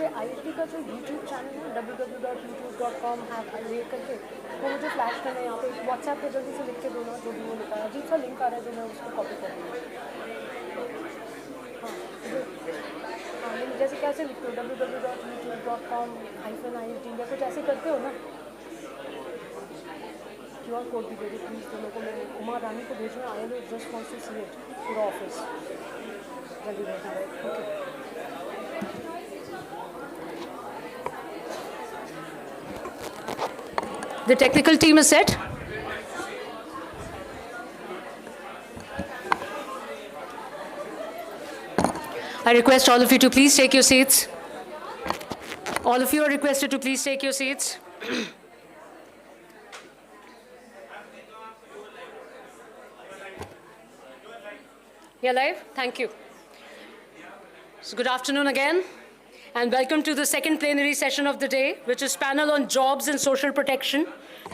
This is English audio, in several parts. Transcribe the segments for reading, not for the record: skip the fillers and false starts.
मुझे IIT का जो YouTube चैनल है www.youtube.com ये करके वो मुझे फ्लैश करना है यहाँ पे व्हाट्सएप पे जल्दी से लिख के दो ना जो भी वो लिखा है अजीब सा लिंक आ रहा है जो मैं उसको कॉपी कर दूँगी हाँ जैसे कैसे लिखते हो www.youtube.com/IIT या कुछ ऐसे करते हो ना QR कोड भी दे दो प्लीज़ दोनों को मैं उमा रानी को भेजना I know just wants to see it पूरा ऑफिस जल्दी भेजना है okay The technical team is set. I request all of you to please take your seats. All of you are requested to please take your seats. You're live? Thank you. So good afternoon again, and welcome to the second plenary session of the day, which is panel on jobs and social protection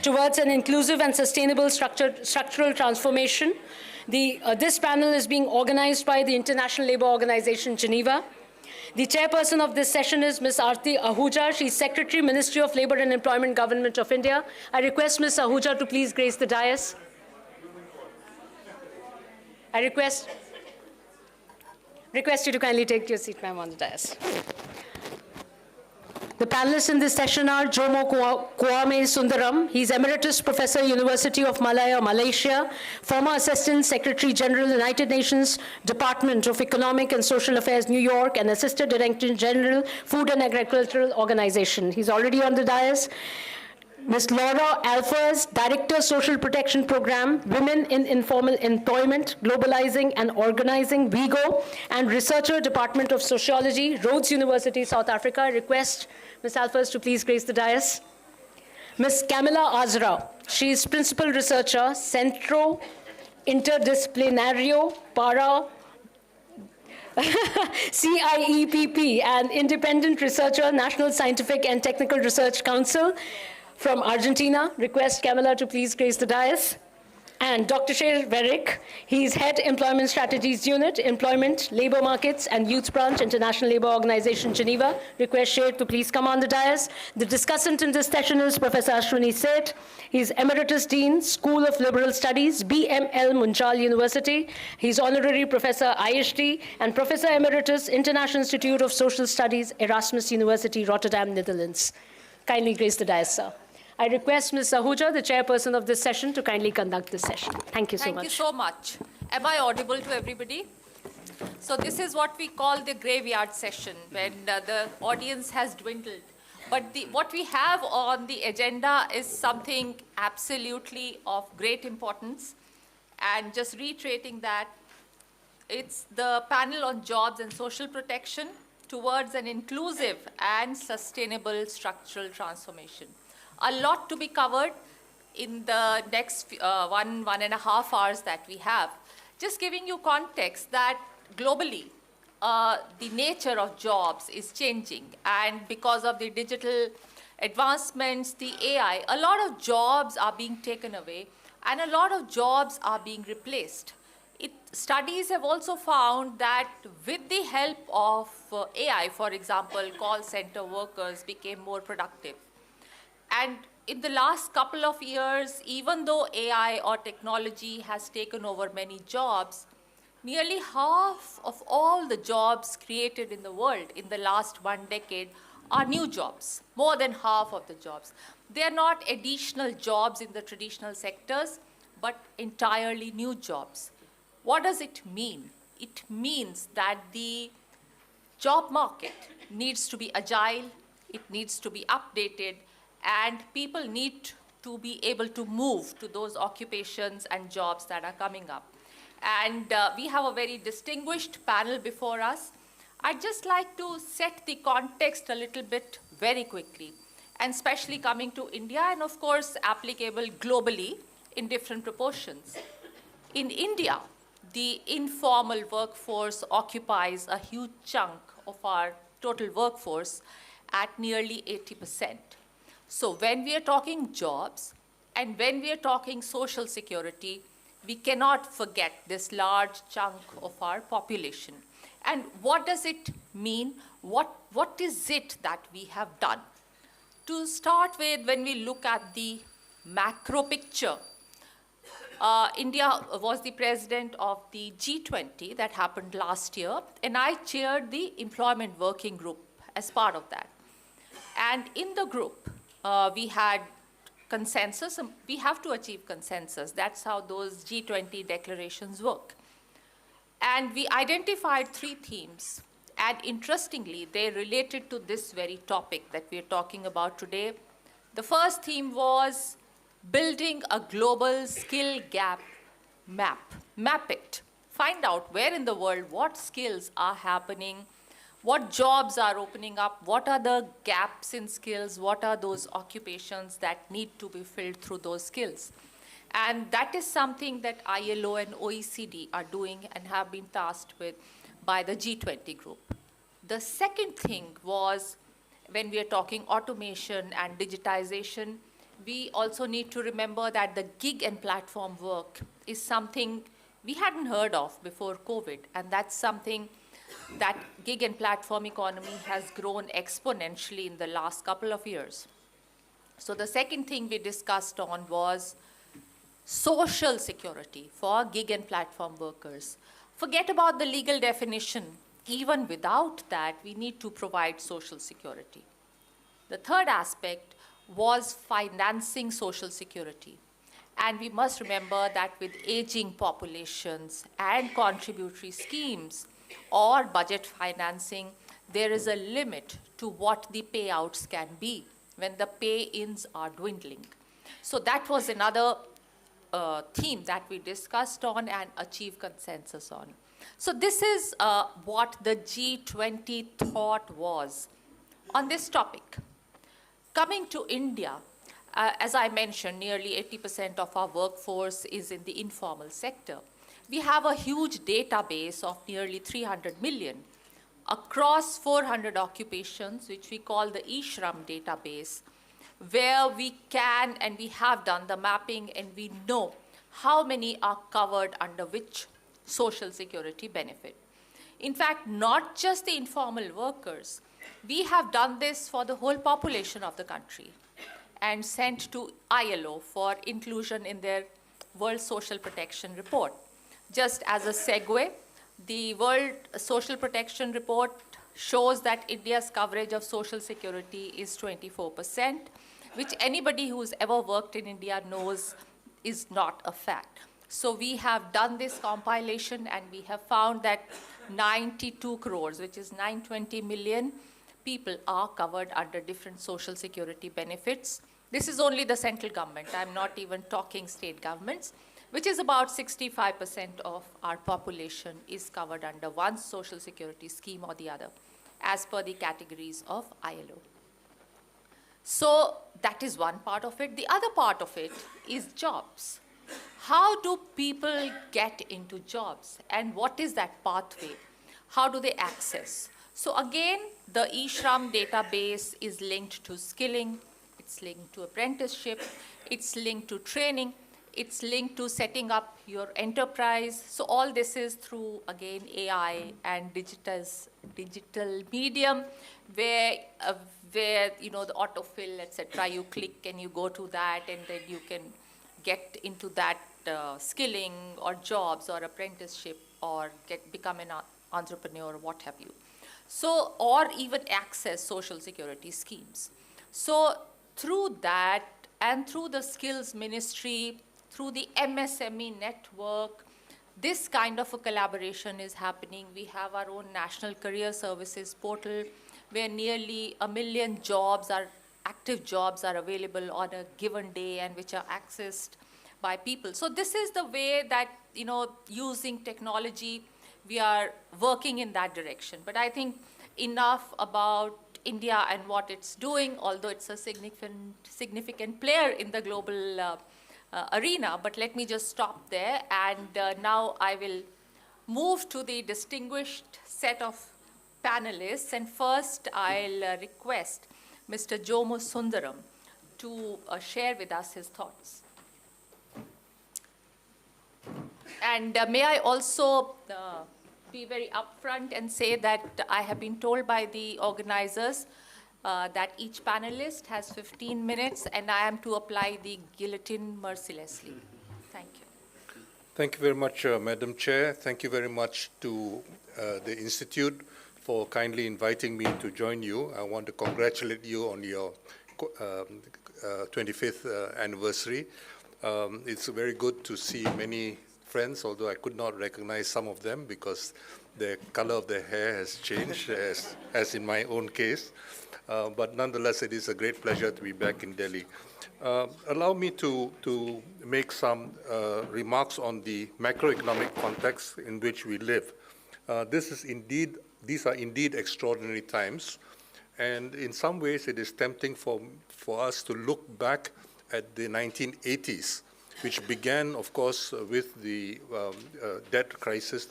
towards an inclusive and sustainable structural transformation. This panel is being organized by the International Labour Organization, Geneva. The chairperson of this session is Ms. Aarti Ahuja. She's Secretary, Ministry of Labour and Employment, Government of India. I request Ms. Ahuja to please grace the dais. I request you to kindly take your seat, ma'am, on the dais. The panelists in this session are Jomo Kwame Sundaram. He's Emeritus Professor, University of Malaya, Malaysia, former Assistant Secretary General, United Nations Department of Economic and Social Affairs, New York, and Assistant Director General, Food and Agricultural Organization. He's already on the dais. Ms. Laura Alfers, Director, Social Protection Program, Women in Informal Employment, Globalizing and Organizing, WIGO, and Researcher, Department of Sociology, Rhodes University, South Africa. I request Ms. Alfers to please grace the dais. Ms. Camilla Azra, she is Principal Researcher, Centro Interdisciplinario para CIEPP, and Independent Researcher, National Scientific and Technical Research Council, from Argentina. Request Camilla to please grace the dais. And Dr. Sher Verick, he's Head Employment Strategies Unit, Employment, Labor Markets, and Youth Branch, International Labour Organization, Geneva. Request Sher to please come on the dais. The discussant in this session is Professor Ashwini Seth. He's Emeritus Dean, School of Liberal Studies, BML Munchal University. He's Honorary Professor IHD and Professor Emeritus, International Institute of Social Studies, Erasmus University, Rotterdam, Netherlands. Kindly grace the dais, sir. I request Ms. Ahuja, the chairperson of this session, to kindly conduct this session. Thank you so much. Thank you so much. Am I audible to everybody? So this is what we call the graveyard session, when the audience has dwindled. But what we have on the agenda is something absolutely of great importance. And just reiterating that, it's the panel on jobs and social protection towards an inclusive and sustainable structural transformation. A lot to be covered in the next 1.5 hours that we have. Just giving you context that globally, the nature of jobs is changing. And because of the digital advancements, the AI, a lot of jobs are being taken away and a lot of jobs are being replaced. Studies have also found that with the help of AI, for example, call center workers became more productive. And in the last couple of years, even though AI or technology has taken over many jobs, nearly half of all the jobs created in the world in the last 1 decade are new jobs, more than half of the jobs. They are not additional jobs in the traditional sectors, but entirely new jobs. What does it mean? It means that the job market needs to be agile, it needs to be updated, and people need to be able to move to those occupations and jobs that are coming up. And we have a very distinguished panel before us. I'd just like to set the context a little bit very quickly, and especially coming to India, and of course applicable globally in different proportions. In India, the informal workforce occupies a huge chunk of our total workforce at nearly 80%. So when we are talking jobs and when we are talking social security, we cannot forget this large chunk of our population. And what does it mean? What is it that we have done? To start with, when we look at the macro picture, India was the president of the G20 that happened last year, and I chaired the employment working group as part of that. And in the group, we had consensus. We have to achieve consensus. That's how those G20 declarations work. And we identified 3 themes. And interestingly, they related to this very topic that we're talking about today. The first theme was building a global skill gap map. Map it. Find out where in the world, what skills are happening, what jobs are opening up, what are the gaps in skills, what are those occupations that need to be filled through those skills. And that is something that ILO and OECD are doing and have been tasked with by the G20 group. The second thing was, when we are talking automation and digitization, we also need to remember that the gig and platform work is something we hadn't heard of before COVID, and that's something that gig and platform economy has grown exponentially in the last couple of years. So the second thing we discussed on was social security for gig and platform workers. Forget about the legal definition. Even without that, we need to provide social security. The third aspect was financing social security. And we must remember that with aging populations and contributory schemes or budget financing, there is a limit to what the payouts can be when the pay-ins are dwindling. So that was another theme that we discussed on and achieved consensus on. So this is what the G20 thought was on this topic. Coming to India, as I mentioned, nearly 80% of our workforce is in the informal sector. We have a huge database of nearly 300 million across 400 occupations, which we call the eShram database, where we can and we have done the mapping and we know how many are covered under which social security benefit. In fact, not just the informal workers, we have done this for the whole population of the country and sent to ILO for inclusion in their World Social Protection Report. Just as a segue, the World Social Protection Report shows that India's coverage of social security is 24%, which anybody who's ever worked in India knows is not a fact. So we have done this compilation and we have found that 92 crores, which is 920 million people, are covered under different social security benefits. This is only the central government. I'm not even talking state governments, which is about 65% of our population is covered under one social security scheme or the other, as per the categories of ILO. So that is one part of it. The other part of it is jobs. How do people get into jobs? And what is that pathway? How do they access? So again, the eShram database is linked to skilling. It's linked to apprenticeship. It's linked to training. It's linked to setting up your enterprise. So all this is through, again, AI and digital medium, where you know, the autofill, etc. You click and you go to that, and then you can get into that skilling or jobs or apprenticeship or become an entrepreneur or what have you. So, or even access social security schemes. So through that and through the skills ministry, through the MSME network, this kind of a collaboration is happening. We have our own National Career Services portal where nearly 1 million jobs are, active jobs are available on a given day and which are accessed by people. So this is the way that, you know, using technology, we are working in that direction. But I think enough about India and what it's doing, although it's a significant player in the global arena. But let me just stop there. And now I will move to the distinguished set of panelists. And first, I'll request Mr. Jomo Sundaram to share with us his thoughts. And may I also be very upfront and say that I have been told by the organizers that each panelist has 15 minutes, and I am to apply the guillotine mercilessly. Thank you. Thank you very much, Madam Chair. Thank you very much to the Institute for kindly inviting me to join you. I want to congratulate you on your 25th anniversary. It's very good to see many friends, although I could not recognize some of them because the color of their hair has changed, as in my own case. But nonetheless, it is a great pleasure to be back in Delhi. Allow me to make some remarks on the macroeconomic context in which we live. These are indeed extraordinary times, and in some ways it is tempting for us to look back at the 1980s, which began, of course, with the debt crisis,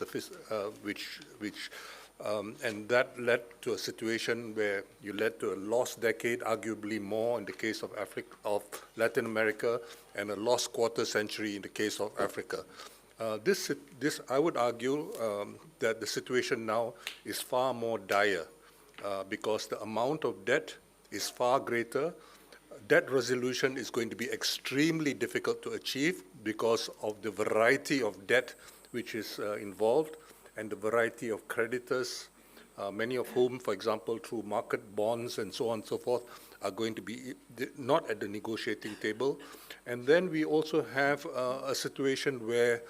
and that led to a situation where you led to a lost decade, arguably more in the case of Latin America, and a lost quarter century in the case of Africa. I would argue that the situation now is far more dire because the amount of debt is far greater. Debt resolution is going to be extremely difficult to achieve because of the variety of debt which is involved and the variety of creditors, many of whom, for example, through market bonds and so on and so forth, are going to be not at the negotiating table. And then we also have a situation where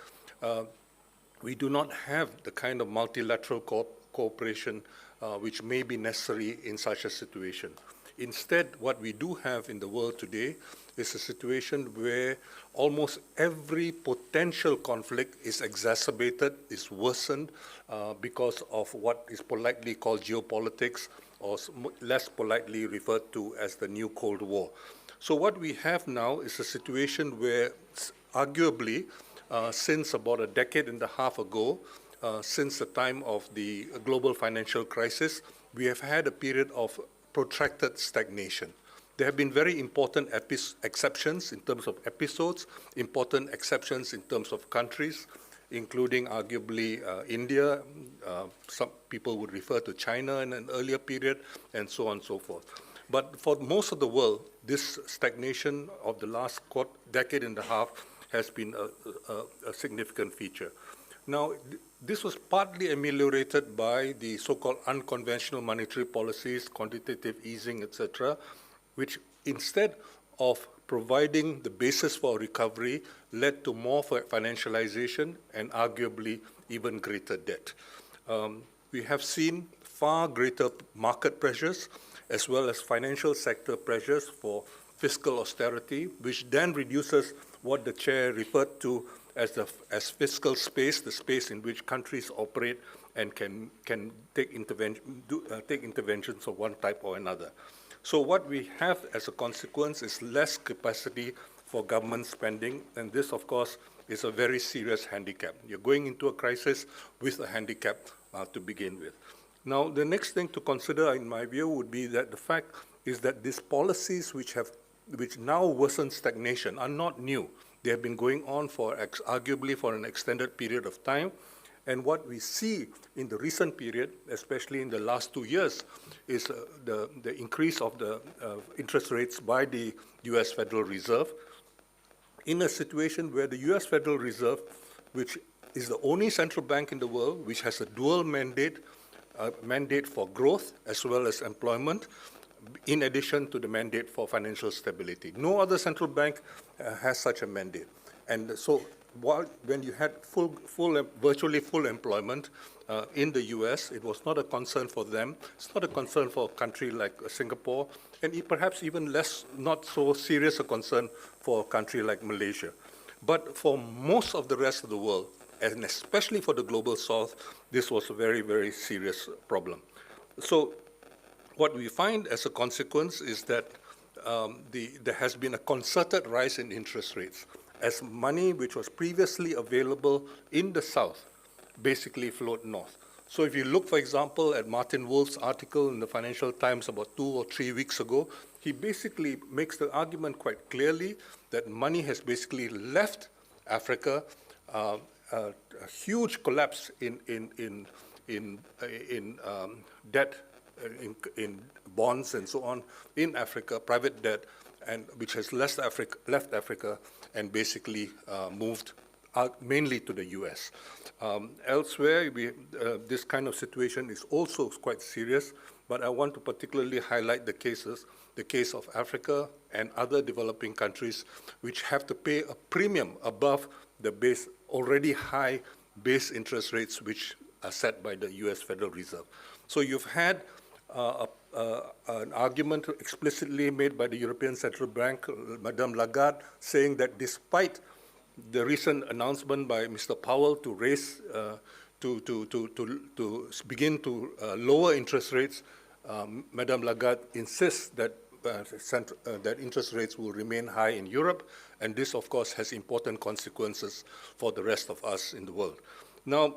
we do not have the kind of multilateral cooperation which may be necessary in such a situation. Instead, what we do have in the world today is a situation where almost every potential conflict is exacerbated, is worsened because of what is politely called geopolitics, or less politely referred to as the new Cold War. So what we have now is a situation where arguably since about a decade and a half ago, since the time of the global financial crisis, we have had a period of protracted stagnation. There have been very important exceptions in terms of episodes, important exceptions in terms of countries, including arguably India. Some people would refer to China in an earlier period, and so on and so forth. But for most of the world, this stagnation of the last decade and a half has been a significant feature. Now, this was partly ameliorated by the so-called unconventional monetary policies, quantitative easing, etc., which instead of providing the basis for recovery led to more financialization and arguably even greater debt. We have seen far greater market pressures as well as financial sector pressures for fiscal austerity, which then reduces what the chair referred to as fiscal space, the space in which countries operate and can take interventions of one type or another. So what we have as a consequence is less capacity for government spending, and this, of course, is a very serious handicap. You're going into a crisis with a handicap to begin with. Now, the next thing to consider, in my view, would be that the fact is that these policies which now worsen stagnation are not new. They have been going on arguably for an extended period of time. And what we see in the recent period, especially in the last 2 years, is the increase of the interest rates by the US Federal Reserve in a situation where the US Federal Reserve, which is the only central bank in the world which has a dual mandate, mandate for growth as well as employment, in addition to the mandate for financial stability. No other central bank has such a mandate. And so when you had virtually full employment in the US, it was not a concern for them. It's not a concern for a country like Singapore, and perhaps even not so serious a concern for a country like Malaysia. But for most of the rest of the world, and especially for the global south, this was a very, very serious problem. So what we find as a consequence is that there has been a concerted rise in interest rates as money which was previously available in the south basically flowed north. So if you look, for example, at Martin Wolf's article in the Financial Times about 2 or 3 weeks ago, he basically makes the argument quite clearly that money has basically left Africa, a huge collapse in debt, in bonds and so on in Africa, private debt, and which has left Africa and basically moved mainly to the US. Elsewhere, this kind of situation is also quite serious, but I want to particularly highlight the case of Africa and other developing countries which have to pay a premium above the already high base interest rates which are set by the US Federal Reserve. So you've had an argument explicitly made by the European Central Bank, Madame Lagarde, saying that despite the recent announcement by Mr. Powell to raise, to begin to lower interest rates, Madame Lagarde insists that that interest rates will remain high in Europe, and this, of course, has important consequences for the rest of us in the world. Now,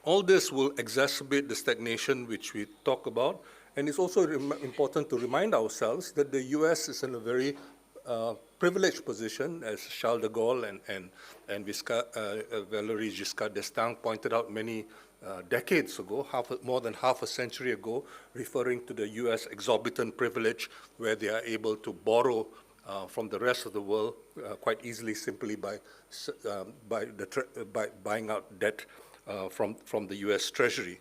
all this will exacerbate the stagnation which we talk about, and it's also important to remind ourselves that the US is in a very privileged position, as Charles de Gaulle and Valéry Giscard d'Estaing pointed out many decades ago, more than half a century ago, referring to the US exorbitant privilege where they are able to borrow from the rest of the world quite easily simply by buying out debt from the US Treasury.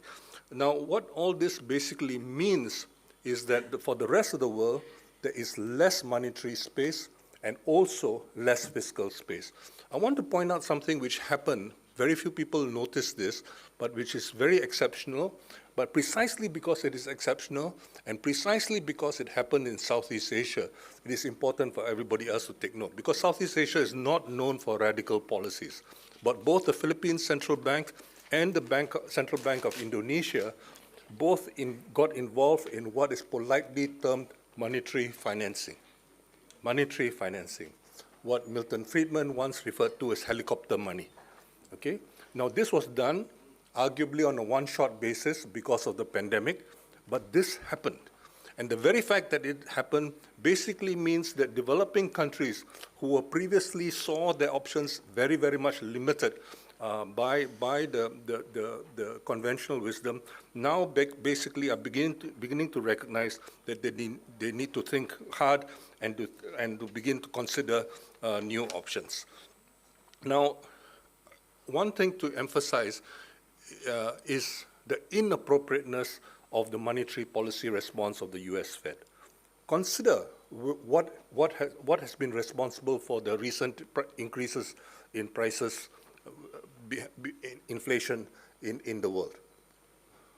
Now, what all this basically means is that for the rest of the world, there is less monetary space and also less fiscal space. I want to point out something which happened. Very few people notice this, but which is very exceptional. But precisely because it is exceptional and precisely because it happened in Southeast Asia, it is important for everybody else to take note. Because Southeast Asia is not known for radical policies. But both the Philippine Central Bank and the Central Bank of Indonesia both got involved in what is politely termed monetary financing. Monetary financing, what Milton Friedman once referred to as helicopter money. Okay? Now, this was done arguably on a one-shot basis because of the pandemic, but this happened. And the very fact that it happened basically means that developing countries who were previously saw their options very, very much limited by the conventional wisdom, now basically are beginning to recognize that they need to think hard and to begin to consider new options. Now, one thing to emphasize is the inappropriateness of the monetary policy response of the US Fed. Consider what has been responsible for the recent increases in prices, inflation in the world.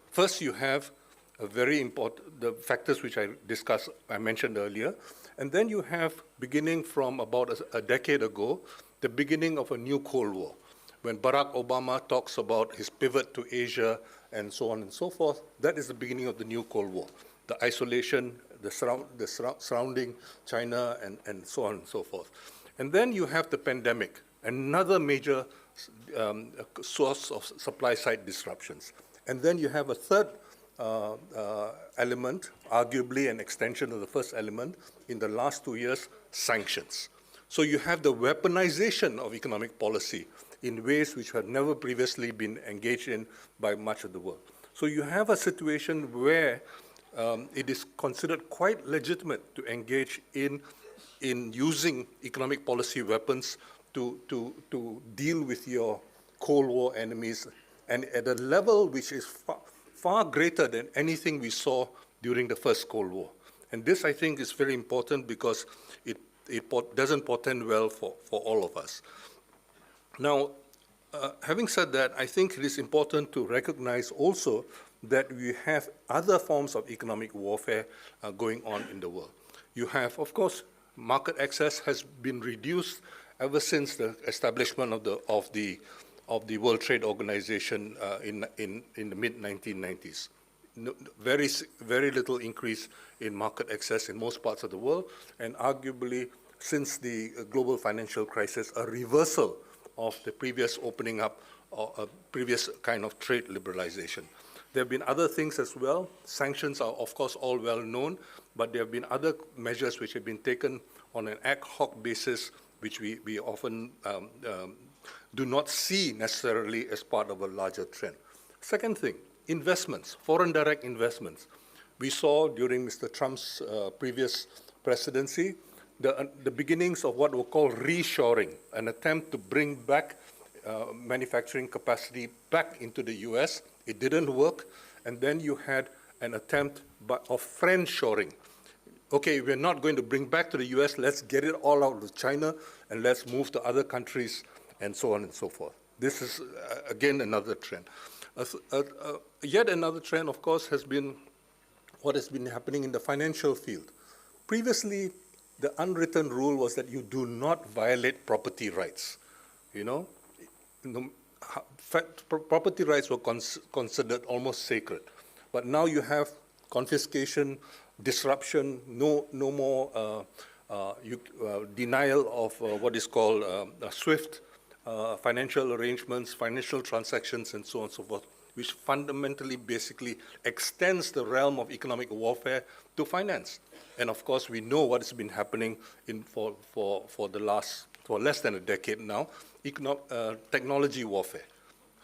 First, you have a very important, the factors which I mentioned earlier, and then you have, beginning from about a decade ago, the beginning of a new Cold War. When Barack Obama talks about his pivot to Asia and so on and so forth, that is the beginning of the new Cold War. The isolation, the surrounding China and so on and so forth. And then you have the pandemic, another major source of supply-side disruptions. And then you have a third element, arguably an extension of the first element, in the last 2 years, sanctions. So you have the weaponization of economic policy in ways which had never previously been engaged in by much of the world. So you have a situation where it is considered quite legitimate to engage in using economic policy weapons to deal with your Cold War enemies, and at a level which is far greater than anything we saw during the first Cold War. And this, I think, is very important because it doesn't portend well for all of us. Now, having said that, I think it is important to recognize also that we have other forms of economic warfare going on in the world. You have, of course, market access has been reduced ever since the establishment of the World Trade Organization in the mid-1990s. Very little increase in market access in most parts of the world, and arguably, since the global financial crisis, a reversal of the previous opening up or a previous kind of trade liberalization. There have been other things as well. Sanctions are, of course, all well known, but there have been other measures which have been taken on an ad hoc basis, which we often do not see necessarily as part of a larger trend. Second thing, investments, foreign direct investments. We saw during Mr. Trump's previous presidency the beginnings of what we call reshoring, an attempt to bring back manufacturing capacity back into the US. It didn't work. And then you had an attempt of friendshoring. Okay, we're not going to bring back to the US, let's get it all out of China and let's move to other countries and so on and so forth. This is, again, another trend. Yet another trend, of course, has been what has been happening in the financial field. Previously, the unwritten rule was that you do not violate property rights. You know, property rights were considered almost sacred. But now you have confiscation, disruption, no more denial of what is called SWIFT, financial arrangements, financial transactions, and so on and so forth, which fundamentally basically extends the realm of economic warfare to finance. And of course, we know what has been happening for less than a decade now, technology warfare.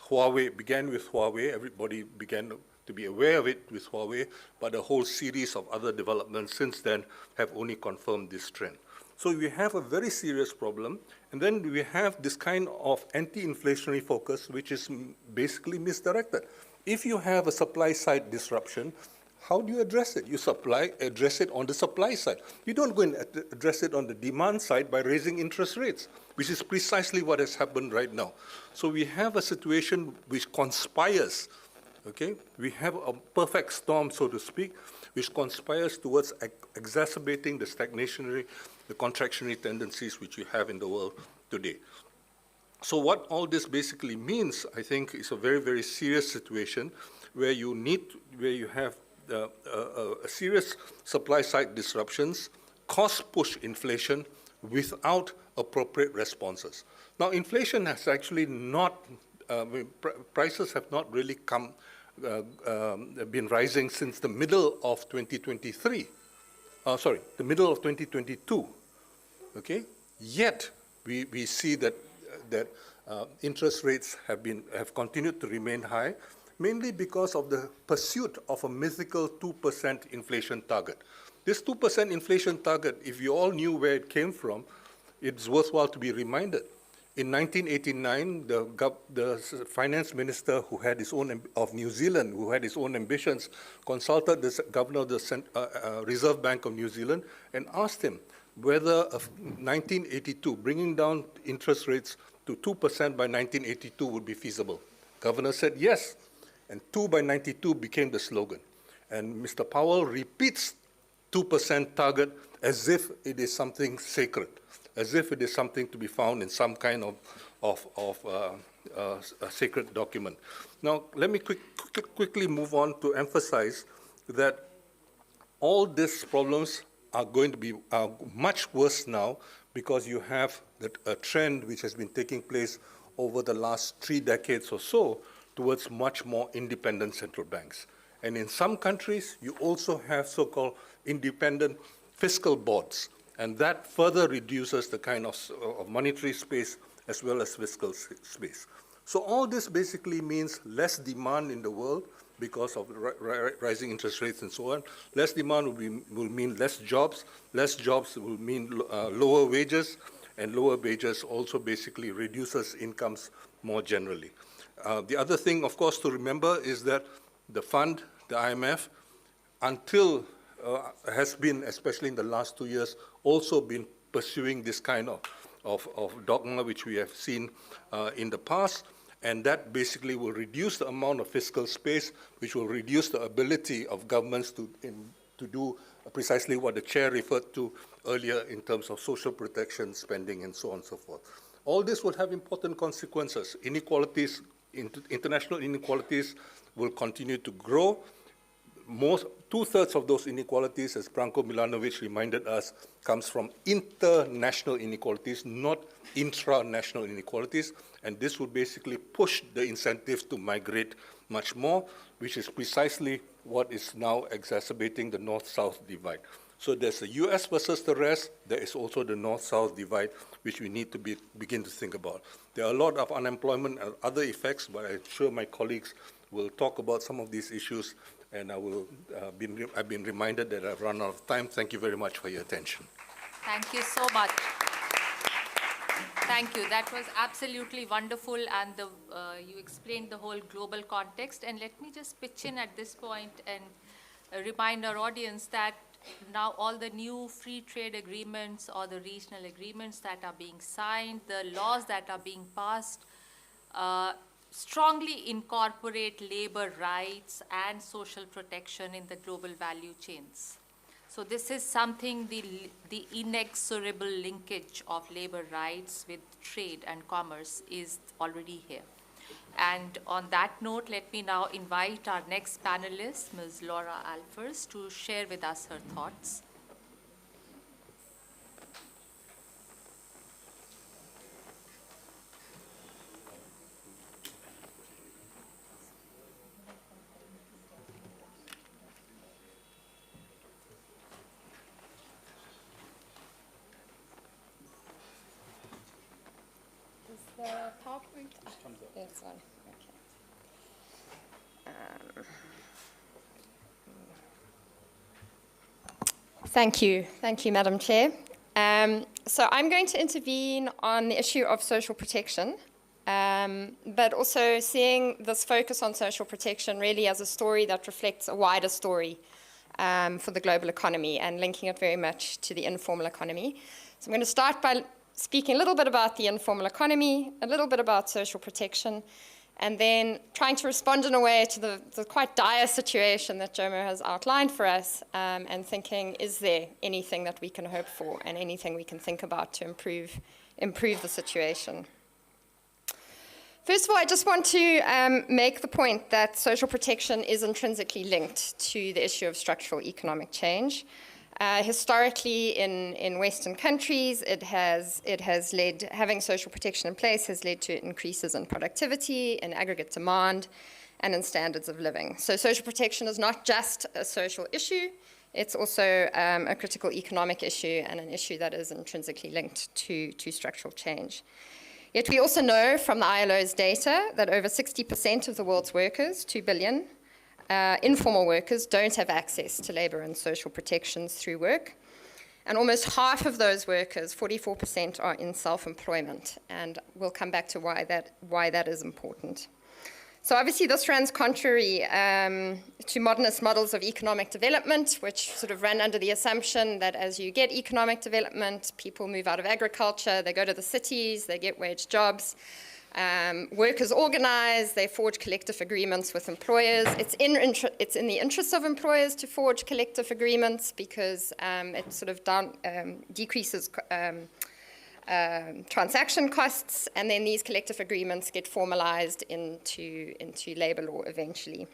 Huawei began with Huawei. Everybody began to be aware of it with Huawei, but a whole series of other developments since then have only confirmed this trend. So we have a very serious problem, and then we have this kind of anti-inflationary focus, which is basically misdirected. If you have a supply-side disruption, how do you address it? You address it on the supply side. You don't go and address it on the demand side by raising interest rates, which is precisely what has happened right now. So we have a situation which conspires, okay? We have a perfect storm, so to speak, which conspires towards exacerbating the stagnationary, the contractionary tendencies which we have in the world today. So what all this basically means, I think, is a very, very serious situation where you have a serious supply-side disruptions, cost-push inflation without appropriate responses. Now, inflation has actually not, prices have not really been rising since the middle of 2023. The middle of 2022. Okay. Yet we see that interest rates have continued to remain high, mainly because of the pursuit of a mythical 2% inflation target. This 2% inflation target, if you all knew where it came from, it's worthwhile to be reminded. In 1989, the finance minister of New Zealand, who had his own ambitions, consulted the governor of the Reserve Bank of New Zealand and asked him whether 1982, bringing down interest rates to 2% by 1982 would be feasible. Governor said yes, and 2 by 92 became the slogan. And Mr. Powell repeats 2% target as if it is something sacred, as if it is something to be found in some kind of a sacred document. Now, let me quickly move on to emphasize that all these problems are going to be much worse now because you have a trend which has been taking place over the last 3 decades or so towards much more independent central banks. And in some countries, you also have so-called independent fiscal boards, and that further reduces the kind of monetary space as well as fiscal space. So all this basically means less demand in the world because of rising interest rates and so on. Less demand will mean less jobs. Less jobs will mean lower wages, and lower wages also basically reduces incomes more generally. The other thing, of course, to remember is that the fund, the IMF, has been, especially in the last 2 years, also been pursuing this kind of dogma which we have seen in the past, and that basically will reduce the amount of fiscal space, which will reduce the ability of governments to do precisely what the chair referred to earlier in terms of social protection, spending, and so on and so forth. All this will have important consequences. Inequalities, international inequalities will continue to grow. 2/3 of those inequalities, as Branko Milanovic reminded us, comes from international inequalities, not intranational inequalities, and this will basically push the incentives to migrate much more, which is precisely what is now exacerbating the North-South divide. So there's the US versus the rest. There is also the North-South divide, which we need to begin to think about. There are a lot of unemployment and other effects, but I'm sure my colleagues will talk about some of these issues, and I've been reminded that I've run out of time. Thank you very much for your attention. Thank you so much. Thank you. That was absolutely wonderful, and you explained the whole global context. And let me just pitch in at this point and remind our audience that now all the new free trade agreements or the regional agreements that are being signed, the laws that are being passed, strongly incorporate labor rights and social protection in the global value chains. So this is something, the inexorable linkage of labor rights with trade and commerce is already here. And on that note, let me now invite our next panelist, Ms. Laura Alfers, to share with us her thoughts. The PowerPoint. It's on. Okay. Thank you, Madam Chair. So I'm going to intervene on the issue of social protection, but also seeing this focus on social protection really as a story that reflects a wider story for the global economy and linking it very much to the informal economy. So I'm going to start by speaking a little bit about the informal economy, a little bit about social protection, and then trying to respond in a way to the quite dire situation that Jomo has outlined for us, and thinking, is there anything that we can hope for and anything we can think about to improve the situation? First of all, I just want to make the point that social protection is intrinsically linked to the issue of structural economic change. Historically, in Western countries, it has led, having social protection in place has led to increases in productivity, in aggregate demand, and in standards of living. So social protection is not just a social issue, it's also a critical economic issue and an issue that is intrinsically linked to structural change. Yet we also know from the ILO's data that over 60% of the world's workers, 2 billion, informal workers don't have access to labor and social protections through work. And almost half of those workers, 44%, are in self-employment. And we'll come back to why that is important. So obviously this runs contrary to modernist models of economic development, which sort of run under the assumption that as you get economic development, people move out of agriculture, they go to the cities, they get wage jobs. Workers organize, they forge collective agreements with employers. It's in the interest of employers to forge collective agreements because it sort of decreases transaction costs, and then these collective agreements get formalized into labor law eventually.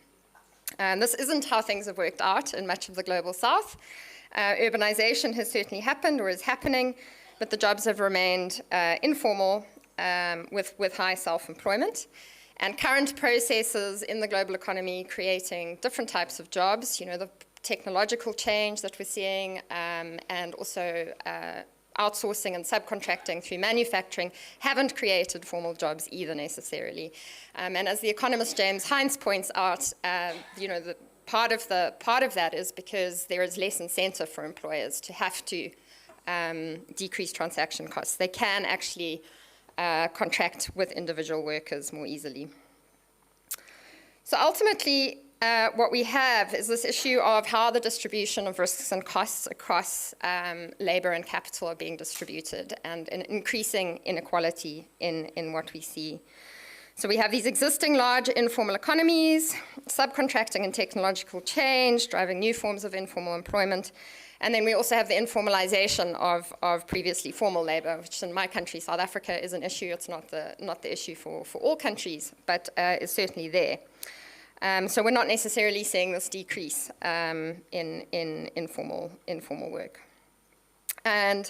This isn't how things have worked out in much of the global south. Urbanization has certainly happened or is happening, but the jobs have remained informal with high self-employment. And current processes in the global economy creating different types of jobs, you know, the technological change that we're seeing, and also outsourcing and subcontracting through manufacturing haven't created formal jobs either necessarily. And as the economist James Hines points out, you know, the part of that is because there is less incentive for employers to have to decrease transaction costs. They can actually contract with individual workers more easily. So ultimately, what we have is this issue of how the distribution of risks and costs across labor and capital are being distributed, and an increasing inequality in what we see. So we have these existing large informal economies, subcontracting and technological change, driving new forms of informal employment. And then we also have the informalization of previously formal labor, which in my country, South Africa, is an issue. It's not the issue for all countries, but is certainly there. So we're not necessarily seeing this decrease in informal work. And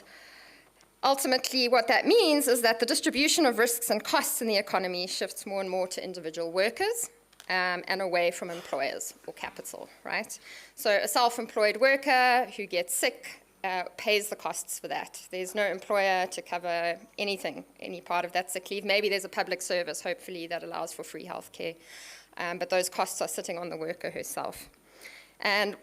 ultimately, what that means is that the distribution of risks and costs in the economy shifts more and more to individual workers and away from employers or capital, right? So a self-employed worker who gets sick pays the costs for that. There's no employer to cover anything, any part of that sick leave. Maybe there's a public service, hopefully, that allows for free healthcare. but those costs are sitting on the worker herself. And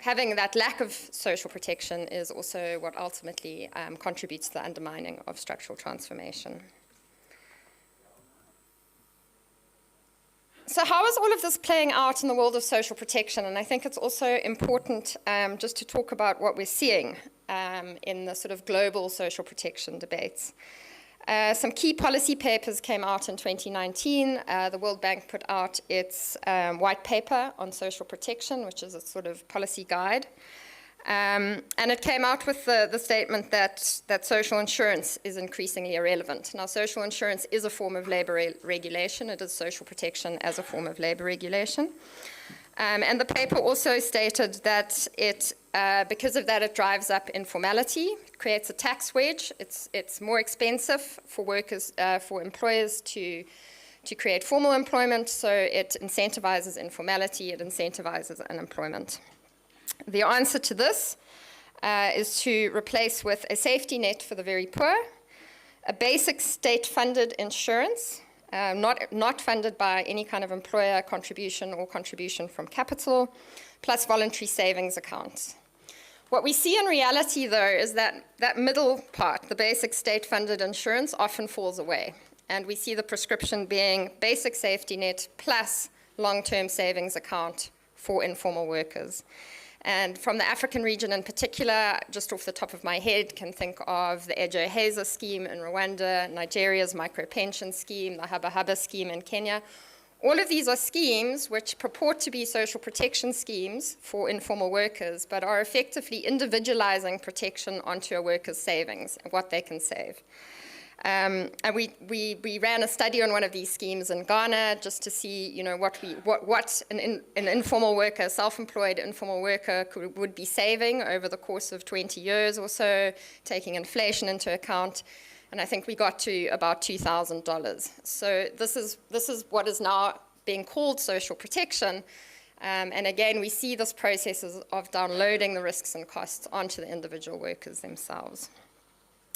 having that lack of social protection is also what ultimately contributes to the undermining of structural transformation. So how is all of this playing out in the world of social protection? And I think it's also important just to talk about what we're seeing in the sort of global social protection debates. Some key policy papers came out in 2019. The World Bank put out its white paper on social protection, which is a sort of policy guide. And it came out with the statement that social insurance is increasingly irrelevant. Now, social insurance is a form of labor regulation. It is social protection as a form of labor regulation. And the paper also stated that because of that, it drives up informality, creates a tax wedge. It's more expensive for workers, for employers to create formal employment, so it incentivizes informality, it incentivizes unemployment. The answer to this is to replace with a safety net for the very poor, a basic state-funded insurance, not funded by any kind of employer contribution or contribution from capital, plus voluntary savings accounts. What we see in reality, though, is that middle part, the basic state-funded insurance, often falls away. And we see the prescription being basic safety net plus long-term savings account for informal workers. And from the African region in particular, just off the top of my head, can think of the Ejo Heza scheme in Rwanda, Nigeria's micro-pension scheme, the Haba Haba scheme in Kenya. All of these are schemes which purport to be social protection schemes for informal workers, but are effectively individualizing protection onto a worker's savings, what they can save. And we ran a study on one of these schemes in Ghana just to see, what an informal worker, self-employed informal worker would be saving over the course of 20 years or so, taking inflation into account. And I think we got to about $2,000. So this is what is now being called social protection. And again, we see this process of downloading the risks and costs onto the individual workers themselves.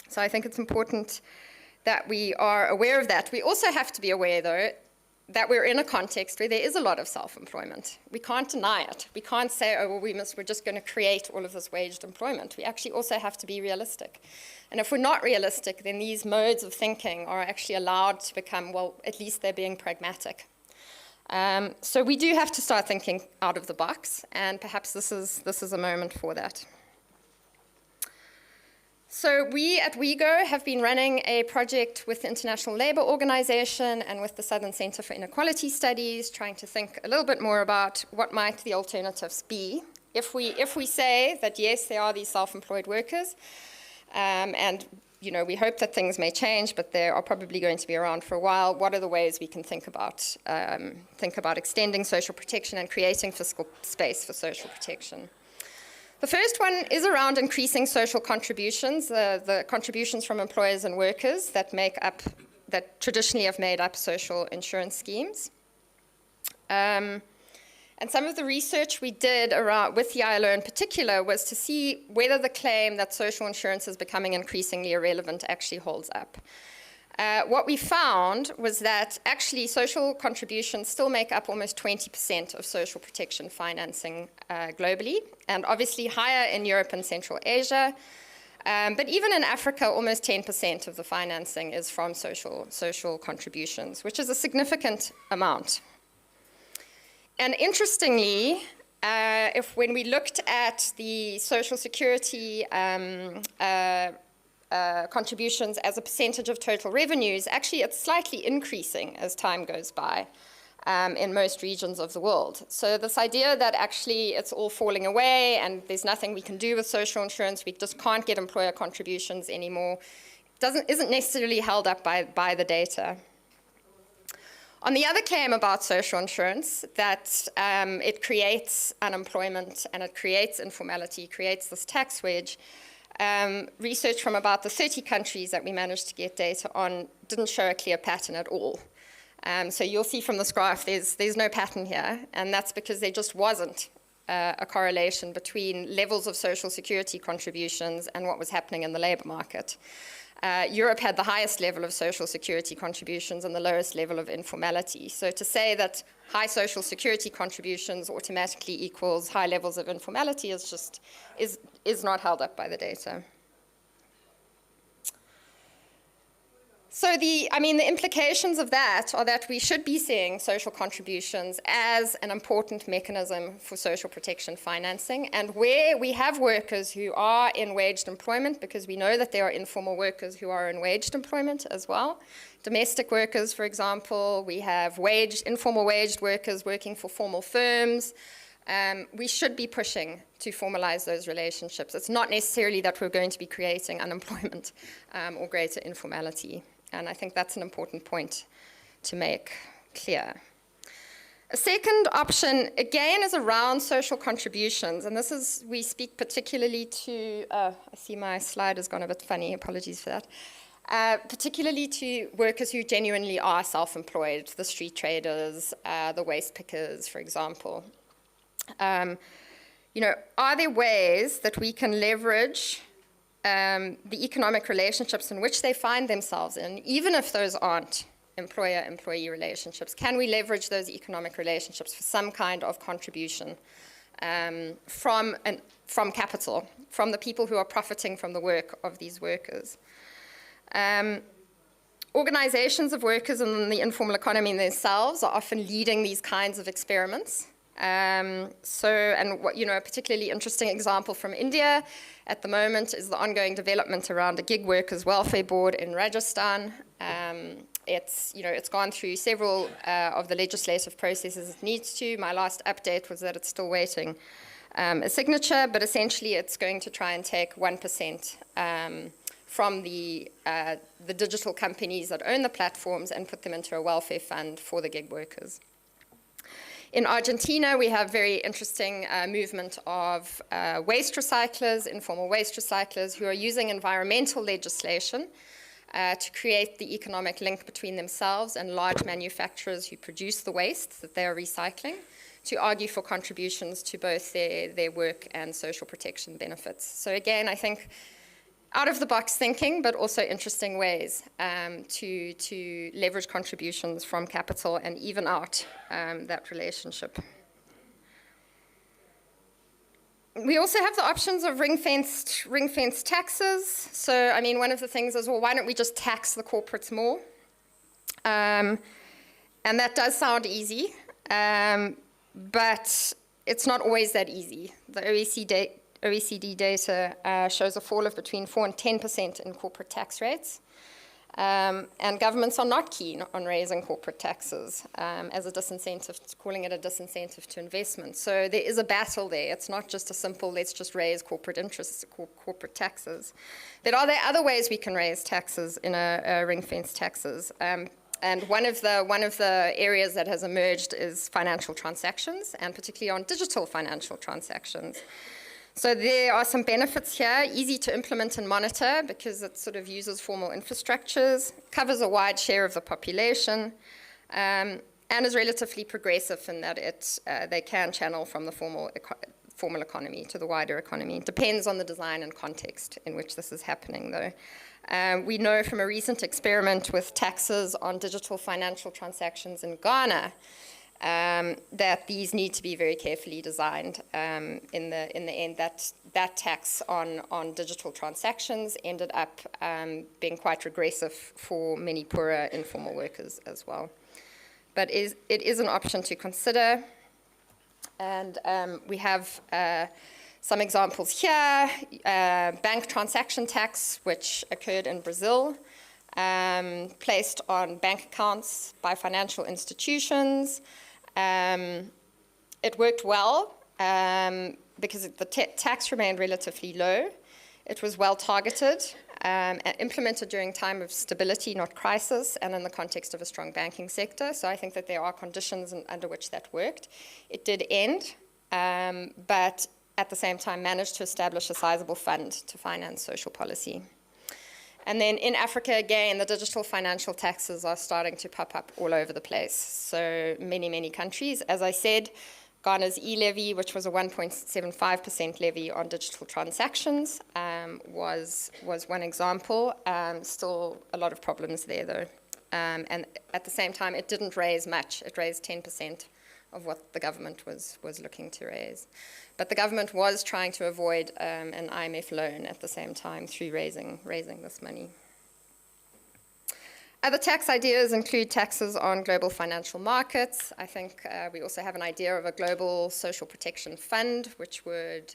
So I think it's important that we are aware of that. We also have to be aware, though, that we're in a context where there is a lot of self-employment. We can't deny it. We can't say, oh, well, we're just going to create all of this waged employment. We actually also have to be realistic. And if we're not realistic, then these modes of thinking are actually allowed to become, well, at least they're being pragmatic. So we do have to start thinking out of the box, and perhaps this is a moment for that. So we at WeGo have been running a project with the International Labour Organization and with the Southern Center for Inequality Studies, trying to think a little bit more about what might the alternatives be. If we say that, yes, there are these self-employed workers, and we hope that things may change, but they are probably going to be around for a while, what are the ways we can think about extending social protection and creating fiscal space for social protection? The first one is around increasing social contributions, the contributions from employers and workers that traditionally have made up social insurance schemes. And some of the research we did with the ILO in particular was to see whether the claim that social insurance is becoming increasingly irrelevant actually holds up. What we found was that actually social contributions still make up almost 20% of social protection financing globally, and obviously higher in Europe and Central Asia. But even in Africa, almost 10% of the financing is from social contributions, which is a significant amount. And interestingly, when we looked at the Social Security contributions as a percentage of total revenues, actually it's slightly increasing as time goes by in most regions of the world. So this idea that actually it's all falling away and there's nothing we can do with social insurance, we just can't get employer contributions anymore, isn't necessarily held up by the data. On the other claim about social insurance, that it creates unemployment and it creates informality, creates this tax wedge, research from about the 30 countries that we managed to get data on didn't show a clear pattern at all. So you'll see from this graph there's no pattern here, and that's because there just wasn't a correlation between levels of social security contributions and what was happening in the labor market. Europe had the highest level of social security contributions and the lowest level of informality. So to say that high social security contributions automatically equals high levels of informality is not held up by the data. So the implications of that are that we should be seeing social contributions as an important mechanism for social protection financing. And where we have workers who are in waged employment, because we know that there are informal workers who are in waged employment as well, domestic workers, for example, we have informal waged workers working for formal firms. We should be pushing to formalize those relationships. It's not necessarily that we're going to be creating unemployment or greater informality. And I think that's an important point to make clear. A second option, again, is around social contributions. And this is, we speak particularly to, I see my slide has gone a bit funny, apologies for that. Particularly to workers who genuinely are self-employed, the street traders, the waste pickers, for example. Are there ways that we can leverage the economic relationships in which they find themselves in, even if those aren't employer-employee relationships? Can we leverage those economic relationships for some kind of contribution from capital, from the people who are profiting from the work of these workers? Organizations of workers in the informal economy themselves are often leading these kinds of experiments. A particularly interesting example from India at the moment is the ongoing development around a gig workers welfare board in Rajasthan. It's gone through several of the legislative processes it needs to. My last update was that it's still waiting a signature, but essentially it's going to try and take 1% from the digital companies that own the platforms and put them into a welfare fund for the gig workers. In Argentina, we have very interesting movement of waste recyclers, informal waste recyclers, who are using environmental legislation to create the economic link between themselves and large manufacturers who produce the waste that they are recycling, to argue for contributions to both their work and social protection benefits. So again, I think out-of-the-box thinking, but also interesting ways to leverage contributions from capital and even out that relationship. We also have the options of ring-fenced taxes. So, one of the things is, well, why don't we just tax the corporates more? And that does sound easy, but it's not always that easy. The OECD data shows a fall of between 4% and 10% in corporate tax rates. And governments are not keen on raising corporate taxes as a disincentive, calling it a disincentive to investment. So there is a battle there. It's not just a simple, let's just raise corporate interests, corporate taxes. Are there other ways we can raise taxes in a ring-fence taxes? And one of the areas that has emerged is financial transactions, and particularly on digital financial transactions. So there are some benefits here, easy to implement and monitor because it sort of uses formal infrastructures, covers a wide share of the population, and is relatively progressive in that they can channel from the formal economy to the wider economy. It depends on the design and context in which this is happening, though. We know from a recent experiment with taxes on digital financial transactions in Ghana that these need to be very carefully designed. In the end, that tax on digital transactions ended up being quite regressive for many poorer informal workers as well. But it is an option to consider. And we have some examples here. Bank transaction tax, which occurred in Brazil, placed on bank accounts by financial institutions. It worked well because the tax remained relatively low. It was well targeted, implemented during time of stability, not crisis, and in the context of a strong banking sector. So I think that there are conditions under which that worked. It did end, but at the same time managed to establish a sizable fund to finance social policy. And then in Africa, again, the digital financial taxes are starting to pop up all over the place. So many, many countries. As I said, Ghana's e-levy, which was a 1.75% levy on digital transactions, was one example. Still a lot of problems there, though. And at the same time, it didn't raise much. It raised 10% of what the government was looking to raise. But the government was trying to avoid an IMF loan at the same time through raising this money. Other tax ideas include taxes on global financial markets. I think we also have an idea of a global social protection fund, which would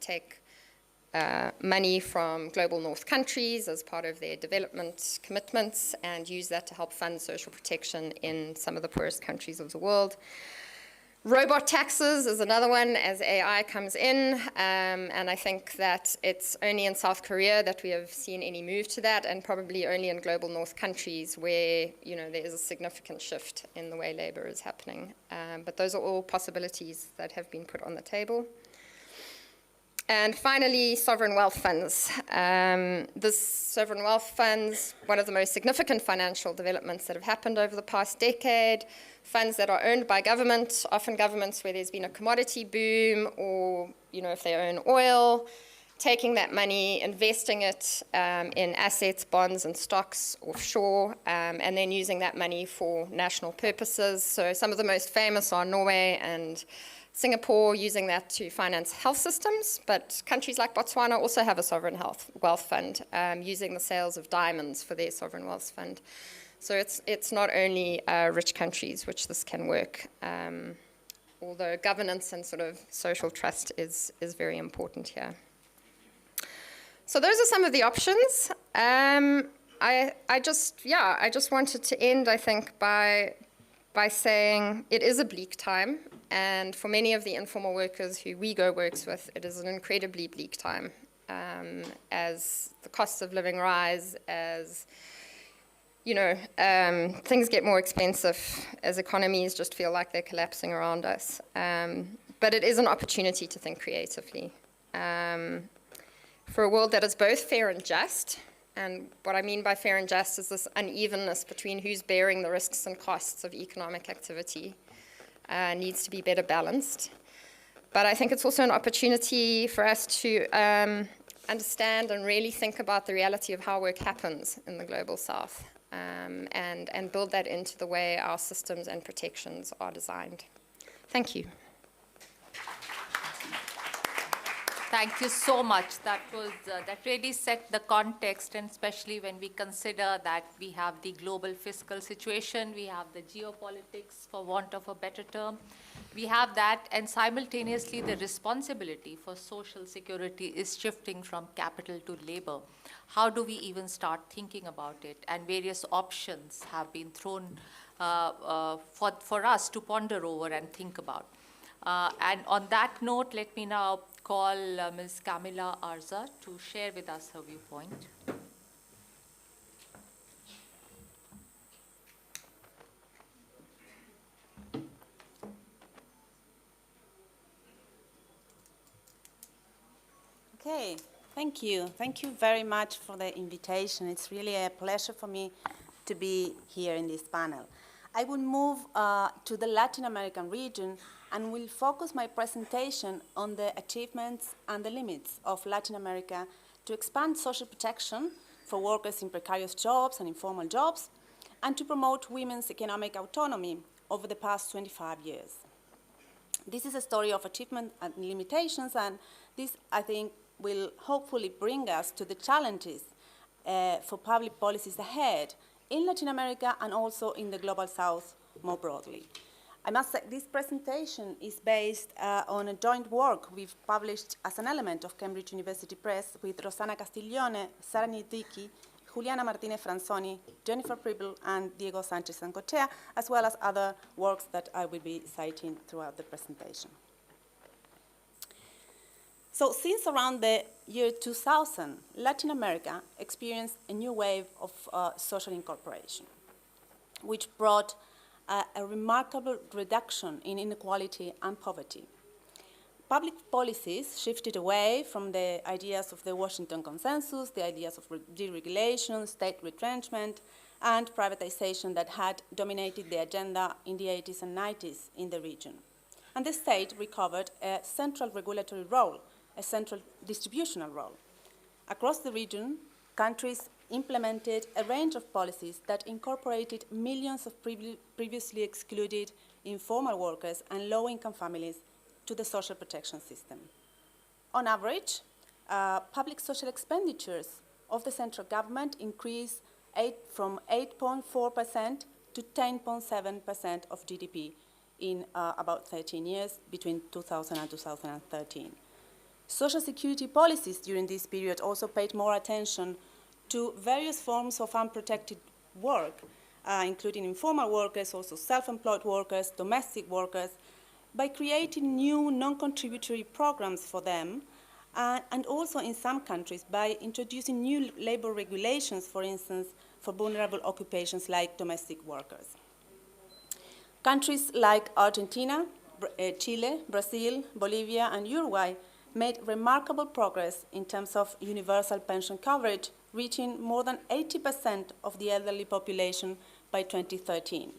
take money from global north countries as part of their development commitments and use that to help fund social protection in some of the poorest countries of the world. Robot taxes is another one as AI comes in, and I think that it's only in South Korea that we have seen any move to that, and probably only in global north countries where there is a significant shift in the way labor is happening. But those are all possibilities that have been put on the table. And finally, sovereign wealth funds. This sovereign wealth funds, one of the most significant financial developments that have happened over the past decade. Funds that are owned by government, often governments where there's been a commodity boom, or if they own oil, taking that money, investing it in assets, bonds, and stocks offshore, and then using that money for national purposes. So some of the most famous are Norway and Singapore, using that to finance health systems, but countries like Botswana also have a sovereign wealth fund, using the sales of diamonds for their sovereign wealth fund. So it's not only rich countries which this can work, although governance and sort of social trust is very important here. So those are some of the options. I just wanted to end, I think, by saying it is a bleak time. And for many of the informal workers who WeGo works with, it is an incredibly bleak time as the costs of living rise, as things get more expensive, as economies just feel like they're collapsing around us. But it is an opportunity to think creatively for a world that is both fair and just. And what I mean by fair and just is this unevenness between who's bearing the risks and costs of economic activity. Needs to be better balanced. But I think it's also an opportunity for us to understand and really think about the reality of how work happens in the global south, and build that into the way our systems and protections are designed. Thank you. Thank you so much. That really set the context, and especially when we consider that we have the global fiscal situation, we have the geopolitics, for want of a better term. We have that, and simultaneously the responsibility for social security is shifting from capital to labor. How do we even start thinking about it? And various options have been thrown for us to ponder over and think about. And on that note, let me now call Ms. Camila Arza to share with us her viewpoint. Okay, thank you. Thank you very much for the invitation. It's really a pleasure for me to be here in this panel. I will move to the Latin American region and will focus my presentation on the achievements and the limits of Latin America to expand social protection for workers in precarious jobs and informal jobs, and to promote women's economic autonomy over the past 25 years. This is a story of achievement and limitations, and this, I think, will hopefully bring us to the challenges for public policies ahead in Latin America and also in the Global South more broadly. I must say this presentation is based on a joint work we've published as an element of Cambridge University Press with Rossana Castiglione, Sara Nidicchi, Juliana Martinez Franzoni, Jennifer Pribble, and Diego Sanchez-Sancochea, as well as other works that I will be citing throughout the presentation. So since around the year 2000, Latin America experienced a new wave of social incorporation, which brought a remarkable reduction in inequality and poverty. Public policies shifted away from the ideas of the Washington Consensus, the ideas of deregulation, state retrenchment, and privatization that had dominated the agenda in the 80s and 90s in the region. and the state recovered a central regulatory role, a central distributional role. Across the region, countries implemented a range of policies that incorporated millions of previously excluded informal workers and low-income families to the social protection system. On average, public social expenditures of the central government increased from 8.4% to 10.7% of GDP in about 13 years, between 2000 and 2013. Social security policies during this period also paid more attention to various forms of unprotected work, including informal workers, also self-employed workers, domestic workers, by creating new non-contributory programs for them, and also in some countries by introducing new labor regulations, for instance, for vulnerable occupations like domestic workers. Countries like Argentina, Chile, Brazil, Bolivia, and Uruguay made remarkable progress in terms of universal pension coverage, reaching more than 80% of the elderly population by 2013.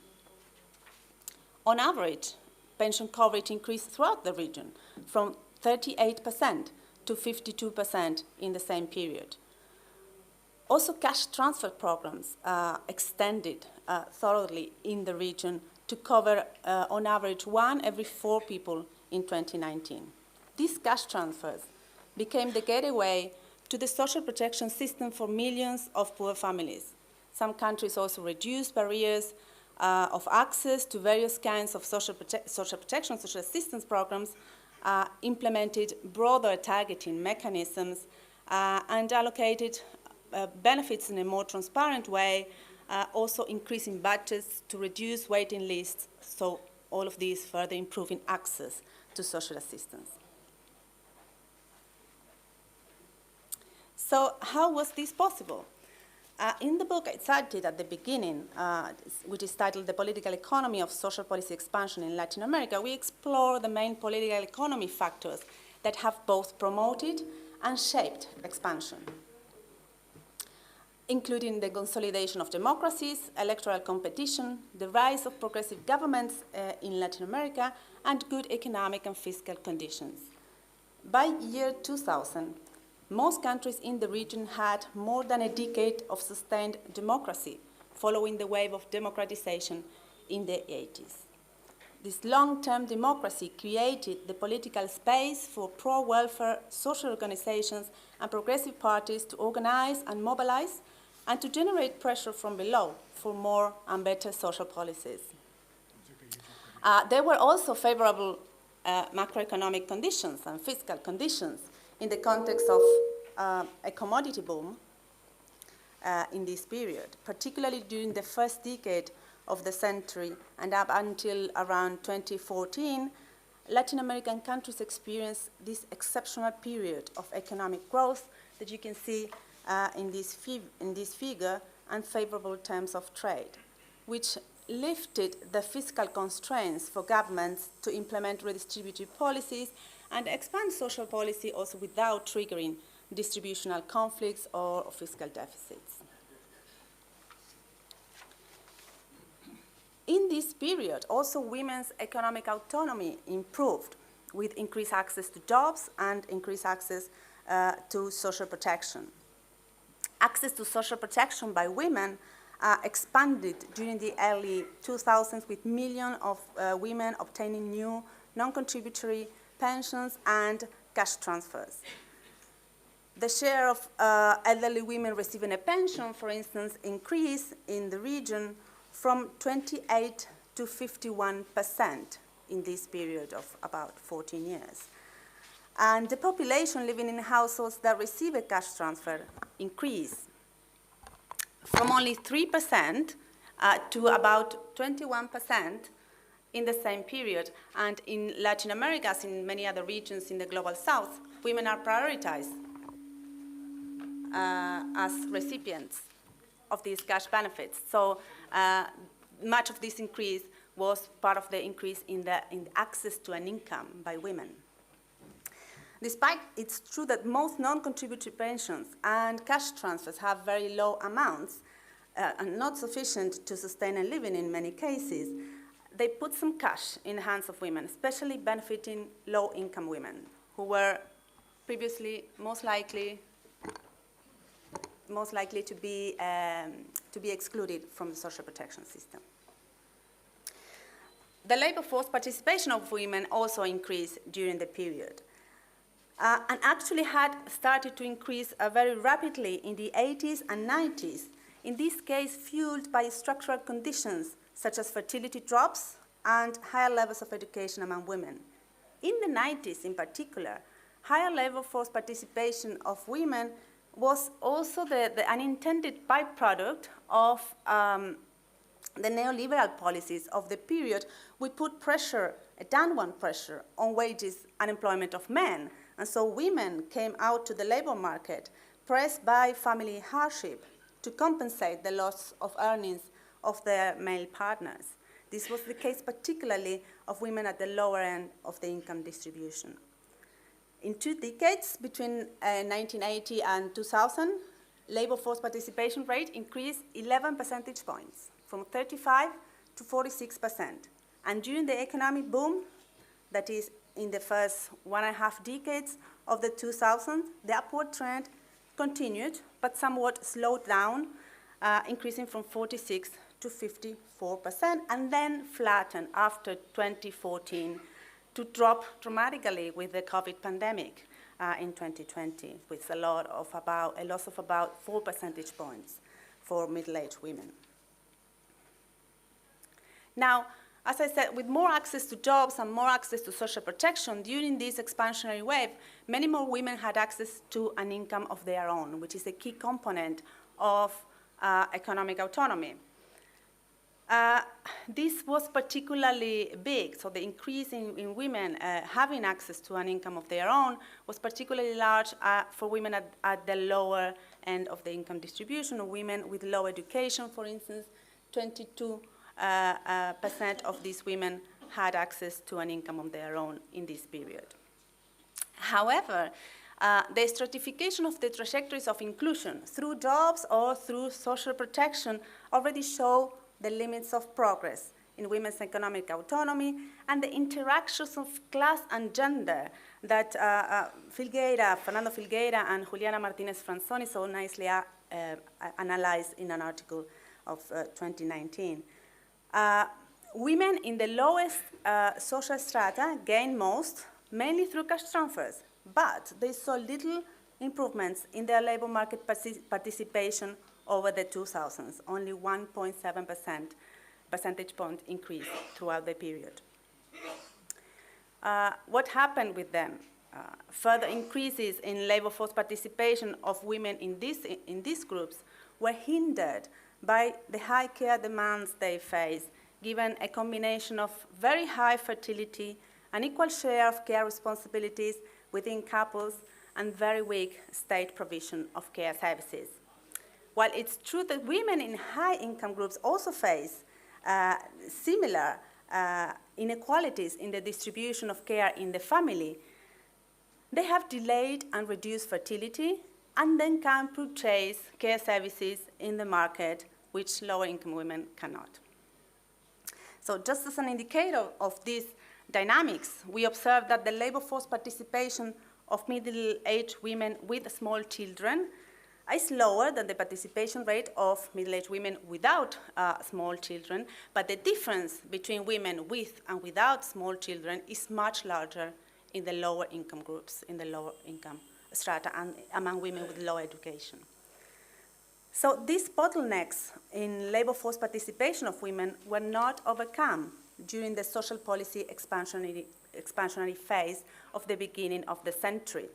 On average, pension coverage increased throughout the region from 38% to 52% in the same period. Also, cash transfer programs extended thoroughly in the region to cover, on average, 1 every 4 people in 2019. These cash transfers became the gateway to the social protection system for millions of poor families. Some countries also reduced barriers of access to various kinds of social protection, social assistance programs, implemented broader targeting mechanisms, and allocated benefits in a more transparent way, also increasing budgets to reduce waiting lists, so all of these further improving access to social assistance. So how was this possible? In the book I cited at the beginning, which is titled The Political Economy of Social Policy Expansion in Latin America, we explore the main political economy factors that have both promoted and shaped expansion, including the consolidation of democracies, electoral competition, the rise of progressive governments in Latin America, and good economic and fiscal conditions. By year 2000, most countries in the region had more than a decade of sustained democracy, following the wave of democratization in the 80s. This long-term democracy created the political space for pro-welfare social organizations and progressive parties to organize and mobilize, and to generate pressure from below for more and better social policies. There were also favorable macroeconomic conditions and fiscal conditions in the context of a commodity boom in this period, particularly during the first decade of the century and up until around 2014, Latin American countries experienced this exceptional period of economic growth that you can see in this figure, and favorable terms of trade, which lifted the fiscal constraints for governments to implement redistributive policies and expand social policy also without triggering distributional conflicts or fiscal deficits. In this period, also women's economic autonomy improved with increased access to jobs and increased access to social protection. Access to social protection by women expanded during the early 2000s, with millions of women obtaining new non-contributory pensions and cash transfers. The share of elderly women receiving a pension, for instance, increased in the region from 28 to 51% in this period of about 14 years. And the population living in households that receive a cash transfer increased from only 3% to about 21% in the same period. And in Latin America, as in many other regions in the global south, women are prioritized as recipients of these cash benefits. So much of this increase was part of the increase in the access to an income by women. Despite it's true that most non-contributory pensions and cash transfers have very low amounts and not sufficient to sustain a living in many cases, they put some cash in the hands of women, especially benefiting low-income women, who were previously most likely to be excluded from the social protection system. The labor force participation of women also increased during the period, and actually had started to increase very rapidly in the 80s and 90s, in this case fueled by structural conditions such as fertility drops and higher levels of education among women. In the 90s in particular, higher labor force participation of women was also the unintended byproduct of the neoliberal policies of the period, which put pressure, a downward pressure, on wages and employment of men. And so women came out to the labor market pressed by family hardship to compensate the loss of earnings of their male partners. This was the case particularly of women at the lower end of the income distribution. In 2 decades, between 1980 and 2000, labor force participation rate increased 11 percentage points, from 35 to 46%. And during the economic boom, that is in the first 1.5 decades of the 2000s, the upward trend continued, but somewhat slowed down, increasing from 46 to 54%, and then flattened after 2014 to drop dramatically with the COVID pandemic in 2020, with a loss of about 4 percentage points for middle-aged women. Now, as I said, with more access to jobs and more access to social protection, during this expansionary wave, many more women had access to an income of their own, which is a key component of economic autonomy. This was particularly big, so the increase in women having access to an income of their own was particularly large for women at the lower end of the income distribution, or women with low education, for instance. 22% of these women had access to an income of their own in this period. However, the stratification of the trajectories of inclusion through jobs or through social protection already show the limits of progress in women's economic autonomy and the interactions of class and gender that Fernando Filgueira and Juliana Martinez Franzoni so nicely analyzed in an article of 2019. Women in the lowest social strata gained most, mainly through cash transfers, but they saw little improvements in their labor market participation over the 2000s, only 1.7% percentage point increase throughout the period. What happened with them? Further increases in labor force participation of women in these groups were hindered by the high care demands they face, given a combination of very high fertility, an equal share of care responsibilities within couples, and very weak state provision of care services. While it's true that women in high-income groups also face similar inequalities in the distribution of care in the family, they have delayed and reduced fertility and then can purchase care services in the market, which lower-income women cannot. So just as an indicator of these dynamics, we observe that the labor force participation of middle-aged women with small children is lower than the participation rate of middle-aged women without small children, but the difference between women with and without small children is much larger in the lower income groups, in the lower income strata, and among women with low education. So these bottlenecks in labor force participation of women were not overcome during the social policy expansionary phase of the beginning of the century.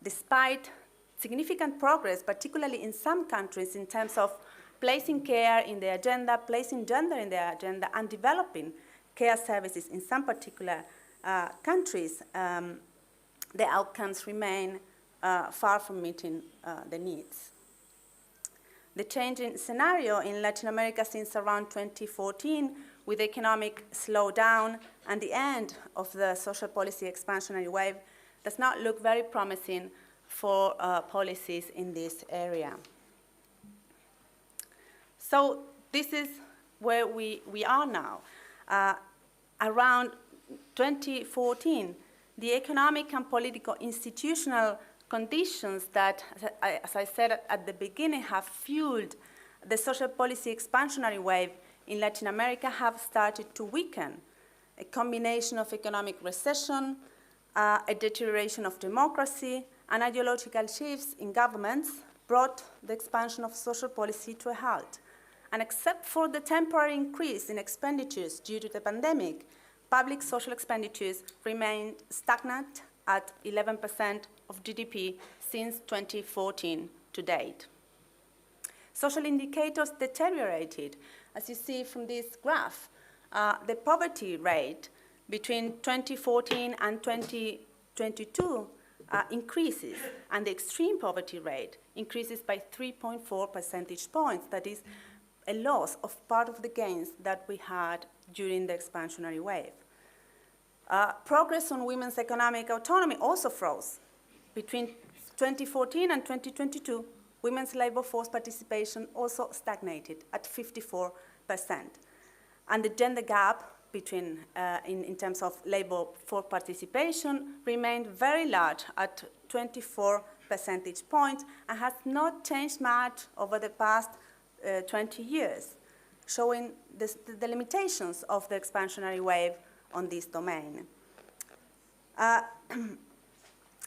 Despite significant progress, particularly in some countries, in terms of placing care in the agenda, placing gender in the agenda, and developing care services in some particular countries, the outcomes remain far from meeting the needs. The changing scenario in Latin America since around 2014, with economic slowdown and the end of the social policy expansionary wave, does not look very promising for policies in this area. So this is where we are now. Around 2014, the economic and political institutional conditions that, as I said at the beginning, have fueled the social policy expansionary wave in Latin America have started to weaken. A combination of economic recession, a deterioration of democracy, and ideological shifts in governments brought the expansion of social policy to a halt. And except for the temporary increase in expenditures due to the pandemic, public social expenditures remained stagnant at 11% of GDP since 2014 to date. Social indicators deteriorated. As you see from this graph, the poverty rate between 2014 and 2022 increases, and the extreme poverty rate increases by 3.4 percentage points. That is a loss of part of the gains that we had during the expansionary wave. Progress on women's economic autonomy also froze. Between 2014 and 2022, women's labor force participation also stagnated at 54%. And the gender gap between, in terms of labor force participation remained very large at 24 percentage points and has not changed much over the past 20 years, showing the limitations of the expansionary wave on this domain.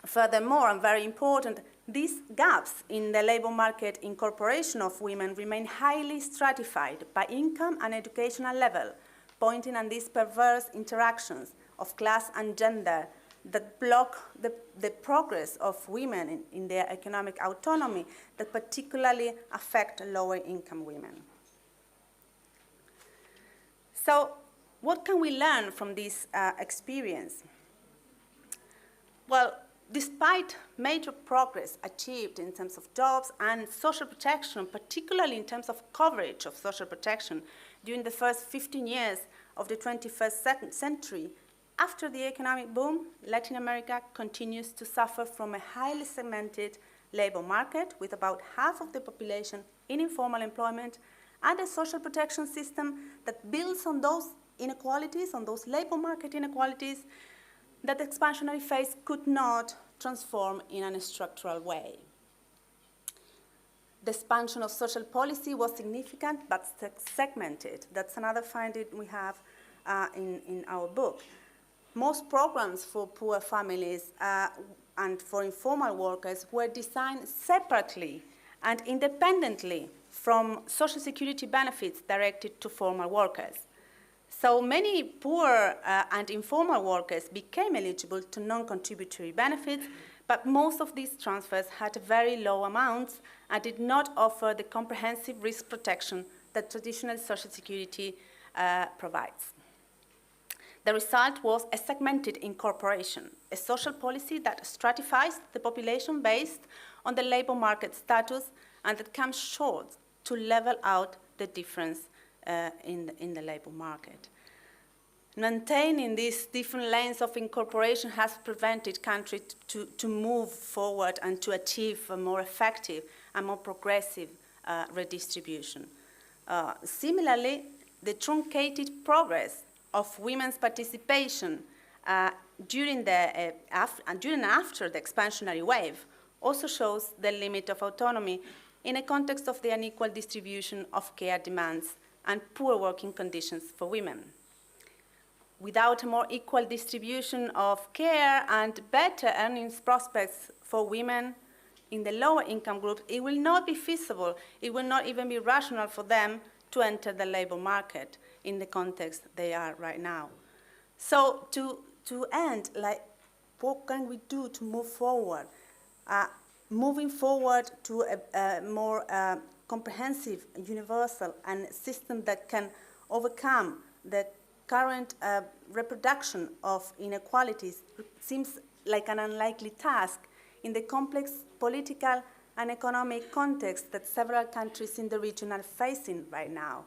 Furthermore, and very important, these gaps in the labor market incorporation of women remain highly stratified by income and educational level, pointing at these perverse interactions of class and gender that block the progress of women in their economic autonomy that particularly affect lower income women. So, what can we learn from this experience? Well, despite major progress achieved in terms of jobs and social protection, particularly in terms of coverage of social protection during the first 15 years of the 21st century, after the economic boom, Latin America continues to suffer from a highly segmented labor market with about half of the population in informal employment and a social protection system that builds on those inequalities, on those labor market inequalities that the expansionary phase could not transform in a structural way. The expansion of social policy was significant but segmented. That's another finding we have in our book. Most programs for poor families and for informal workers were designed separately and independently from social security benefits directed to formal workers. So many poor and informal workers became eligible to non-contributory benefits, but most of these transfers had very low amounts and did not offer the comprehensive risk protection that traditional social security provides. The result was a segmented incorporation, a social policy that stratifies the population based on the labor market status and that comes short to level out the difference in the labor market. Maintaining these different lanes of incorporation has prevented countries to move forward and to achieve a more effective and more progressive redistribution. Similarly, the truncated progress of women's participation during and after the expansionary wave also shows the limit of autonomy in a context of the unequal distribution of care demands and poor working conditions for women. Without a more equal distribution of care and better earnings prospects for women in the lower income groups, it will not be feasible, it will not even be rational for them to enter the labor market in the context they are right now. So to end, like, what can we do to move forward? Moving forward to a more comprehensive, universal, and system that can overcome the current reproduction of inequalities seems like an unlikely task in the complex political and economic context that several countries in the region are facing right now.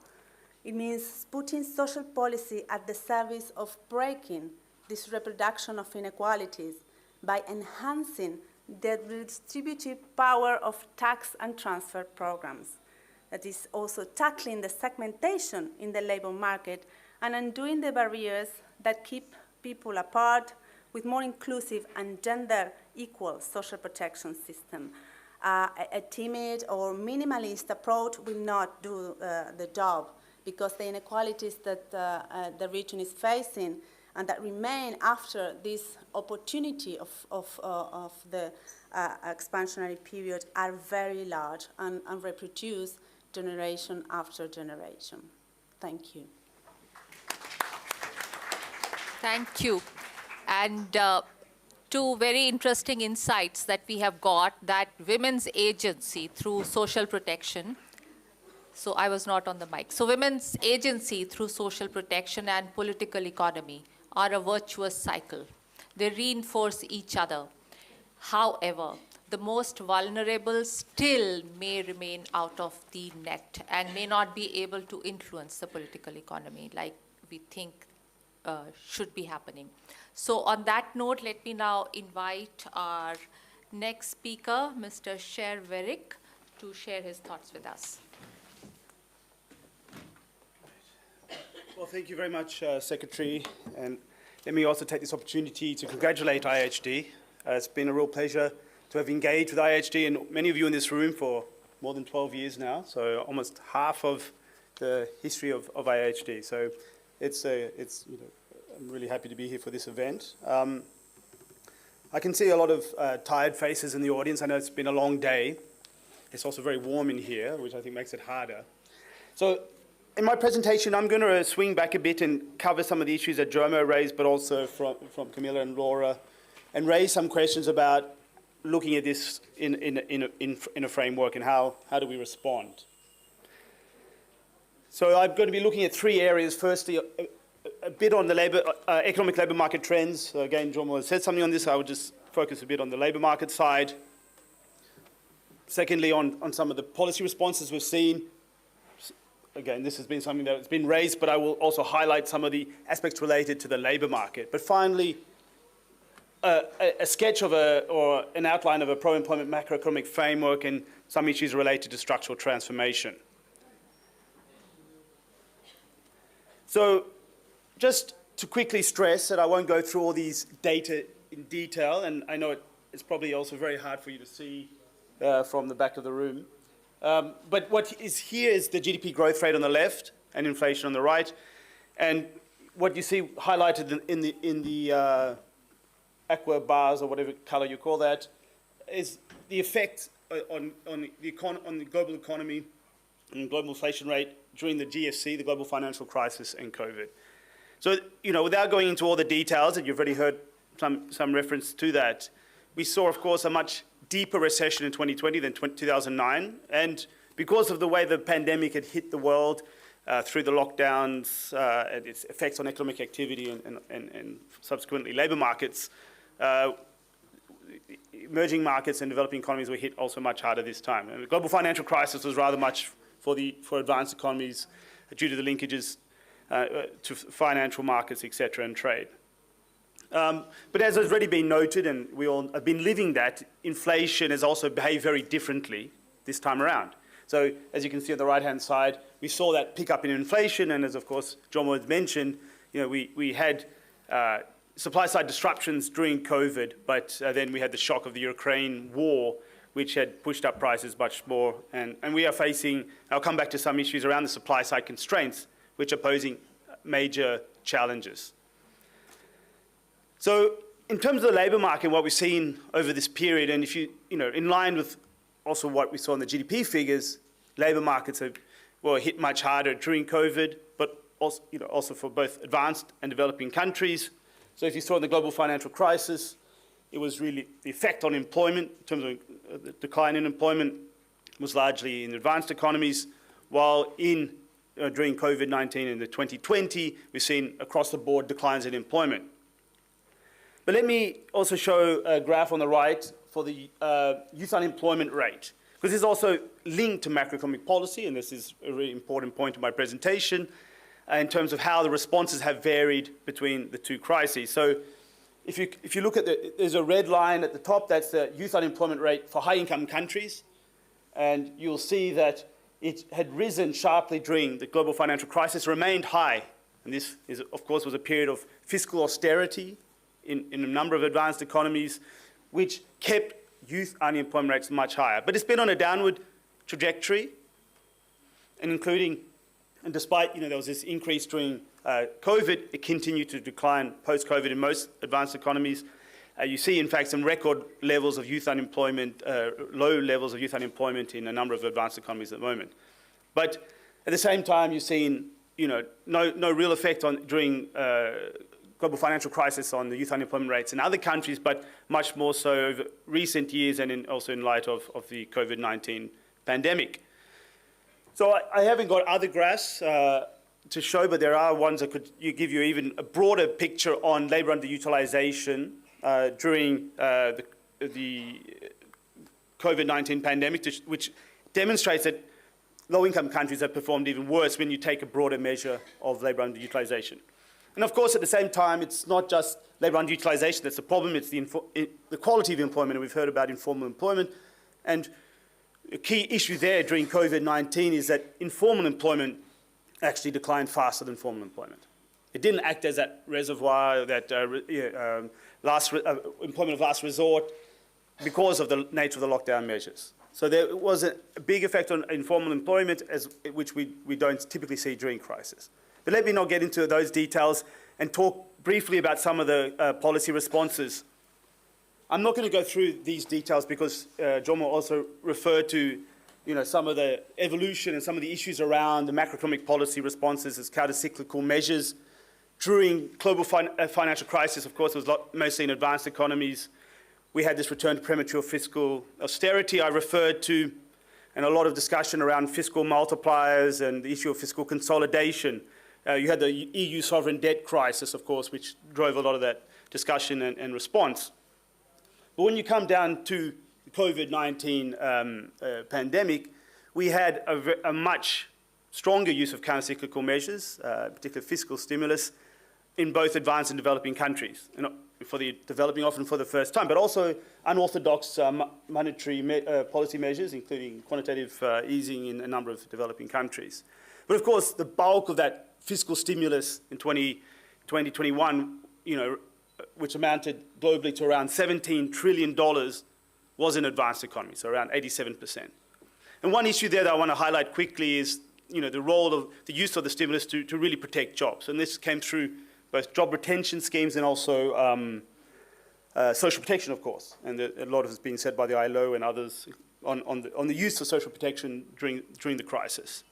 It means putting social policy at the service of breaking this reproduction of inequalities by enhancing the redistributive power of tax and transfer programs. That is also tackling the segmentation in the labor market and undoing the barriers that keep people apart with more inclusive and gender equal social protection system. A timid or minimalist approach will not do the job, because the inequalities that the region is facing and that remain after this opportunity of the expansionary period are very large and reproduce generation after generation. Thank you. Thank you. And two very interesting insights that we have got, that women's agency through social protection. So I was not on the mic. So women's agency through social protection and political economy are a virtuous cycle. They reinforce each other. However, the most vulnerable still may remain out of the net and may not be able to influence the political economy like we think should be happening. So on that note, let me now invite our next speaker, Mr. Sher Verik, to share his thoughts with us. Well, thank you very much, Secretary. And let me also take this opportunity to congratulate IHD. It's been a real pleasure to have engaged with IHD and many of you in this room for more than 12 years now, so almost half of the history of IHD. So I'm really happy to be here for this event. I can see a lot of tired faces in the audience. I know it's been a long day. It's also very warm in here, which I think makes it harder. So in my presentation, I'm going to swing back a bit and cover some of the issues that Jomo raised, but also from Camilla and Laura, and raise some questions about looking at this in a framework and how do we respond. So I'm going to be looking at three areas. Firstly, a bit on the economic labour market trends. So again, Jomo has said something on this. I would just focus a bit on the labour market side. Secondly, on some of the policy responses we've seen. Again, this has been something that's been raised, but I will also highlight some of the aspects related to the labour market. But finally, a sketch of or an outline of a pro-employment macroeconomic framework and some issues related to structural transformation. So just to quickly stress that I won't go through all these data in detail, and I know it's probably also very hard for you to see from the back of the room. But what is here is the GDP growth rate on the left and inflation on the right. And what you see highlighted in the aqua bars, or whatever color you call that, is the effect on the global economy and global inflation rate during the GFC, the global financial crisis, and COVID. So, without going into all the details, and you've already heard some reference to that, we saw, of course, a much deeper recession in 2020 than 2009. And because of the way the pandemic had hit the world through the lockdowns and its effects on economic activity and subsequently labour markets, emerging markets and developing economies were hit also much harder this time. And the global financial crisis was rather much for advanced economies due to the linkages to financial markets, etc., and trade. But as has already been noted, and we all have been living that, inflation has also behaved very differently this time around. So as you can see on the right-hand side, we saw that pick up in inflation, and as of course Jomo has mentioned, we had supply-side disruptions during COVID, but then we had the shock of the Ukraine war, which had pushed up prices much more. And we are facing, I'll come back to some issues around the supply-side constraints, which are posing major challenges. So in terms of the labour market, what we've seen over this period, and if in line with also what we saw in the GDP figures, labour markets were hit much harder during COVID, but also for both advanced and developing countries. So if you saw in the global financial crisis, it was really the effect on employment in terms of the decline in employment was largely in advanced economies, while during COVID-19 in the 2020, we've seen across the board declines in employment. But let me also show a graph on the right for the youth unemployment rate, because this is also linked to macroeconomic policy, and this is a really important point in my presentation, in terms of how the responses have varied between the two crises. So if you look at there's a red line at the top, that's the youth unemployment rate for high-income countries, and you'll see that it had risen sharply during the global financial crisis, remained high And this, is, of course, was a period of fiscal austerity in a number of advanced economies, which kept youth unemployment rates much higher. But it's been on a downward trajectory, and despite there was this increase during COVID, it continued to decline post-COVID in most advanced economies. You see, in fact, some record levels of youth unemployment, low levels of youth unemployment in a number of advanced economies at the moment. But at the same time, you've seen no real effect during global financial crisis on the youth unemployment rates in other countries, but much more so over recent years and also in light of the COVID-19 pandemic. So I haven't got other graphs to show, but there are ones that could give you even a broader picture on labour underutilisation during the COVID-19 pandemic, which demonstrates that low-income countries have performed even worse when you take a broader measure of labour underutilisation. And of course, at the same time, it's not just labour underutilisation that's the problem, it's the quality of employment, and we've heard about informal employment. And a key issue there during COVID-19 is that informal employment actually declined faster than formal employment. It didn't act as that reservoir, that employment of last resort, because of the nature of the lockdown measures. So there was a big effect on informal employment, which we don't typically see during crisis. But let me not get into those details and talk briefly about some of the policy responses. I'm not going to go through these details because Jomo also referred to some of the evolution and some of the issues around the macroeconomic policy responses as counter-cyclical measures. During global financial crisis, of course, it was mostly in advanced economies. We had this return to premature fiscal austerity I referred to, and a lot of discussion around fiscal multipliers and the issue of fiscal consolidation. You had the EU sovereign debt crisis, of course, which drove a lot of that discussion and response. But when you come down to the COVID-19 pandemic, we had a much stronger use of countercyclical measures, particularly fiscal stimulus, in both advanced and developing countries. For the developing, often for the first time, but also unorthodox monetary policy measures, including quantitative easing in a number of developing countries. But of course, the bulk of that fiscal stimulus in 2021, which amounted globally to around $17 trillion, was in advanced economies, so around 87%. And one issue there that I want to highlight quickly is the role of the use of the stimulus to really protect jobs. And this came through both job retention schemes and also social protection, of course. And a lot of it has been said by the ILO and others on the use of social protection during the crisis.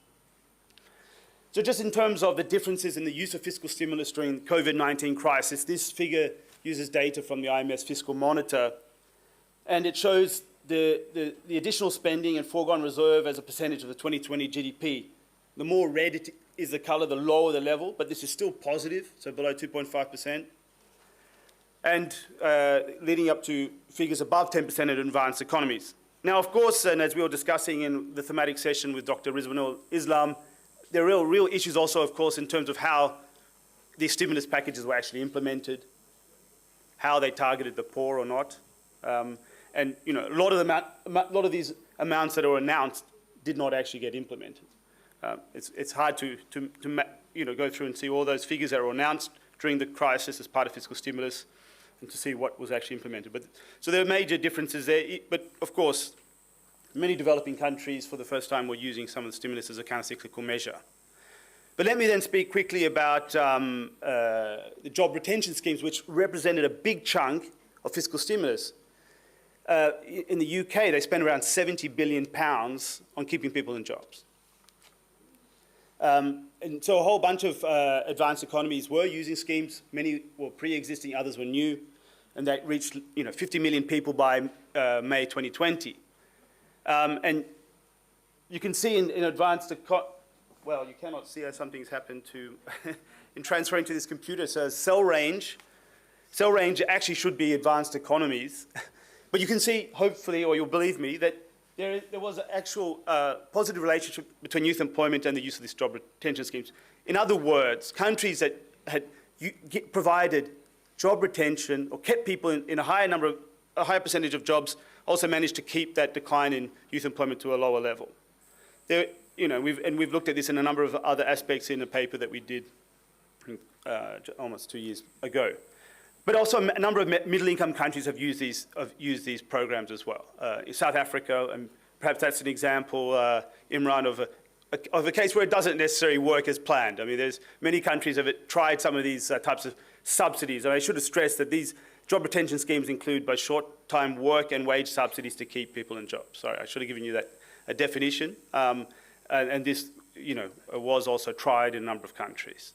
So just in terms of the differences in the use of fiscal stimulus during the COVID-19 crisis, this figure uses data from the IMF's Fiscal Monitor, and it shows the additional spending and foregone reserve as a percentage of the 2020 GDP. The more red it is the color, the lower the level, but this is still positive, so below 2.5%. And leading up to figures above 10% in advanced economies. Now, of course, and as we were discussing in the thematic session with Dr. Rizwanul Islam, there are real issues also, of course, in terms of how these stimulus packages were actually implemented, how they targeted the poor or not. And a lot of these amounts that are announced did not actually get implemented. It's hard to go through and see all those figures that were announced during the crisis as part of fiscal stimulus and to see what was actually implemented. So there are major differences there, but of course, many developing countries for the first time were using some of the stimulus as a countercyclical measure. But let me then speak quickly about the job retention schemes, which represented a big chunk of fiscal stimulus. In the UK, they spent around £70 billion on keeping people in jobs. And so a whole bunch of advanced economies were using schemes. Many were pre-existing, others were new, and that reached 50 million people by May 2020. And you can see in advanced, well, you cannot see how something's happened to, in transferring to this computer, so cell range actually should be advanced economies. But you can see, hopefully, or you'll believe me, that there was an actual positive relationship between youth employment and the use of these job retention schemes. In other words, countries that had provided job retention or kept people in a higher percentage of jobs also managed to keep that decline in youth employment to a lower level. We've looked at this in a number of other aspects in a paper that we did almost 2 years ago. But also a number of middle-income countries have used these programs as well. In South Africa, and perhaps that's an example, Imran, of a case where it doesn't necessarily work as planned. I mean, there's many countries have tried some of these types of subsidies. And I should have stressed that these job retention schemes include both short-time work and wage subsidies to keep people in jobs. Sorry, I should have given you that a definition. And this, was also tried in a number of countries.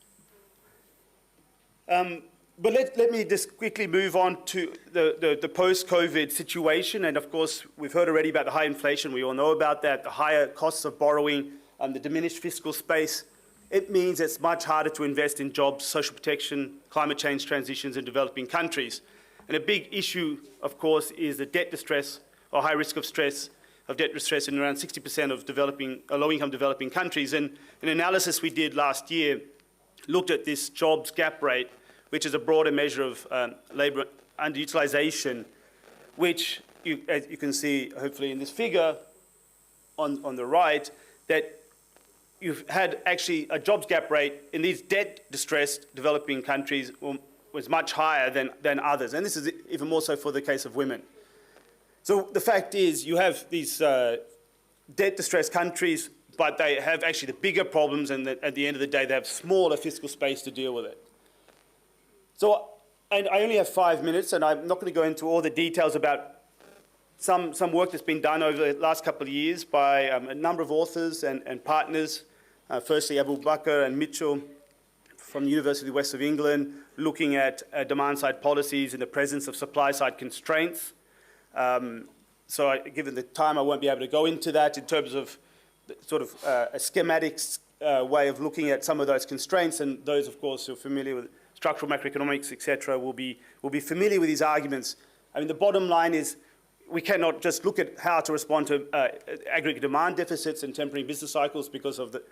But let me just quickly move on to the post-COVID situation. And of course, we've heard already about the high inflation. We all know about that, the higher costs of borrowing, the diminished fiscal space. It means it's much harder to invest in jobs, social protection, climate change transitions in developing countries. And a big issue, of course, is the debt distress or high risk of debt distress in around 60% of low-income developing countries. And an analysis we did last year looked at this jobs gap rate, which is a broader measure of labour underutilisation, which, as you can see, hopefully in this figure on the right, that you've had actually a jobs gap rate in these debt-distressed developing countries was much higher than others. And this is even more so for the case of women. So the fact is you have these debt-distressed countries, but they have actually the bigger problems, and at the end of the day, they have smaller fiscal space to deal with it. So, and I only have 5 minutes, and I'm not going to go into all the details about some work that's been done over the last couple of years by a number of authors and partners. Firstly, Abu Bakr and Mitchell from the University of the West of England, looking at demand-side policies in the presence of supply-side constraints. Given the time, I won't be able to go into that in terms of sort of a schematic way of looking at some of those constraints, and those, of course, who are familiar with structural macroeconomics, etc., will be familiar with these arguments. I mean, the bottom line is we cannot just look at how to respond to aggregate demand deficits and tempering business cycles because of the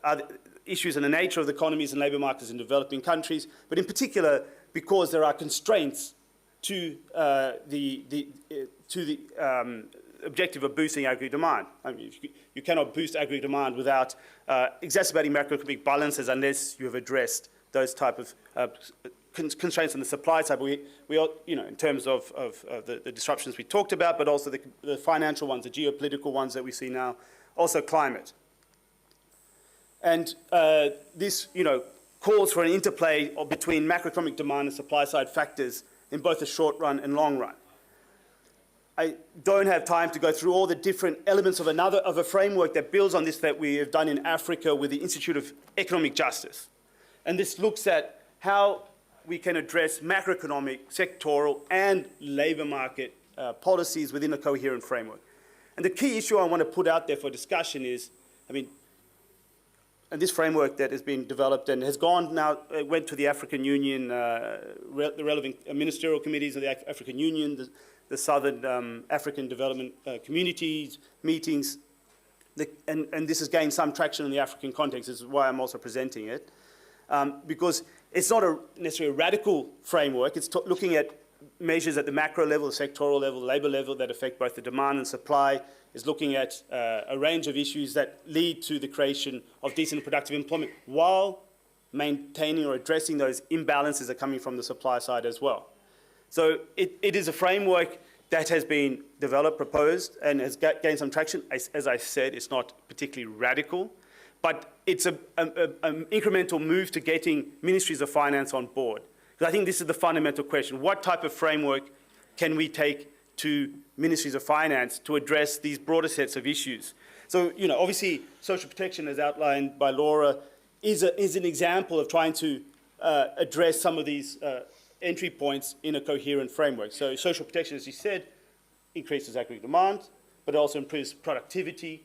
other issues in the nature of the economies and labour markets in developing countries, but in particular because there are constraints to the objective of boosting aggregate demand. I mean, you cannot boost aggregate demand without exacerbating macroeconomic balances unless you have addressed those type of constraints on the supply side. We are, in terms of the disruptions we talked about, but also the financial ones, the geopolitical ones that we see now, also climate. And this, calls for an interplay between macroeconomic demand and supply side factors in both the short run and long run. I don't have time to go through all the different elements of a framework that builds on this that we have done in Africa with the Institute of Economic Justice. And this looks at how we can address macroeconomic, sectoral, and labour market policies within a coherent framework. And the key issue I want to put out there for discussion is, and this framework that has been developed and has gone now, went to the African Union, the relevant ministerial committees of the African Union, the Southern African Development Communities meetings, and this has gained some traction in the African context. This is why I'm also presenting it. Because it's not necessarily a radical framework. It's looking at measures at the macro level, the sectoral level, the labour level that affect both the demand and supply. It's looking at a range of issues that lead to the creation of decent and productive employment while maintaining or addressing those imbalances that are coming from the supply side as well. So it is a framework that has been developed, proposed, and has gained some traction. As I said, it's not particularly radical, but it's an incremental move to getting ministries of finance on board. Because I think this is the fundamental question. What type of framework can we take to ministries of finance to address these broader sets of issues? So, obviously, social protection, as outlined by Laura, is an example of trying to address some of these entry points in a coherent framework. So social protection, as you said, increases aggregate demand, but it also improves productivity,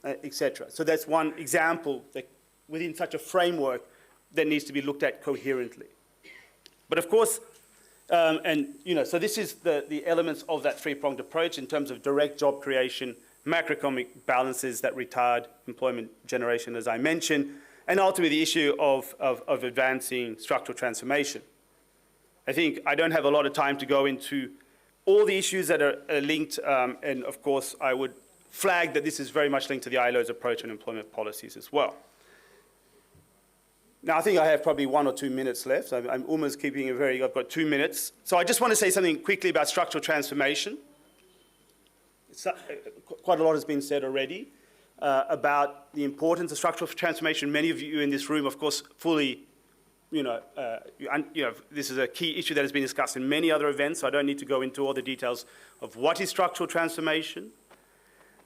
etc. So that's one example that within such a framework that needs to be looked at coherently. But of course, so this is the elements of that three-pronged approach in terms of direct job creation, macroeconomic balances that retard employment generation, as I mentioned, and ultimately the issue of advancing structural transformation. I think I don't have a lot of time to go into all the issues that are linked, and of course I would flag that this is very much linked to the ILO's approach on employment policies as well. Now, I think I have probably 1 or 2 minutes left. I'm almost keeping I've got 2 minutes. So I just want to say something quickly about structural transformation. Quite a lot has been said already about the importance of structural transformation. Many of you in this room, of course, fully, this is a key issue that has been discussed in many other events, so I don't need to go into all the details of what is structural transformation.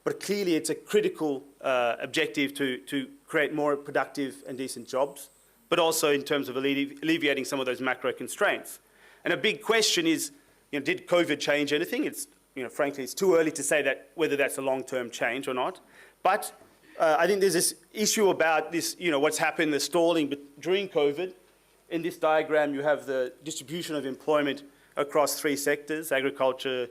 But clearly, it's a critical objective to create more productive and decent jobs, but also in terms of alleviating some of those macro constraints. And a big question is, did COVID change anything? It's, frankly, it's too early to say that whether that's a long-term change or not. But I think there's this issue about this, what's happened, the stalling during COVID. In this diagram, you have the distribution of employment across 3 sectors: agriculture,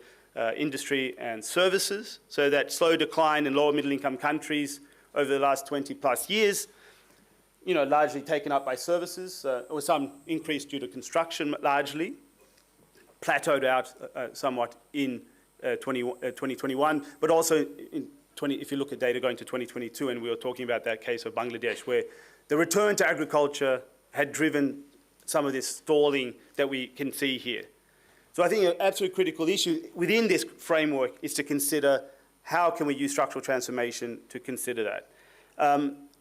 industry and services. So that slow decline in lower middle income countries over the last 20 plus years, largely taken up by services, or some increase due to construction largely, plateaued out somewhat in 2021, but also if you look at data going to 2022, and we were talking about that case of Bangladesh, where the return to agriculture had driven some of this stalling that we can see here. So I think an absolute critical issue within this framework is to consider how can we use structural transformation to consider that.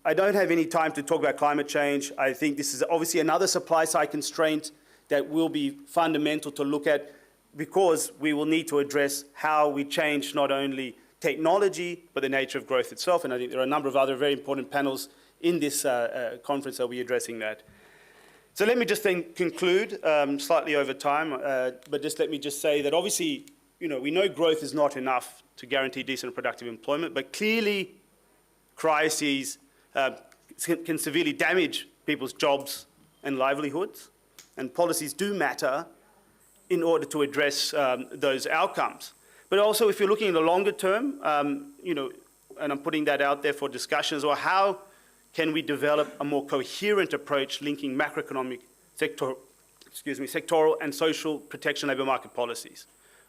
I don't have any time to talk about climate change. I think this is obviously another supply side constraint that will be fundamental to look at, because we will need to address how we change not only technology, but the nature of growth itself. And I think there are a number of other very important panels in this conference that will be addressing that. So let me just then conclude, slightly over time, but just let me just say that obviously, we know growth is not enough to guarantee decent and productive employment, but clearly crises can severely damage people's jobs and livelihoods, and policies do matter in order to address those outcomes. But also, if you're looking in the longer term, and I'm putting that out there for discussion as well, how can we develop a more coherent approach linking macroeconomic, sectoral and social protection labour market policies?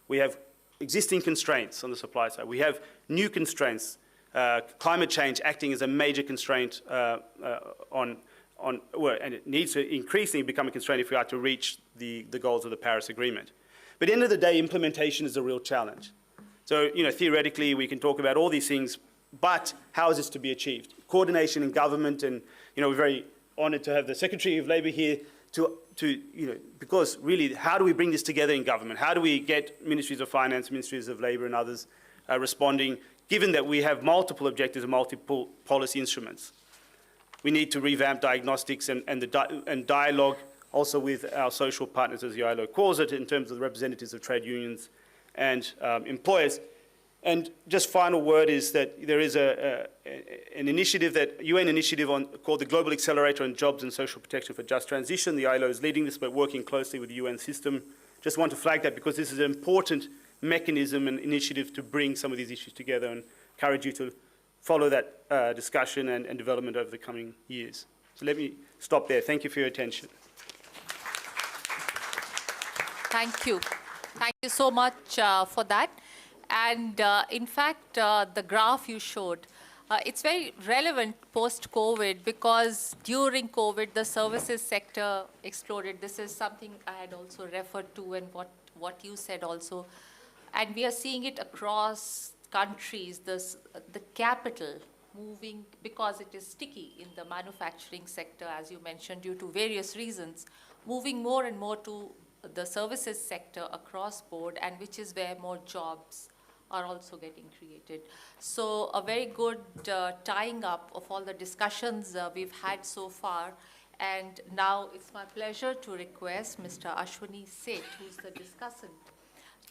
We have existing constraints on the supply side. We have new constraints, climate change acting as a major constraint and it needs to increasingly become a constraint if we are to reach the goals of the Paris Agreement. But at the end of the day, implementation is a real challenge. So, theoretically, we can talk about all these things, but how is this to be achieved? Coordination in government, and, we're very honoured to have the Secretary of Labour here because really, how do we bring this together in government? How do we get ministries of finance, ministries of labour and others responding, given that we have multiple objectives and multiple policy instruments? We need to revamp diagnostics and dialogue also with our social partners, as the ILO calls it, in terms of the representatives of trade unions and employers. And just final word is that there is an initiative, UN initiative called the Global Accelerator on Jobs and Social Protection for Just Transition. The ILO is leading this, but working closely with the UN system. Just want to flag that because this is an important mechanism and initiative to bring some of these issues together, and encourage you to follow that discussion and development over the coming years. So let me stop there. Thank you for your attention. Thank you. Thank you so much for that. And in fact, the graph you showed, it's very relevant post-COVID, because during COVID, the services sector exploded. This is something I had also referred to, and what you said also. And we are seeing it across countries, the capital moving, because it is sticky in the manufacturing sector, as you mentioned, due to various reasons, moving more and more to the services sector across board, and which is where more jobs are also getting created. So a very good tying up of all the discussions we've had so far. And now it's my pleasure to request Mr. Ashwini Seth, who's the discussant,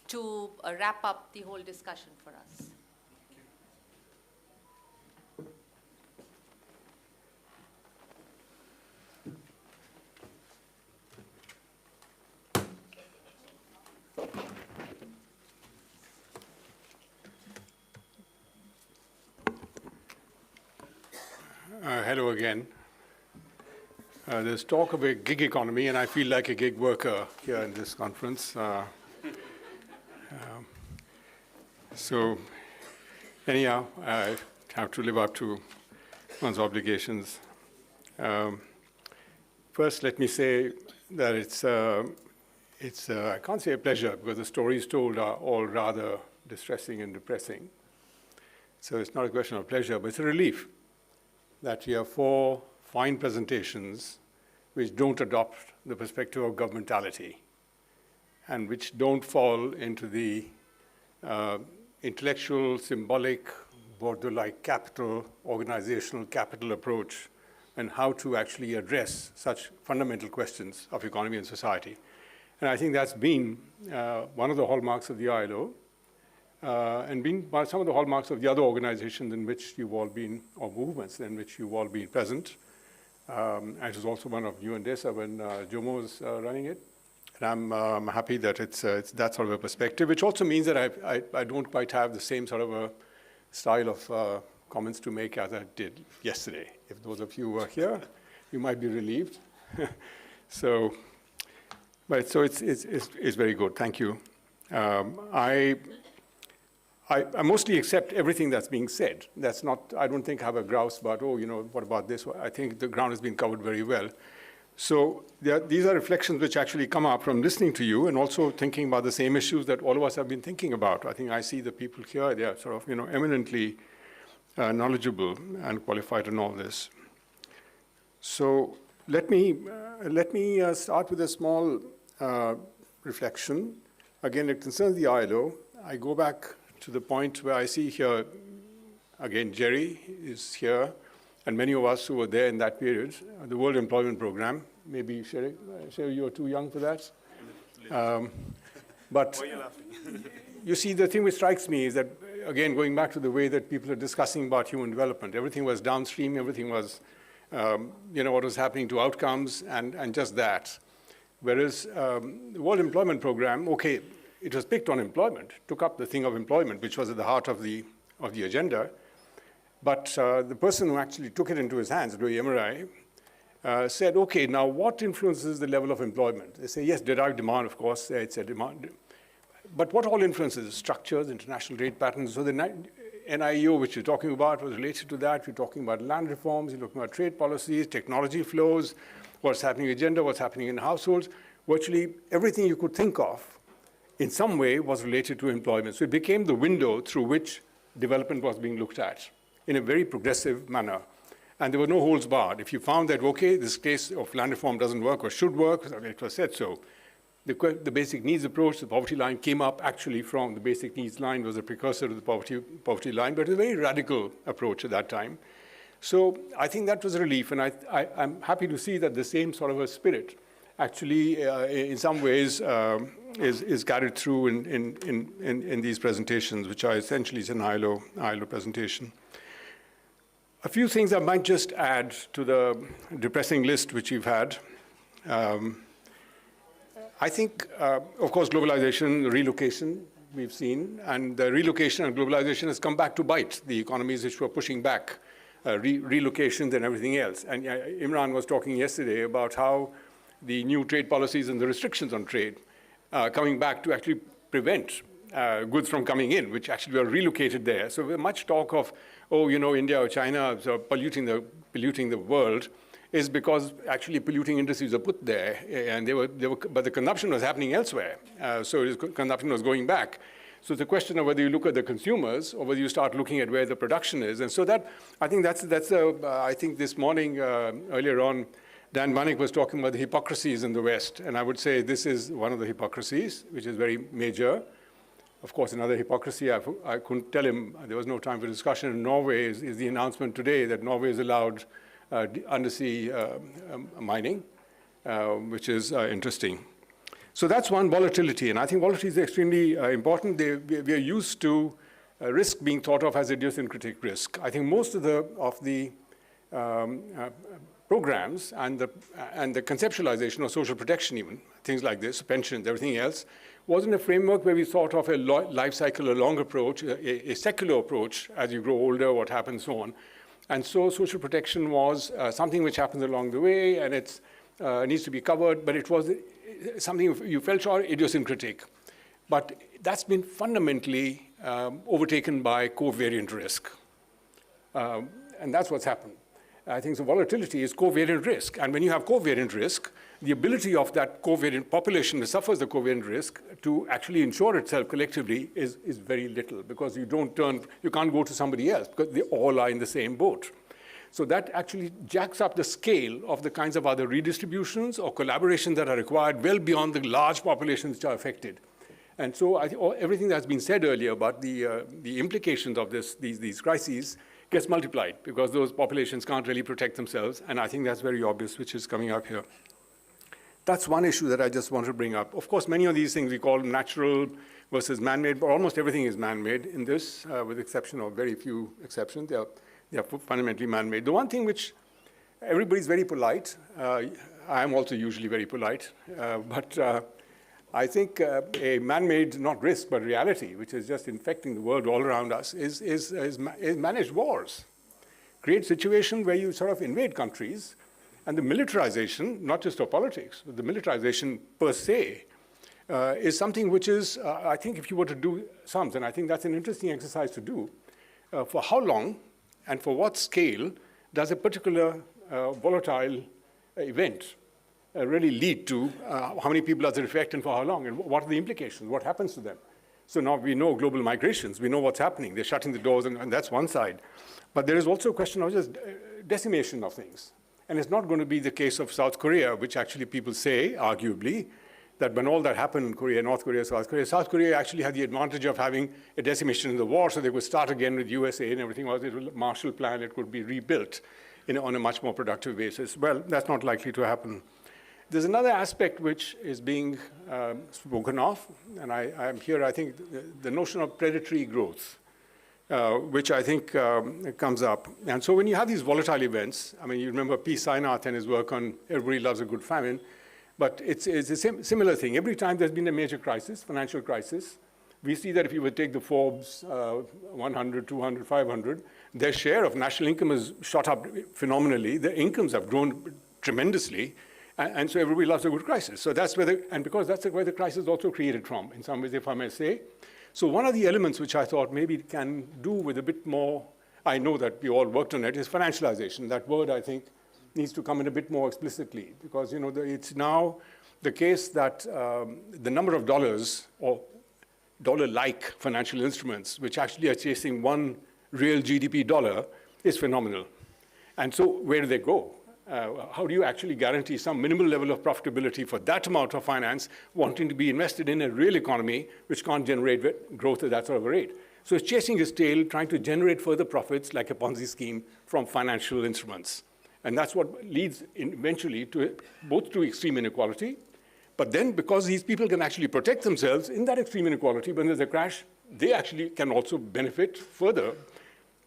to wrap up the whole discussion for us. Hello again. There's talk of a gig economy, and I feel like a gig worker here in this conference. So anyhow, I have to live up to one's obligations. First, let me say that it's I can't say a pleasure because the stories told are all rather distressing and depressing. So it's not a question of pleasure, but it's a relief that we have 4 fine presentations which don't adopt the perspective of governmentality and which don't fall into the intellectual, symbolic, border-like capital, organizational capital approach and how to actually address such fundamental questions of economy and society. And I think that's been one of the hallmarks of the ILO and been some of the hallmarks of the other organizations in which you've all been, or movements in which you've all been present. It was also one of UNDESA when Jomo was running it. And I'm happy that it's that sort of a perspective, which also means that I don't quite have the same sort of a style of comments to make as I did yesterday. If those of you were here, you might be relieved. So it's very good. Thank you. I mostly accept everything that's being said. That's not, I don't think I have a grouse about, oh, you know, what about this? I think the ground has been covered very well. So these are reflections which actually come up from listening to you and also thinking about the same issues that all of us have been thinking about. I think I see the people here, they are sort of, you know, eminently knowledgeable and qualified in all this. So let me start with a small reflection. Again, it concerns the ILO. I go back to the point where I see here, again, Jerry is here, and many of us who were there in that period, the World Employment Program. Maybe, Sherry, you're too young for that. But you see, the thing which strikes me is that, again, going back to the way that people are discussing about human development, everything was downstream, everything was, you know, what was happening to outcomes, and just that. Whereas the World Employment Program, okay, it was picked on employment, took up the thing of employment, which was at the heart of the agenda. But the person who actually took it into his hands, Louis Emery, said, okay, now what influences the level of employment? They say, yes, derived demand, of course, it's a demand. But what all influences? Structures, international trade patterns. So the NIEO, which you're talking about, was related to that. We're talking about land reforms, you're talking about trade policies, technology flows, what's happening in gender, what's happening in households. Virtually everything you could think of in some way was related to employment. So it became the window through which development was being looked at in a very progressive manner. And there were no holds barred. If you found that, okay, this case of land reform doesn't work or should work, it was said so. The basic needs approach, the poverty line came up actually from the basic needs line, was a precursor to the poverty line, but it was a very radical approach at that time. So I think that was a relief, and I'm happy to see that the same sort of a spirit actually, in some ways, is carried through in these presentations, which are essentially an ILO presentation. A few things I might just add to the depressing list which you've had. I think, of course, globalization, relocation, we've seen, and the relocation and globalization has come back to bite the economies which were pushing back relocations and everything else. And Imran was talking yesterday about how the new trade policies and the restrictions on trade coming back to actually prevent goods from coming in, which actually were relocated there. So much talk of, oh, you know, India or China are polluting the world is because actually polluting industries are put there, and but the consumption was happening elsewhere. So consumption was going back. So it's a question of whether you look at the consumers or whether you start looking at where the production is. And so that, I think I think this morning, earlier on, Dan Manik was talking about the hypocrisies in the West. And I would say this is one of the hypocrisies, which is very major. Of course, another hypocrisy, I couldn't tell him, there was no time for discussion. In Norway is the announcement today that Norway is allowed undersea mining, which is interesting. So that's one, volatility. And I think volatility is extremely important. We are used to risk being thought of as idiosyncratic risk. I think most of the programs and the conceptualization of social protection even, things like this, pensions, everything else, was in a framework where we thought of a life cycle, a long approach, a secular approach as you grow older, what happens, so on. And so social protection was something which happens along the way, and it needs to be covered, but it was something you felt sure idiosyncratic. But that's been fundamentally overtaken by covariant risk. And that's what's happened. I think the volatility is covariant risk. And when you have covariant risk, the ability of that covariant population that suffers the covariant risk to actually insure itself collectively is very little, because you can't go to somebody else because they all are in the same boat. So that actually jacks up the scale of the kinds of other redistributions or collaboration that are required well beyond the large populations which are affected. And so everything that's been said earlier about the implications of these crises gets multiplied, because those populations can't really protect themselves. And I think that's very obvious, which is coming up here. That's one issue that I just want to bring up. Of course, many of these things we call natural versus man-made, but almost everything is man-made in this, with the exception of very few exceptions. They are fundamentally man-made. The one thing which everybody's very polite, I am also usually very polite, but I think a man-made, not risk, but reality, which is just infecting the world all around us, is managed wars. Create situations where you sort of invade countries, and the militarization, not just of politics, but the militarization per se, is something which is, I think if you were to do sums, and I think that's an interesting exercise to do, for how long and for what scale does a particular volatile event really lead to, how many people does it affect and for how long, and what are the implications, what happens to them? So now we know global migrations, we know what's happening, they're shutting the doors, and that's one side. But there is also a question of just decimation of things. And it's not going to be the case of South Korea, which actually people say, arguably, that when all that happened in Korea, North Korea, South Korea actually had the advantage of having a decimation in the war, so they could start again with USA and everything else. It was a Marshall Plan, it could be rebuilt on a much more productive basis. Well, that's not likely to happen. There's another aspect which is being spoken of, and I'm here, I think, the notion of predatory growth, which I think comes up. And so when you have these volatile events, I mean, you remember P. Sainath and his work on Everybody Loves a Good Famine, but it's a similar thing. Every time there's been a major crisis, financial crisis, we see that if you would take the Forbes 100, 200, 500, their share of national income has shot up phenomenally. Their incomes have grown tremendously. And so everybody loves a good crisis. So that's where and because that's where the crisis is also created from, in some ways, if I may say. So one of the elements which I thought maybe can do with a bit more, I know that we all worked on it, is financialization. That word, I think, needs to come in a bit more explicitly, because it's now the case that the number of dollars or dollar-like financial instruments, which actually are chasing one real GDP dollar, is phenomenal. And so where do they go? How do you actually guarantee some minimal level of profitability for that amount of finance wanting to be invested in a real economy which can't generate growth at that sort of a rate? So it's chasing its tail, trying to generate further profits like a Ponzi scheme from financial instruments. And that's what leads eventually to both to extreme inequality, but then because these people can actually protect themselves in that extreme inequality, when there's a crash, they actually can also benefit further,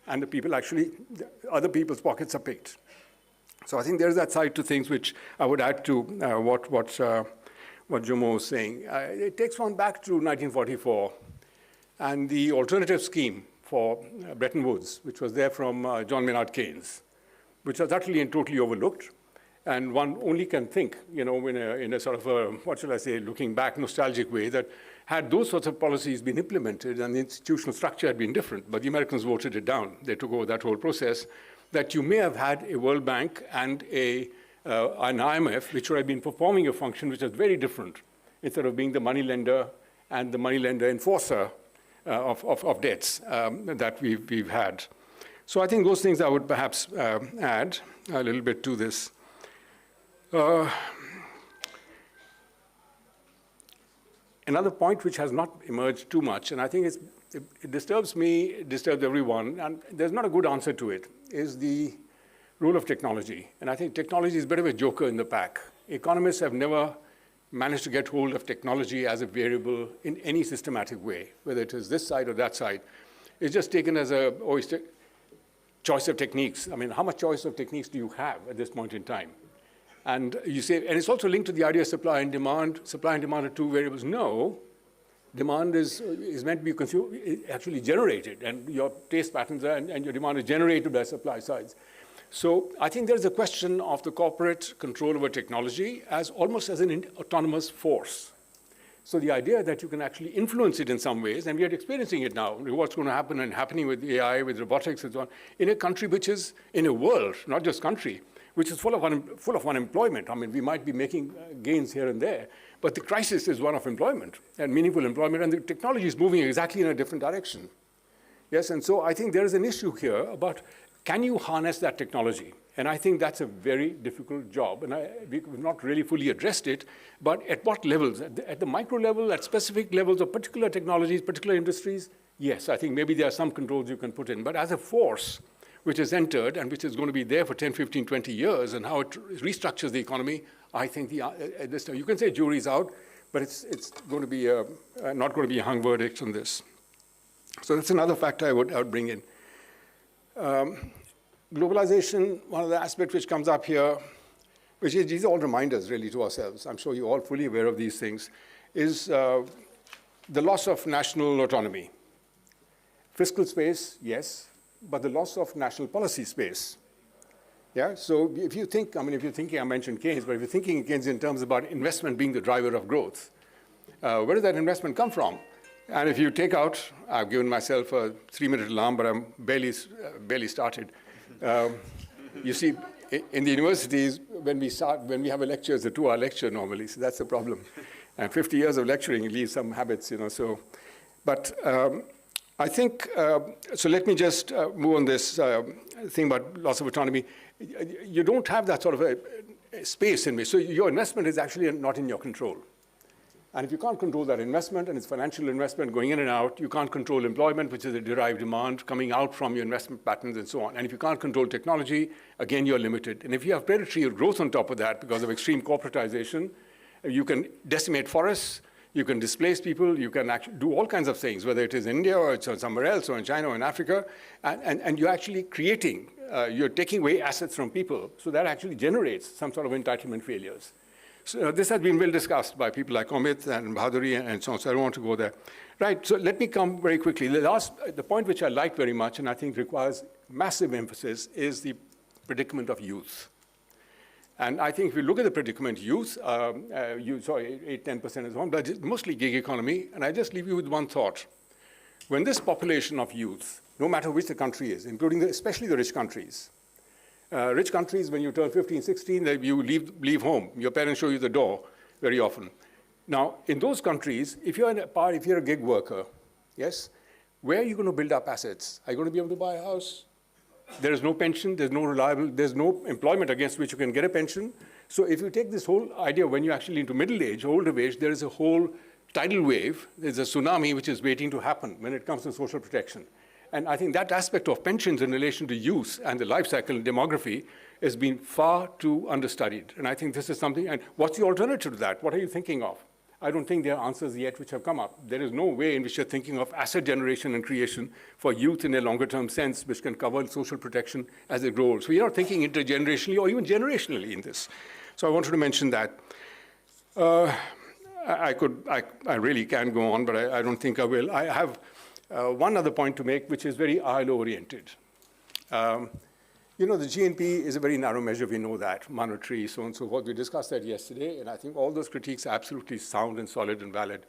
and the people actually, other people's pockets are picked. So I think there's that side to things which I would add to what Jomo was saying. It takes one back to 1944 and the alternative scheme for Bretton Woods, which was there from John Maynard Keynes, which was utterly and totally overlooked. And one only can think, in a sort of a, what shall I say, looking back, nostalgic way, that had those sorts of policies been implemented and the institutional structure had been different, but the Americans voted it down. They took over that whole process, that you may have had a World Bank and an IMF, which would have been performing a function which is very different, instead of being the moneylender and the moneylender enforcer of debts that we've had. So I think those things I would perhaps add a little bit to this. Another point which has not emerged too much, and I think it disturbs me, it disturbs everyone, and there's not a good answer to it, is the role of technology. And I think technology is a bit of a joker in the pack. Economists have never managed to get hold of technology as a variable in any systematic way, whether it is this side or that side. It's just taken as a choice of techniques. I mean, how much choice of techniques do you have at this point in time? And you say, and it's also linked to the idea of supply and demand. Supply and demand are two variables. No. Demand is meant to be consumed, actually generated, and your taste patterns are, and your demand is generated by supply sides. So I think there's a question of the corporate control over technology as almost as an autonomous force. So the idea that you can actually influence it in some ways, and we are experiencing it now, what's going to happen and happening with AI, with robotics and so on, in a country which is, in a world, not just country, which is full of unemployment. I mean, we might be making gains here and there, but the crisis is one of employment and meaningful employment, and the technology is moving exactly in a different direction. Yes, and so I think there is an issue here about, can you harness that technology? And I think that's a very difficult job, and we've not really fully addressed it, but at what levels? At the micro level, at specific levels of particular technologies, particular industries? Yes, I think maybe there are some controls you can put in, but as a force which is entered and which is going to be there for 10, 15, 20 years, and how it restructures the economy, I think this time, you can say jury's out, but it's going to be not going to be a hung verdict on this. So that's another factor I would bring in. Globalization, one of the aspects which comes up here, which is, these are all reminders really to ourselves, I'm sure you're all fully aware of these things, is the loss of national autonomy. Fiscal space, yes, but the loss of national policy space. Yeah, so if you think, I mean, if you're thinking, I mentioned Keynes, but if you're thinking in Keynes in terms about investment being the driver of growth, where does that investment come from? And if you take out, I've given myself a 3-minute alarm, but I'm barely started. You see, in the universities, when we have a lecture, it's a 2-hour lecture normally, so that's the problem. And 50 years of lecturing leaves some habits, you know, so. But I think, so let me just move on this thing about loss of autonomy. You don't have that sort of a space in which, so your investment is actually not in your control. And if you can't control that investment, and it's financial investment going in and out, you can't control employment, which is a derived demand coming out from your investment patterns and so on. And if you can't control technology, again, you're limited. And if you have predatory growth on top of that because of extreme corporatization, you can decimate forests, you can displace people, you can actually do all kinds of things, whether it is India or it's somewhere else or in China or in Africa, and you're actually creating, you're taking away assets from people. So that actually generates some sort of entitlement failures. So this has been well discussed by people like Amit and Bhaduri and so on, so I don't want to go there. Right, so let me come very quickly. The point which I like very much and I think requires massive emphasis is the predicament of youth. And I think if you look at the predicament, youth, 8-10% is one, but it's mostly gig economy, and I just leave you with one thought. When this population of youth, no matter which the country is, including especially the rich countries, when you turn 15, 16, you leave home. Your parents show you the door very often. Now, in those countries, if you're a gig worker, yes, where are you going to build up assets? Are you going to be able to buy a house? There is no pension, there's no employment against which you can get a pension. So if you take this whole idea, when you're actually into middle age, older age, there is a whole tidal wave, there's a tsunami which is waiting to happen when it comes to social protection. And I think that aspect of pensions in relation to youth and the life cycle and demography has been far too understudied. And I think this is something, and what's the alternative to that? What are you thinking of? I don't think there are answers yet which have come up. There is no way in which you're thinking of asset generation and creation for youth in a longer term sense, which can cover social protection as it grows. So you're not thinking intergenerationally or even generationally in this. So I wanted to mention that. I really can go on, but I don't think I will. I have one other point to make, which is very ILO oriented. You know, the GNP is a very narrow measure, we know that, monetary, so on and so forth. We discussed that yesterday, and I think all those critiques are absolutely sound and solid and valid.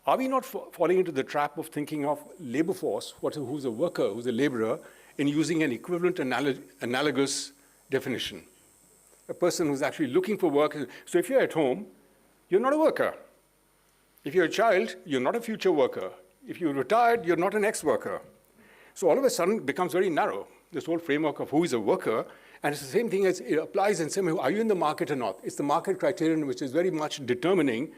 Are we not falling into the trap of thinking of labor force, who's a worker, who's a laborer, in using an equivalent analogous definition? A person who's actually looking for work. So if you're at home, you're not a worker. If you're a child, you're not a future worker. If you're retired, you're not an ex-worker. So all of a sudden, it becomes very narrow, this whole framework of who is a worker. And it's the same thing as it applies in some way, are you in the market or not? It's the market criterion which is very much determining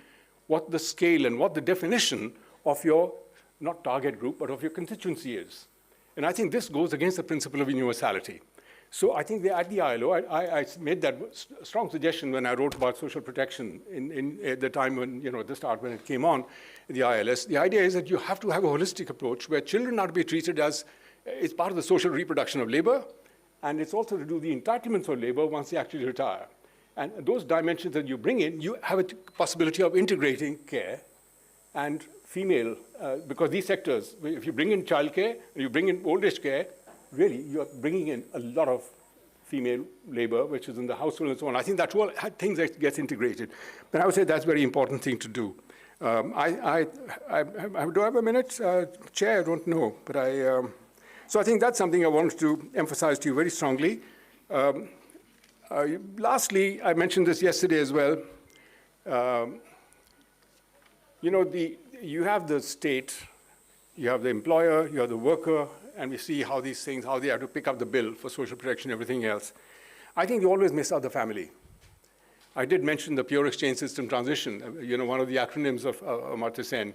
what the scale and what the definition of your, not target group, but of your constituency is. And I think this goes against the principle of universality. So I think at the ILO, I made that strong suggestion when I wrote about social protection at the time when, you know, at the start when it came on, the ILS. The idea is that you have to have a holistic approach where children are to be treated as, it's part of the social reproduction of labor, and it's also to do the entitlements of labor once they actually retire. And those dimensions that you bring in, you have a possibility of integrating care and female, because these sectors, if you bring in childcare, and you bring in old age care, really, you're bringing in a lot of female labor, which is in the household and so on. I think that's all things that gets integrated. But I would say that's a very important thing to do. Do I have a minute? Chair, I don't know. But so I think that's something I wanted to emphasize to you very strongly. Lastly, I mentioned this yesterday as well. You have the state, you have the employer, you have the worker, and we see how these things, how they have to pick up the bill for social protection and everything else. I think you always miss out the family. I did mention the pure exchange system transition, one of the acronyms of Amartya Sen,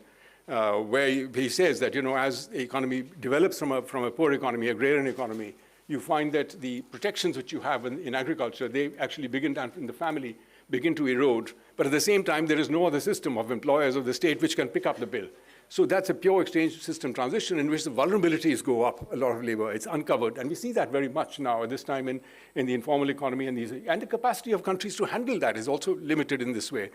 where he says that, as the economy develops from a poor economy, agrarian economy, you find that the protections which you have in agriculture, they actually begin in the family, begin to erode. But at the same time, there is no other system of employers of the state which can pick up the bill. So that's a pure exchange system transition in which the vulnerabilities go up, a lot of labor. It's uncovered. And we see that very much now at this time in the informal economy. And the capacity of countries to handle that is also limited in this way.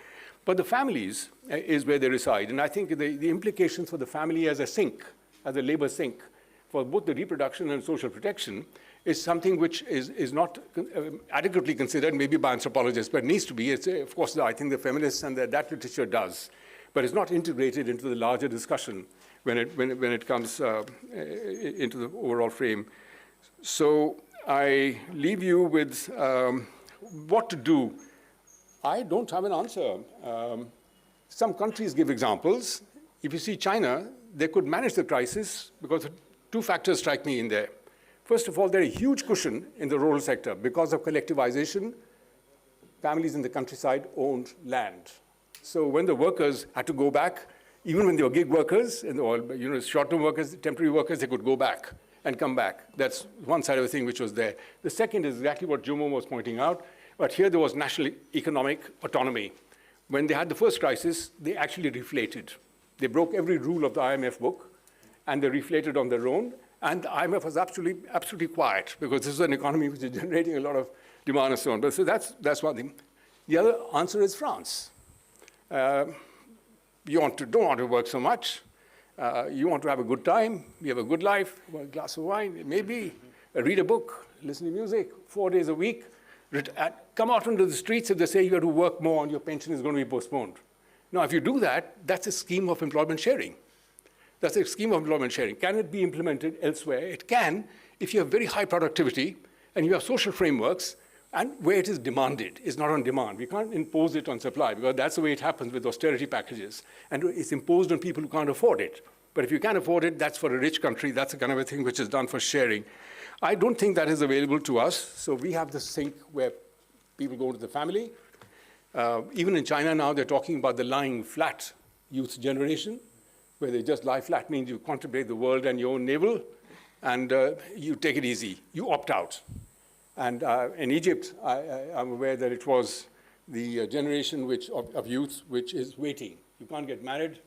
But the families is where they reside. And I think the implications for the family as a sink, as a labor sink, for both the reproduction and social protection is something which is not adequately considered, maybe by anthropologists, but needs to be. It's, of course, I think the feminists and that literature does. But it's not integrated into the larger discussion when it comes into the overall frame. So I leave you with what to do. I don't have an answer. Some countries give examples. If you see China, they could manage the crisis because two factors strike me in there. First of all, there's a huge cushion in the rural sector. Because of collectivization, families in the countryside owned land. So when the workers had to go back, even when they were gig workers, and short-term workers, temporary workers, they could go back and come back. That's one side of the thing which was there. The second is exactly what Jomo was pointing out, but here there was national economic autonomy. When they had the first crisis, they actually reflated. They broke every rule of the IMF book, and they reflated on their own. And the IMF was absolutely quiet, because this is an economy which is generating a lot of demand and so on. But so that's one thing. The other answer is France. You don't want to work so much. You want to have a good time. You have a good life, a glass of wine, maybe read a book, listen to music, 4 days a week. Come out onto the streets if they say you have to work more and your pension is going to be postponed. Now, if you do that, that's a scheme of employment sharing. That's a scheme of employment sharing. Can it be implemented elsewhere? It can if you have very high productivity and you have social frameworks and where it is demanded. It's not on demand. We can't impose it on supply because that's the way it happens with austerity packages. And it's imposed on people who can't afford it. But if you can afford it, that's for a rich country. That's the kind of a thing which is done for sharing. I don't think that is available to us. So we have this sink where people go to the family. Even in China now, they're talking about the lying flat youth generation, where they just lie flat means you contemplate the world and your own navel, and you take it easy. You opt out. And in Egypt, I'm aware that it was the generation of youth which is waiting. You can't get married.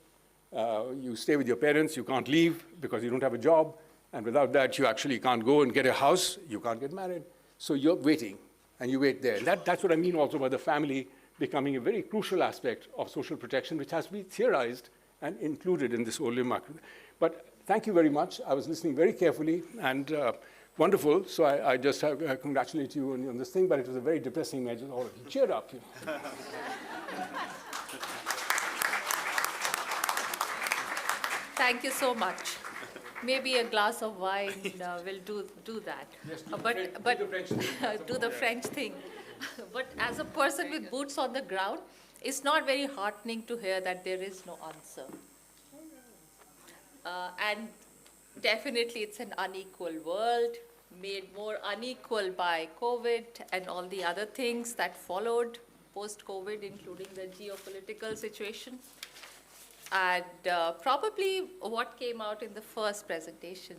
You stay with your parents. You can't leave because you don't have a job. And without that, you actually can't go and get a house. You can't get married. So you're waiting, and you wait there. That's what I mean also by the family becoming a very crucial aspect of social protection, which has to be theorized and included in this whole macro. But thank you very much. I was listening very carefully and wonderful. So I just congratulate you on this thing, but it was a very depressing message. All of you, cheer up. Thank you so much. Maybe a glass of wine will do that. Yes, but do the French thing. But as a person with boots on the ground, it's not very heartening to hear that there is no answer. And definitely it's an unequal world, made more unequal by COVID and all the other things that followed post-COVID, including the geopolitical situation. And probably what came out in the first presentation,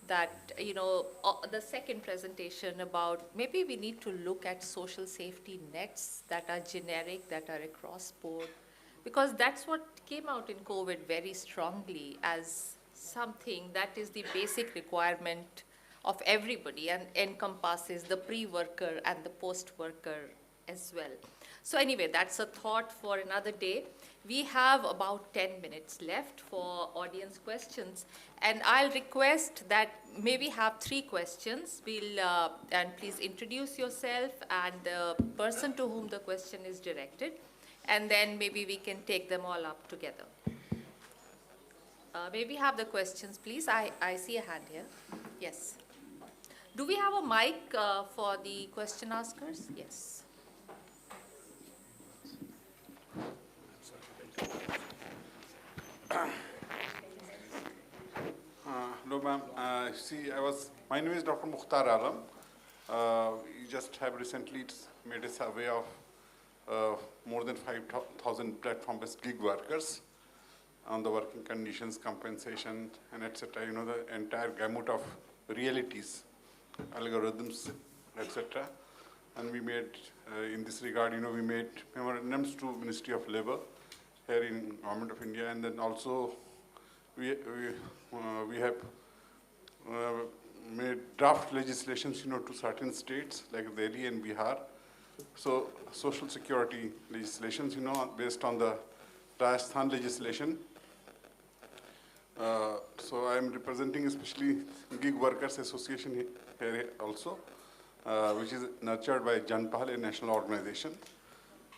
that, the second presentation about maybe we need to look at social safety nets that are generic, that are across board, because that's what came out in COVID very strongly as something that is the basic requirement of everybody and encompasses the pre-worker and the post-worker as well. So anyway, that's a thought for another day. We have about 10 minutes left for audience questions, and I'll request that maybe have 3 questions. And please introduce yourself and the person to whom the question is directed. and then maybe we can take them all up together. May we have the questions, please? I see a hand here. Yes. Do we have a mic for the question askers? Yes. Hello, ma'am. My name is Dr. Mukhtar Alam. You just have recently made a survey of more than 5,000 platform-based gig workers on the working conditions, compensation, and etc. You know, the entire gamut of realities, algorithms, etc. And we made, in this regard, you know, we made memorandums to Ministry of Labour here in Government of India, and then also we have made draft legislations, you know, to certain states like Delhi and Bihar. So social security legislations, you know, based on the Rajasthan legislation. So I am representing especially Gig Workers Association here also, which is nurtured by Janpal, a national organization.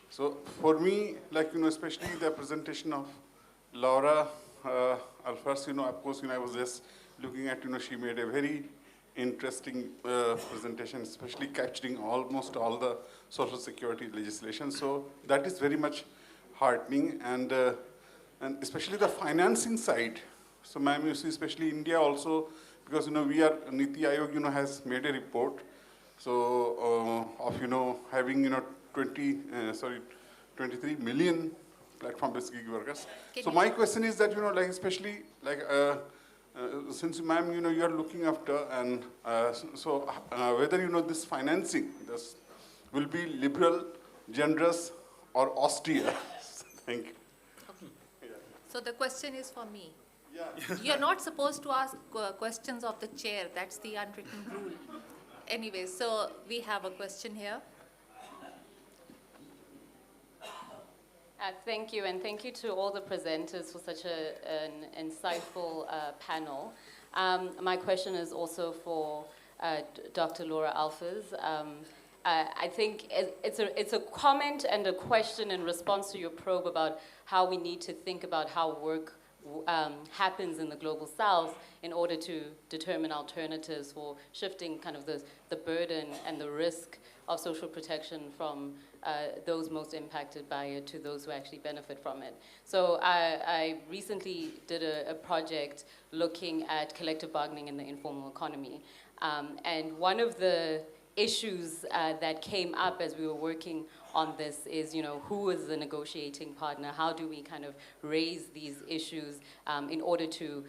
So for me, like, you know, especially the presentation of Laura Alfers, you know, of course, you know, I was just looking at, you know, she made a very interesting presentation, especially capturing almost all the social security legislation. So that is very much heartening, and especially the financing side. So, ma'am, you see, especially India also, because, you know, Niti Aayog, you know, has made a report, so of, you know, having, you know, 23 million platform-based gig workers. So my question is that, you know, like, especially, like, since, ma'am, you know, you are looking after, and whether, you know, this financing will be liberal, generous, or austere? Thank you. Okay. Yeah. So the question is for me. Yeah. You're not supposed to ask questions of the chair. That's the unwritten rule. Anyway, so we have a question here. Thank you, and thank you to all the presenters for such an insightful panel. My question is also for Dr. Laura Alfers. I think it's a comment and a question in response to your probe about how we need to think about how work happens in the global south in order to determine alternatives for shifting kind of the burden and the risk of social protection from those most impacted by it to those who actually benefit from it. So I recently did a project looking at collective bargaining in the informal economy. And one of the issues that came up as we were working on this is, you know, who is the negotiating partner? How do we kind of raise these issues in order to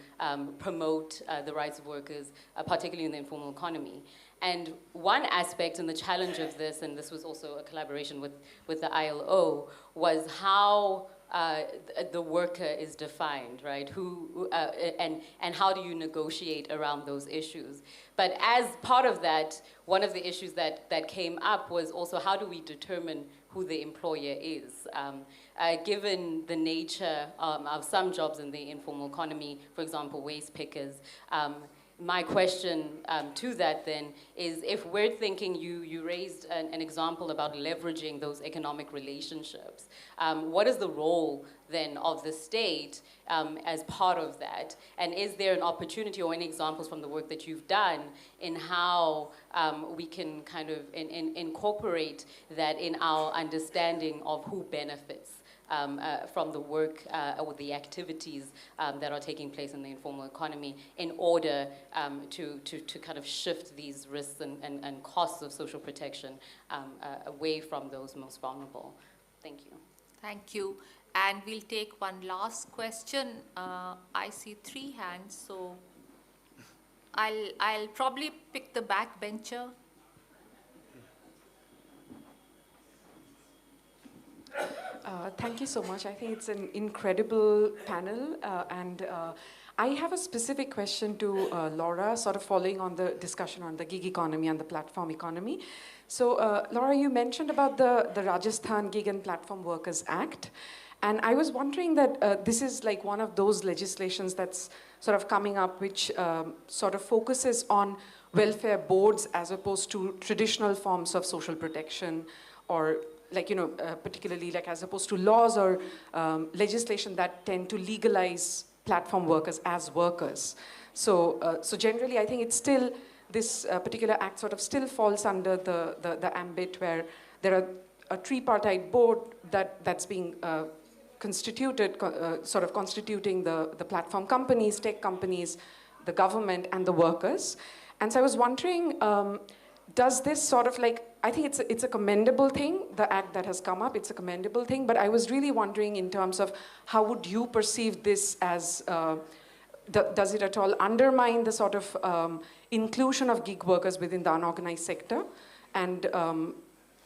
promote the rights of workers, particularly in the informal economy? And one aspect and the challenge of this, and this was also a collaboration with the ILO, was how the worker is defined, right? And how do you negotiate around those issues? But as part of that, one of the issues that came up was also how do we determine who the employer is? Given the nature of some jobs in the informal economy, for example, waste pickers, my question to that then is, if we're thinking, you raised an example about leveraging those economic relationships, what is the role then of the state as part of that? And is there an opportunity or any examples from the work that you've done in how we can kind of incorporate that in our understanding of who benefits from the work or the activities that are taking place in the informal economy in order to kind of shift these risks and costs of social protection away from those most vulnerable. Thank you. Thank you. And we'll take one last question. I see 3 hands, so I'll probably pick the backbencher. Thank you so much. I think it's an incredible panel, and I have a specific question to Laura, sort of following on the discussion on the gig economy and the platform economy. So, Laura, you mentioned about the Rajasthan Gig and Platform Workers Act, and I was wondering that this is like one of those legislations that's sort of coming up, which sort of focuses on welfare boards as opposed to traditional forms of social protection or particularly like as opposed to laws or legislation that tend to legalize platform workers as workers. So generally, I think it's still, this particular act sort of still falls under the ambit where there are a tripartite board that's being constituted, sort of constituting the platform companies, tech companies, the government, and the workers. And so I was wondering, does this sort of like, I think it's a commendable thing, the act that has come up, it's a commendable thing, but I was really wondering in terms of how would you perceive this as, does it at all undermine the sort of inclusion of gig workers within the unorganized sector? And,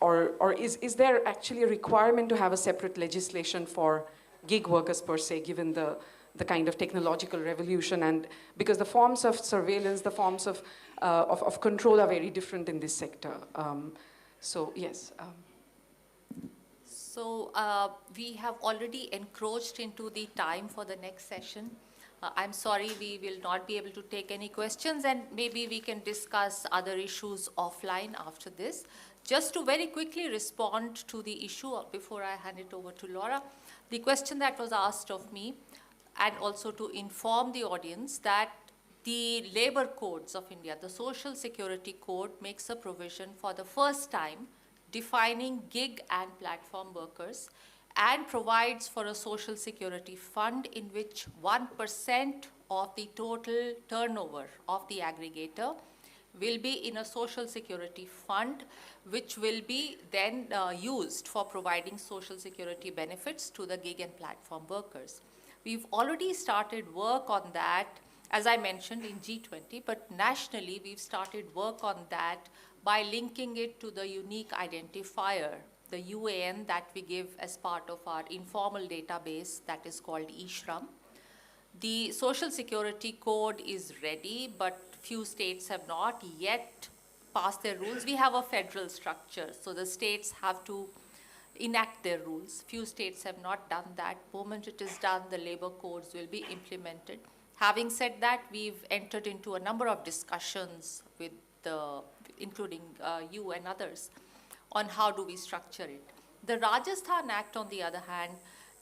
or is there actually a requirement to have a separate legislation for gig workers per se, given the kind of technological revolution, and because the forms of surveillance, the forms of control are very different in this sector. So yes. So we have already encroached into the time for the next session. I'm sorry, we will not be able to take any questions, and maybe we can discuss other issues offline after this. Just to very quickly respond to the issue before I hand it over to Laura, the question that was asked of me, and also to inform the audience that the labor codes of India, the Social Security Code, makes a provision for the first time defining gig and platform workers, and provides for a social security fund in which 1% of the total turnover of the aggregator will be in a social security fund, which will be then used for providing social security benefits to the gig and platform workers. We've already started work on that, as I mentioned, in G20, but nationally we've started work on that by linking it to the unique identifier, the UAN that we give as part of our informal database that is called eShram. The Social Security Code is ready, but few states have not yet passed their rules. We have a federal structure, so the states have to enact their rules. Few states have not done that. The moment it is done, the labor codes will be implemented. Having said that, we've entered into a number of discussions with including you and others, on how do we structure it. The Rajasthan Act, on the other hand,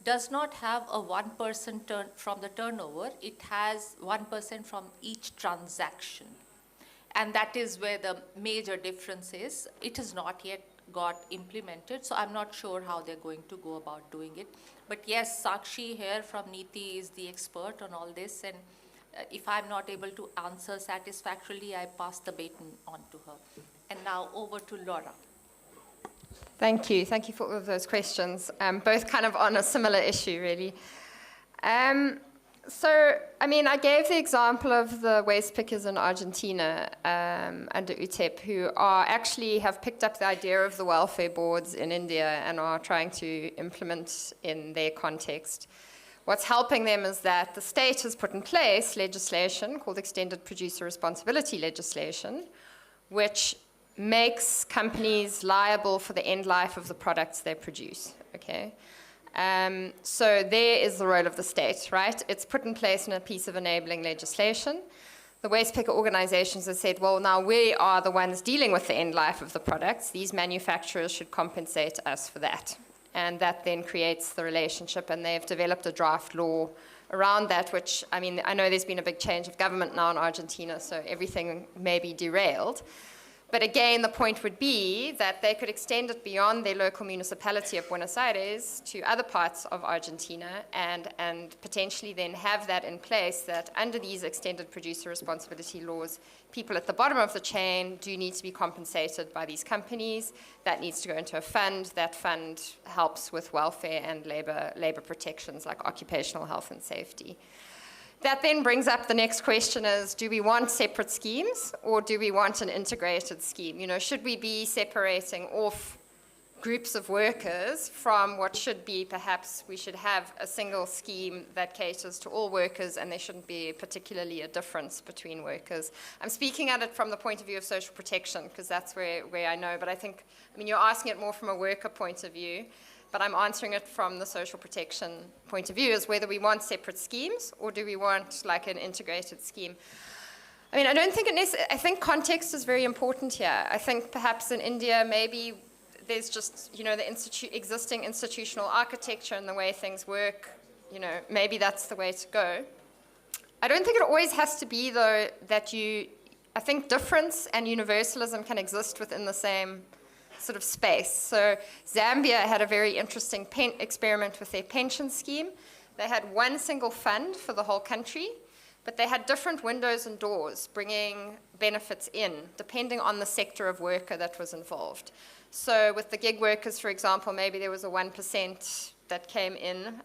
does not have a 1% from the turnover. It has 1% from each transaction. And that is where the major difference is. It has not yet got implemented, so I'm not sure how they're going to go about doing it. But yes, Sakshi here from NITI is the expert on all this, and if I'm not able to answer satisfactorily, I pass the baton on to her. And now over to Laura. Thank you. Thank you for all of those questions, both kind of on a similar issue, really. So, I mean, I gave the example of the waste pickers in Argentina under UTEP, who actually have picked up the idea of the welfare boards in India and are trying to implement in their context. What's helping them is that the state has put in place legislation called Extended Producer Responsibility legislation, which makes companies liable for the end life of the products they produce, okay? So there is the role of the state, right? It's put in place in a piece of enabling legislation. The waste picker organizations have said, well, now we are the ones dealing with the end life of the products. These manufacturers should compensate us for that. And that then creates the relationship, and they've developed a draft law around that, which, I mean, I know there's been a big change of government now in Argentina, so everything may be derailed. But again, the point would be that they could extend it beyond their local municipality of Buenos Aires to other parts of Argentina, and potentially then have that in place, that under these extended producer responsibility laws, people at the bottom of the chain do need to be compensated by these companies. That needs to go into a fund. That fund helps with welfare and labor protections like occupational health and safety. That then brings up the next question is, do we want separate schemes or do we want an integrated scheme? You know, should we be separating off groups of workers from what should be, perhaps we should have a single scheme that caters to all workers, and there shouldn't be particularly a difference between workers. I'm speaking at it from the point of view of social protection, because that's where I know, but I think, I mean, you're asking it more from a worker point of view, but I'm answering it from the social protection point of view, is whether we want separate schemes or do we want like an integrated scheme. I mean, I don't think I think context is very important here. I think perhaps in India, maybe there's just, you know, the existing institutional architecture and the way things work, you know, maybe that's the way to go. I don't think it always has to be, though, that I think difference and universalism can exist within the same sort of space. So Zambia had a very interesting experiment with their pension scheme. They had one single fund for the whole country, but they had different windows and doors bringing benefits in, depending on the sector of worker that was involved. So with the gig workers, for example, maybe there was a 1% that came in,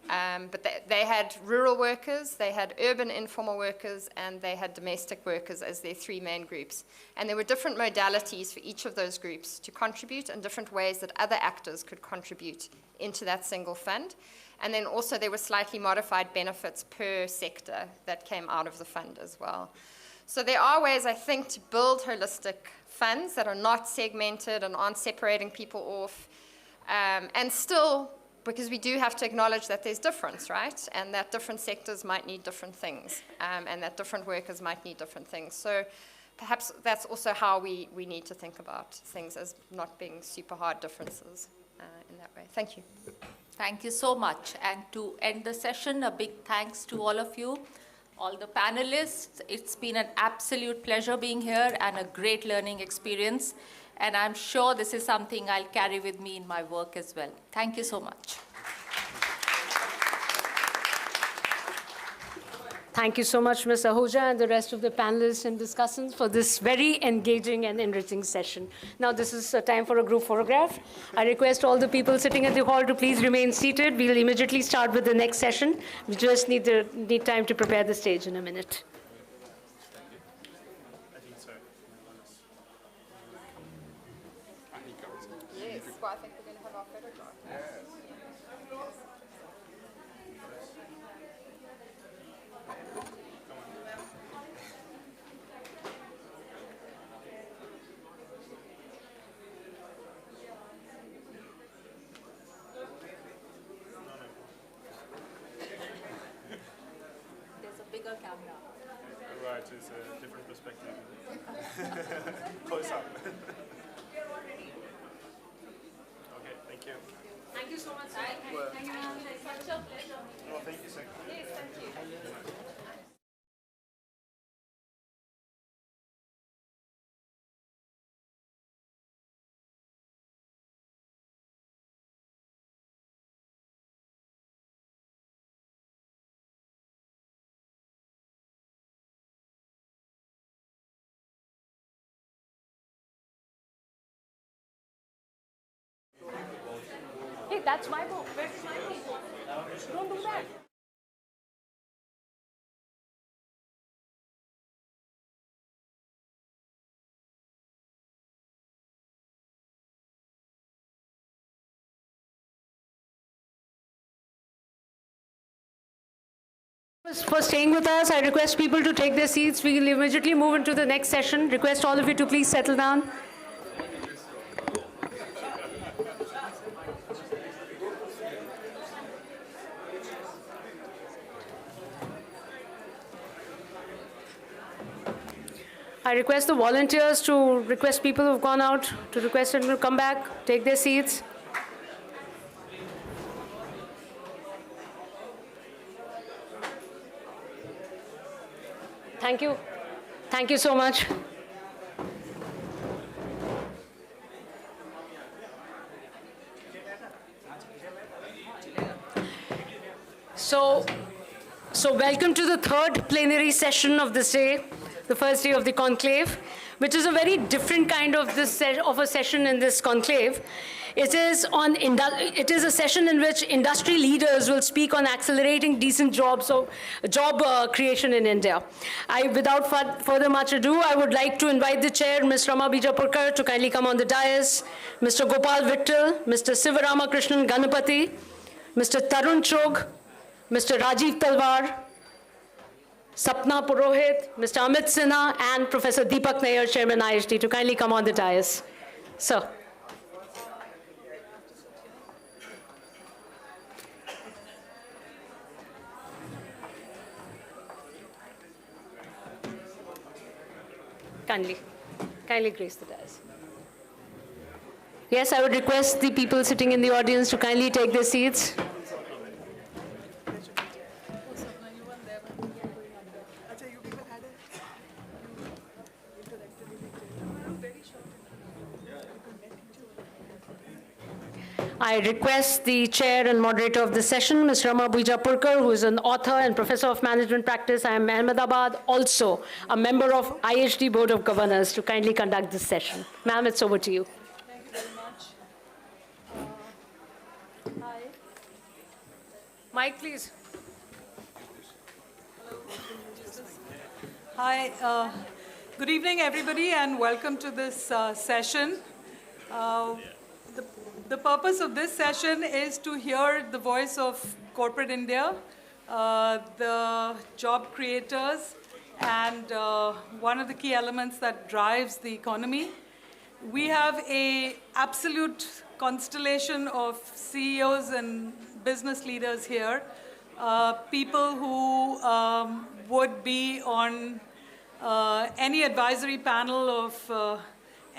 but they had rural workers, they had urban informal workers, and they had domestic workers as their three main groups. And there were different modalities for each of those groups to contribute and different ways that other actors could contribute into that single fund. And then also there were slightly modified benefits per sector that came out of the fund as well. So there are ways, I think, to build holistic funds that are not segmented and aren't separating people off, and still, because we do have to acknowledge that there's difference, right? And that different sectors might need different things, and that different workers might need different things. So perhaps that's also how we need to think about things, as not being super hard differences in that way. Thank you. Thank you so much. And to end the session, a big thanks to all of you, all the panelists. It's been an absolute pleasure being here and a great learning experience. And I'm sure this is something I'll carry with me in my work as well. Thank you so much. Thank you so much, Ms. Ahuja, and the rest of the panelists and discussants for this very engaging and enriching session. Now this is time for a group photograph. I request all the people sitting at the hall to please remain seated. We'll immediately start with the next session. We just need time to prepare the stage in a minute. Yes, well, I think we're going to have our photograph. There's a bigger camera. Right, it's a different perspective. Close up. Okay, thank you. Thank you so much. Thank you. Such a pleasure. Oh, thank you, sir. Yes, thank you. Hey, that's my book. Where's my book? Don't do that. For staying with us, I request people to take their seats. We will immediately move into the next session. Request all of you to please settle down. I request the volunteers to request people who have gone out to request them to come back, take their seats. Thank you. Thank you so much. So welcome to the third plenary session of this day, the first day of the conclave, which is a very different kind of a session in this conclave. It is a session in which industry leaders will speak on accelerating decent jobs, so job creation in India. Without further much ado, I would like to invite the chair, Ms. Rama Bijapurkar, to kindly come on the dais, Mr. Gopal Vittal, Mr. Sivaramakrishnan Ganapati, Mr. Tarun Chog, Mr. Rajiv Talwar, Sapna Purohit, Mr. Amit Sinha, and Professor Deepak Nair, Chairman IHT, to kindly come on the dais. Sir. Kindly grace the dais. Yes, I would request the people sitting in the audience to kindly take their seats. I request the chair and moderator of this session, Ms. Rama Bijapurkar, who is an author and professor of management practice in Ahmedabad, also a member of IHD Board of Governors, to kindly conduct this session. Ma'am, it's over to you. Thank you very much. Hi. Mike, please. Hi. Good evening, everybody, and welcome to this session. The purpose of this session is to hear the voice of corporate India, the job creators, and one of the key elements that drives the economy. We have an absolute constellation of CEOs and business leaders here, people who would be on any advisory panel of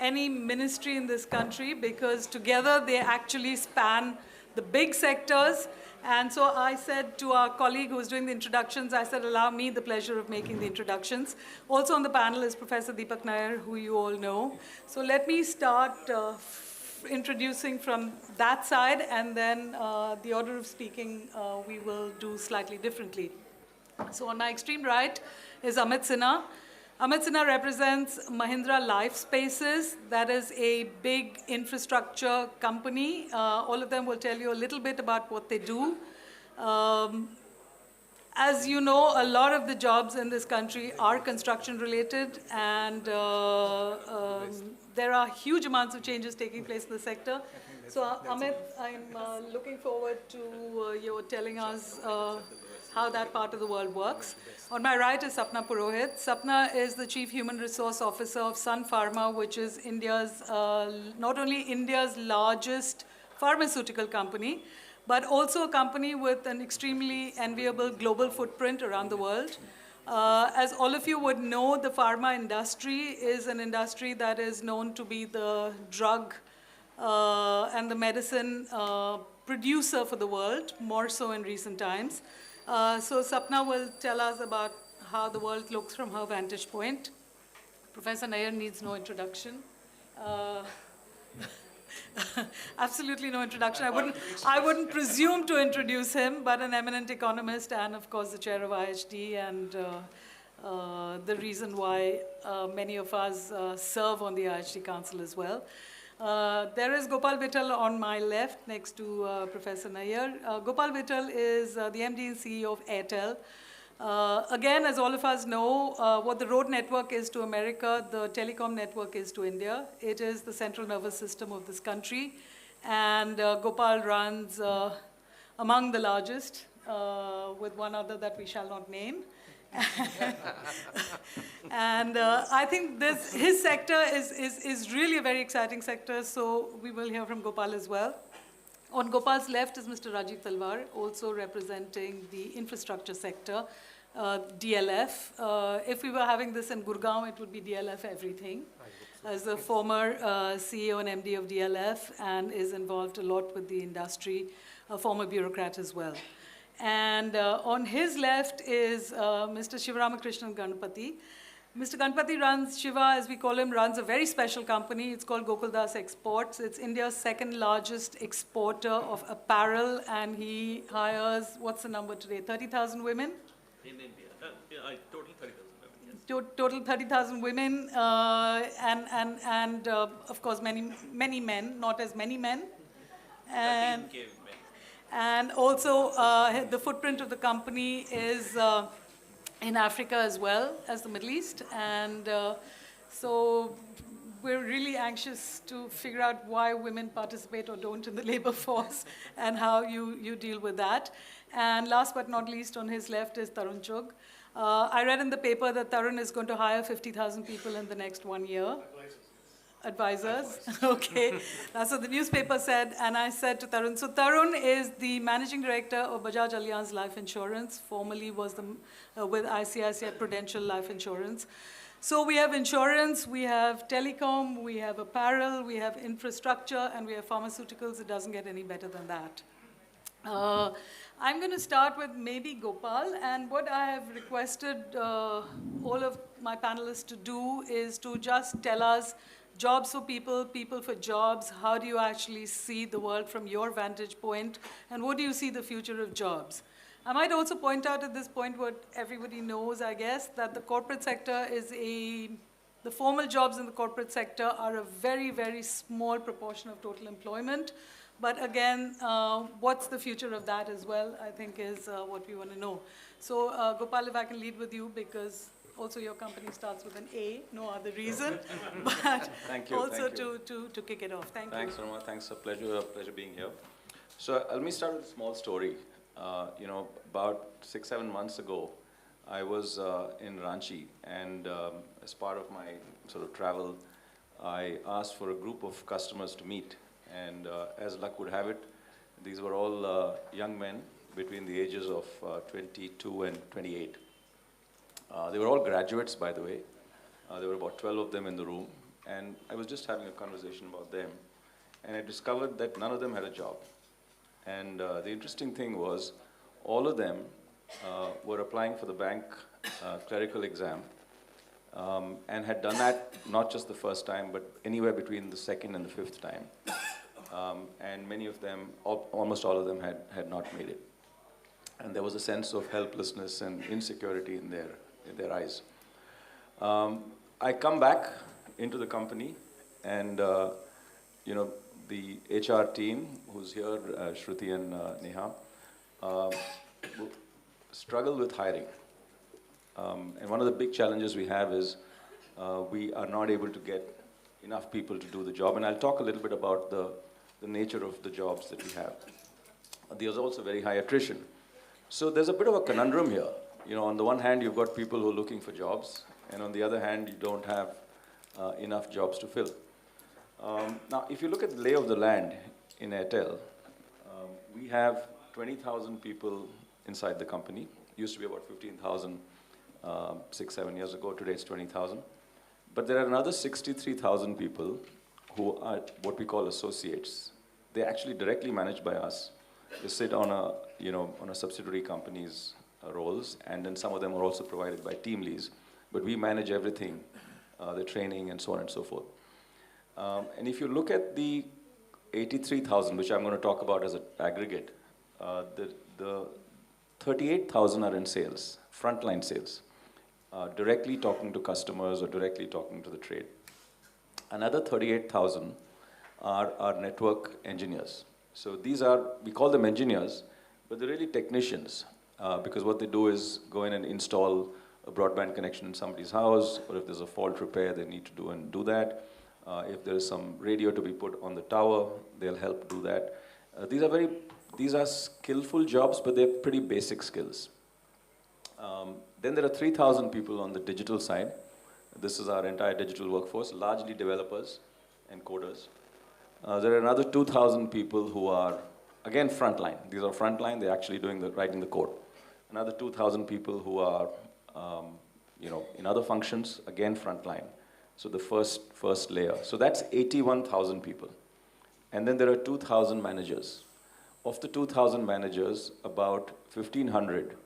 any ministry in this country, because together they actually span the big sectors. And so I said to our colleague who was doing the introductions, I said, allow me the pleasure of making the introductions. Also on the panel is Professor Deepak Nair, who you all know. So let me start introducing from that side, and then the order of speaking we will do slightly differently. So on my extreme right is Amit Sinha. Amit Sinha represents Mahindra Life Spaces. That is a big infrastructure company. All of them will tell you a little bit about what they do. As you know, a lot of the jobs in this country are construction related, and there are huge amounts of changes taking place in the sector. So Amit, I'm looking forward to your telling us how that part of the world works. On my right is Sapna Purohit. Sapna is the Chief Human Resource Officer of Sun Pharma, which is India's, not only India's largest pharmaceutical company, but also a company with an extremely enviable global footprint around the world. As all of you would know, the pharma industry is an industry that is known to be the drug and the medicine producer for the world, more so in recent times. So Sapna will tell us about how the world looks from her vantage point. Professor Nair needs no introduction. Absolutely no introduction. I wouldn't presume to introduce him, but an eminent economist and, of course, the chair of IHD, and the reason why many of us serve on the IHD Council as well. There is Gopal Vittal on my left, next to Professor Nair. Gopal Vittal is the MD and CEO of Airtel. Again, as all of us know, what the road network is to America, the telecom network is to India. It is the central nervous system of this country. And Gopal runs among the largest, with one other that we shall not name. And I think his sector is really a very exciting sector, so we will hear from Gopal as well. On Gopal's left is Mr. Rajiv Talwar, also representing the infrastructure sector, DLF. If we were having this in Gurgaon, it would be DLF everything. As a former CEO and MD of DLF, and is involved a lot with the industry, a former bureaucrat as well. And on his left is Mr. Shivaramakrishnan Ganapati. Mr. Ganapati runs, Shiva as we call him, runs a very special company. It's called Gokuldas Exports. It's India's second largest exporter of apparel, and he hires, what's the number today, 30,000 women? In India, total 30,000 women, yes. Total 30,000 women, and of course many men, not as many men. And 13K men. And also, the footprint of the company is in Africa as well as the Middle East. And so we're really anxious to figure out why women participate or don't in the labor force, and how you deal with that. And last but not least, on his left is Tarun Chugh. I read in the paper that Tarun is going to hire 50,000 people in the next 1 year. Advisors. Okay. So the newspaper said, and I said to Tarun, so Tarun is the managing director of Bajaj Allianz Life Insurance, formerly was with ICICI Prudential Life Insurance. So we have insurance, we have telecom, we have apparel, we have infrastructure, and we have pharmaceuticals. It doesn't get any better than that. I'm going to start with maybe Gopal, and what I have requested all of my panelists to do is to just tell us jobs for people, people for jobs, how do you actually see the world from your vantage point, and what do you see the future of jobs? I might also point out at this point what everybody knows, I guess, that the corporate sector is the formal jobs in the corporate sector are a very, very small proportion of total employment. But again, what's the future of that as well, I think is what we want to know. So Gopal, if I can lead with you, because also your company starts with an A, no other reason, but thank you, also thank you. To kick it off. Thanks, Roma. Thanks, a pleasure being here. So let me start with a small story. About 6-7 months ago, I was in Ranchi, and as part of my sort of travel, I asked for a group of customers to meet. And as luck would have it, these were all young men between the ages of 22 and 28. They were all graduates, by the way. There were about 12 of them in the room. And I was just having a conversation about them. And I discovered that none of them had a job. And the interesting thing was, all of them were applying for the bank clerical exam and had done that not just the first time, but anywhere between the second and the fifth time. And many of them, almost all of them had not made it. And there was a sense of helplessness and insecurity in their eyes. I come back into the company, and the HR team, who's here, Shruti and Neha, struggle with hiring. And one of the big challenges we have is we are not able to get enough people to do the job. And I'll talk a little bit about the nature of the jobs that we have. There's also very high attrition. So there's a bit of a conundrum here. On the one hand, you've got people who are looking for jobs, and on the other hand, you don't have enough jobs to fill. Now, if you look at the lay of the land in Airtel, we have 20,000 people inside the company. It used to be about 15,000 6-7 years ago. Today it's 20,000. But there are another 63,000 people who are what we call associates. They're actually directly managed by us. They sit on a subsidiary company's roles, and then some of them are also provided by team leads. But we manage everything, the training and so on and so forth. And if you look at the 83,000, which I'm going to talk about as an aggregate, the 38,000 are in sales, frontline sales, directly talking to customers or directly talking to the trade. Another 38,000 are our network engineers. So these are, we call them engineers, but they're really technicians, because what they do is go in and install a broadband connection in somebody's house, or if there's a fault repair, they need to do that. If there is some radio to be put on the tower, they'll help do that. These are skillful jobs, but they're pretty basic skills. Then there are 3,000 people on the digital side. This is our entire digital workforce, largely developers and coders. There are another 2,000 people who are, again, frontline. These are frontline, they're actually writing the code. Another 2,000 people who are, in other functions, again, frontline. So the first layer. So that's 81,000 people. And then there are 2,000 managers. Of the 2,000 managers, about 1,500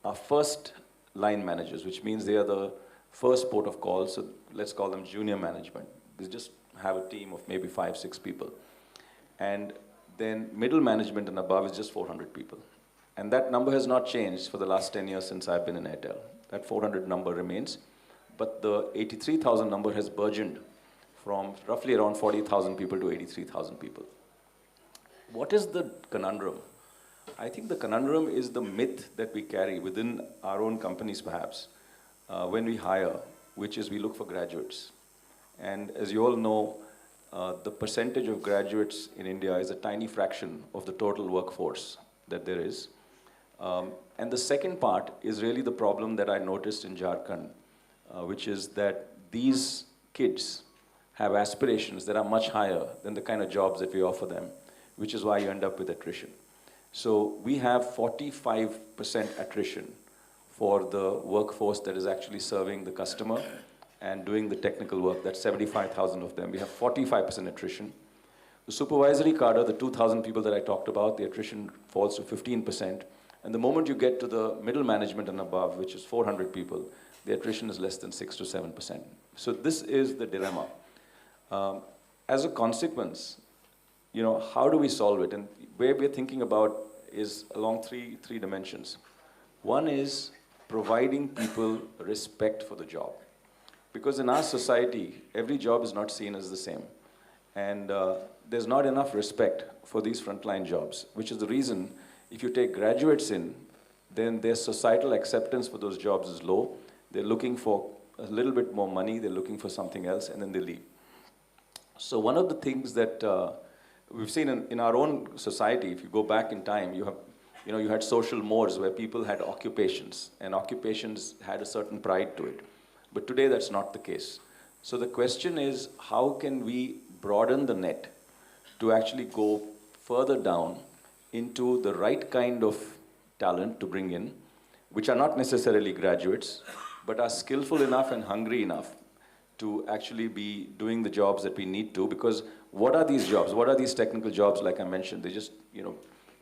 are first line managers, which means they are the first port of call. So let's call them junior management. They just have a team of maybe 5-6 people. And then middle management and above is just 400 people. And that number has not changed for the last 10 years since I've been in Airtel. That 400 number remains. But the 83,000 number has burgeoned from roughly around 40,000 people to 83,000 people. What is the conundrum? I think the conundrum is the myth that we carry within our own companies, perhaps, when we hire, which is we look for graduates. And as you all know, the percentage of graduates in India is a tiny fraction of the total workforce that there is. And the second part is really the problem that I noticed in Jharkhand, which is that these kids have aspirations that are much higher than the kind of jobs that we offer them, which is why you end up with attrition. So we have 45% attrition for the workforce that is actually serving the customer and doing the technical work. That's 75,000 of them. We have 45% attrition. The supervisory cadre, the 2,000 people that I talked about, the attrition falls to 15%. And the moment you get to the middle management and above, which is 400 people, the attrition is less than 6 to 7%. So this is the dilemma. As a consequence, how do we solve it? And where we're thinking about is along three dimensions. One is providing people respect for the job. Because in our society, every job is not seen as the same. And there's not enough respect for these frontline jobs, which is the reason if you take graduates in, then their societal acceptance for those jobs is low. They're looking for a little bit more money, they're looking for something else, and then they leave. So one of the things that we've seen in our own society, if you go back in time, you had social mores where people had occupations, and occupations had a certain pride to it. But today that's not the case. So the question is, how can we broaden the net to actually go further down into the right kind of talent to bring in, which are not necessarily graduates, but are skillful enough and hungry enough to actually be doing the jobs that we need to, because what are these jobs? What are these technical jobs, like I mentioned? They're just,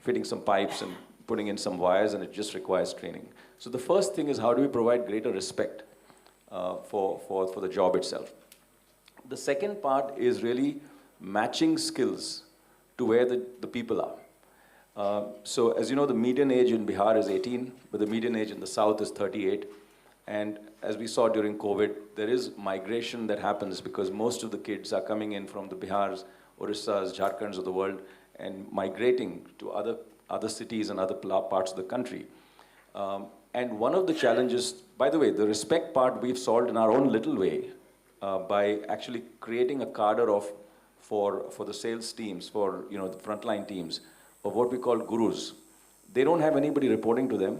fitting some pipes and putting in some wires, and it just requires training. So the first thing is, how do we provide greater respect for the job itself? The second part is really matching skills to where the people are. So as you know, the median age in Bihar is 18, but the median age in the south is 38. And as we saw during COVID, there is migration that happens because most of the kids are coming in from the Bihars, Orissas, Jharkhands of the world and migrating to other cities and other parts of the country. And one of the challenges, by the way, the respect part we've solved in our own little way by actually creating a cadre for the sales teams, for the frontline teams, of what we call gurus. They don't have anybody reporting to them,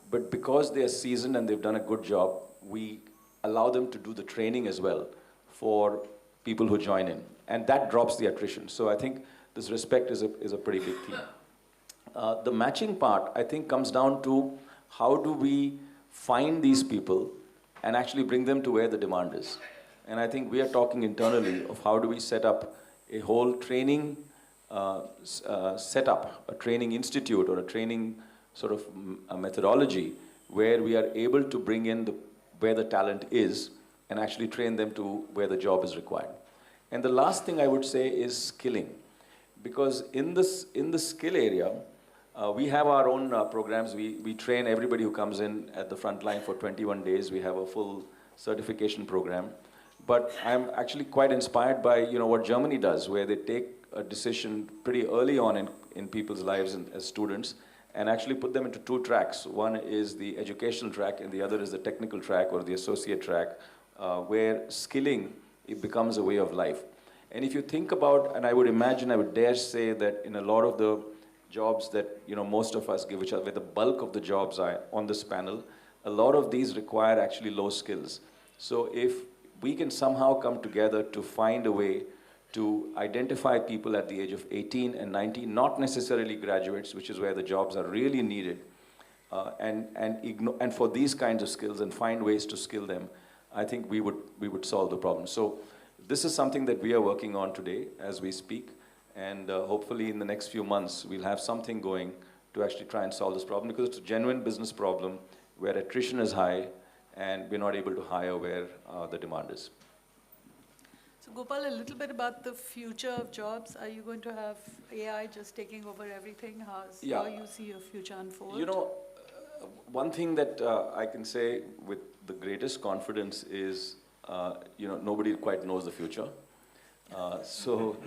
but because they are seasoned and they've done a good job, we allow them to do the training as well for people who join in. And that drops the attrition. So I think this respect is a pretty big theme. The matching part, I think, comes down to how do we find these people and actually bring them to where the demand is. And I think we are talking internally of how do we set up a whole training setup, a training institute or a training sort of a methodology where we are able to bring in where the talent is and actually train them to where the job is required. And the last thing I would say is skilling. Because in the skill area, we have our own programs. We train everybody who comes in at the front line for 21 days. We have a full certification program. But I'm actually quite inspired by what Germany does, where they take a decision pretty early on in people's lives as students and actually put them into two tracks. One is the educational track and the other is the technical track or the associate track, where skilling, it becomes a way of life. And if you think about, and I would dare say that in a lot of the jobs that most of us give, which are where the bulk of the jobs are on this panel, a lot of these require actually low skills. So if we can somehow come together to find a way to identify people at the age of 18 and 19, not necessarily graduates, which is where the jobs are really needed, and for these kinds of skills and find ways to skill them, I think we would solve the problem. So this is something that we are working on today as we speak, and hopefully in the next few months we'll have something going to actually try and solve this problem, because it's a genuine business problem where attrition is high and we're not able to hire where the demand is. So Gopal, a little bit about the future of jobs. Are you going to have AI just taking over everything? How you see your future unfold? One thing that I can say with the greatest confidence is, nobody quite knows the future. So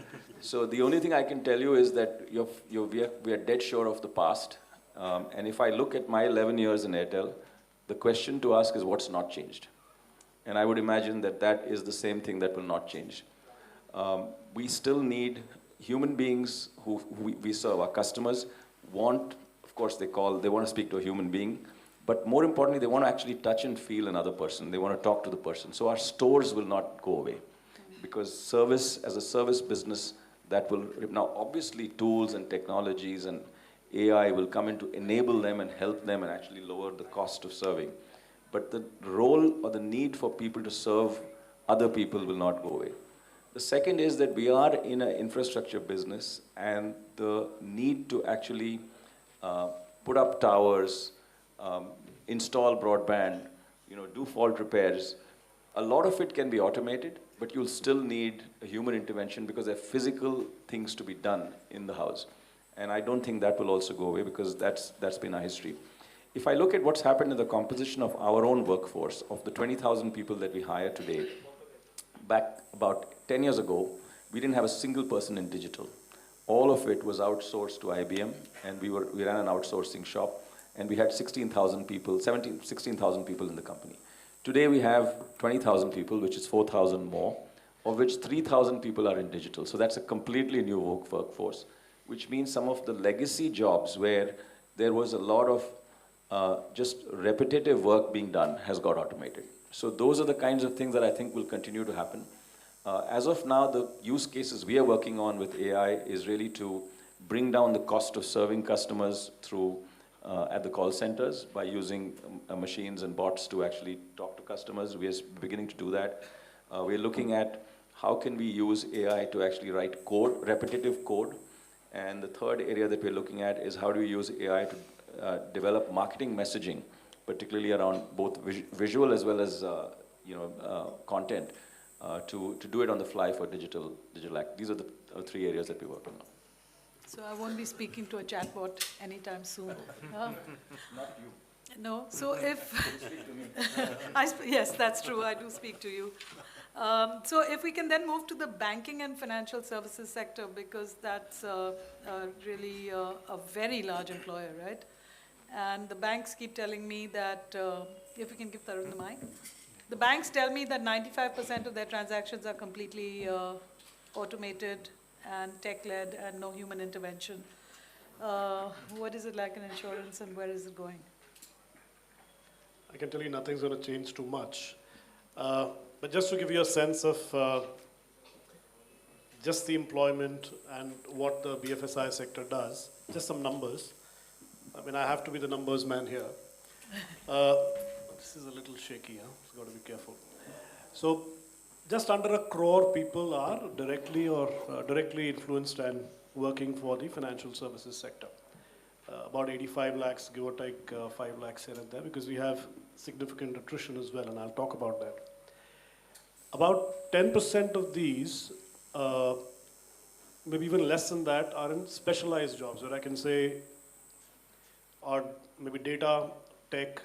the only thing I can tell you is that we are dead sure of the past. And if I look at my 11 years in Airtel, the question to ask is what's not changed. And I would imagine that is the same thing that will not change. We still need human beings who we serve. Our customers want, of course, they want to speak to a human being, but more importantly, they want to actually touch and feel another person. They want to talk to the person. So our stores will not go away, because service, as a service business, that will, now obviously tools and technologies and AI will come in to enable them and help them and actually lower the cost of serving. But the role or the need for people to serve other people will not go away. The second is that we are in an infrastructure business, and the need to actually put up towers, install broadband, do fault repairs. A lot of it can be automated, but you'll still need a human intervention because there are physical things to be done in the house. And I don't think that will also go away because that's been our history. If I look at what's happened in the composition of our own workforce, of the 20,000 people that we hire today, back about 10 years ago, we didn't have a single person in digital. All of it was outsourced to IBM, and we ran an outsourcing shop, and we had 16,000 people in the company. Today we have 20,000 people, which is 4,000 more, of which 3,000 people are in digital. So that's a completely new workforce, which means some of the legacy jobs where there was a lot of just repetitive work being done has got automated. So those are the kinds of things that I think will continue to happen. As of now, the use cases we are working on with AI is really to bring down the cost of serving customers through at the call centers by using machines and bots to actually talk to customers. We are beginning to do that. We're looking at how can we use AI to actually write code, repetitive code. And the third area that we're looking at is how do we use AI to develop marketing messaging, particularly around both visual as well as content, to do it on the fly for digital act. These are the three areas that we're working on. So I won't be speaking to a chatbot anytime soon. Not you. No, so if... yes, that's true, I do speak to you. So if we can then move to the banking and financial services sector, because that's really a very large employer, right? And the banks keep telling me that, if we can give Tarun the mic, the banks tell me that 95% of their transactions are completely automated and tech-led and no human intervention. What is it like in insurance and where is it going? I can tell you nothing's going to change too much. But just to give you a sense of just the employment and what the BFSI sector does, just some numbers. I mean, I have to be the numbers man here. This is a little shaky, huh? So got to be careful. So just under 1 crore people are directly influenced and working for the financial services sector. About 85 lakhs, give or take 5 lakhs here and there, because we have significant attrition as well, and I'll talk about that. About 10% of these, maybe even less than that, are in specialized jobs, where I can say are maybe data, tech,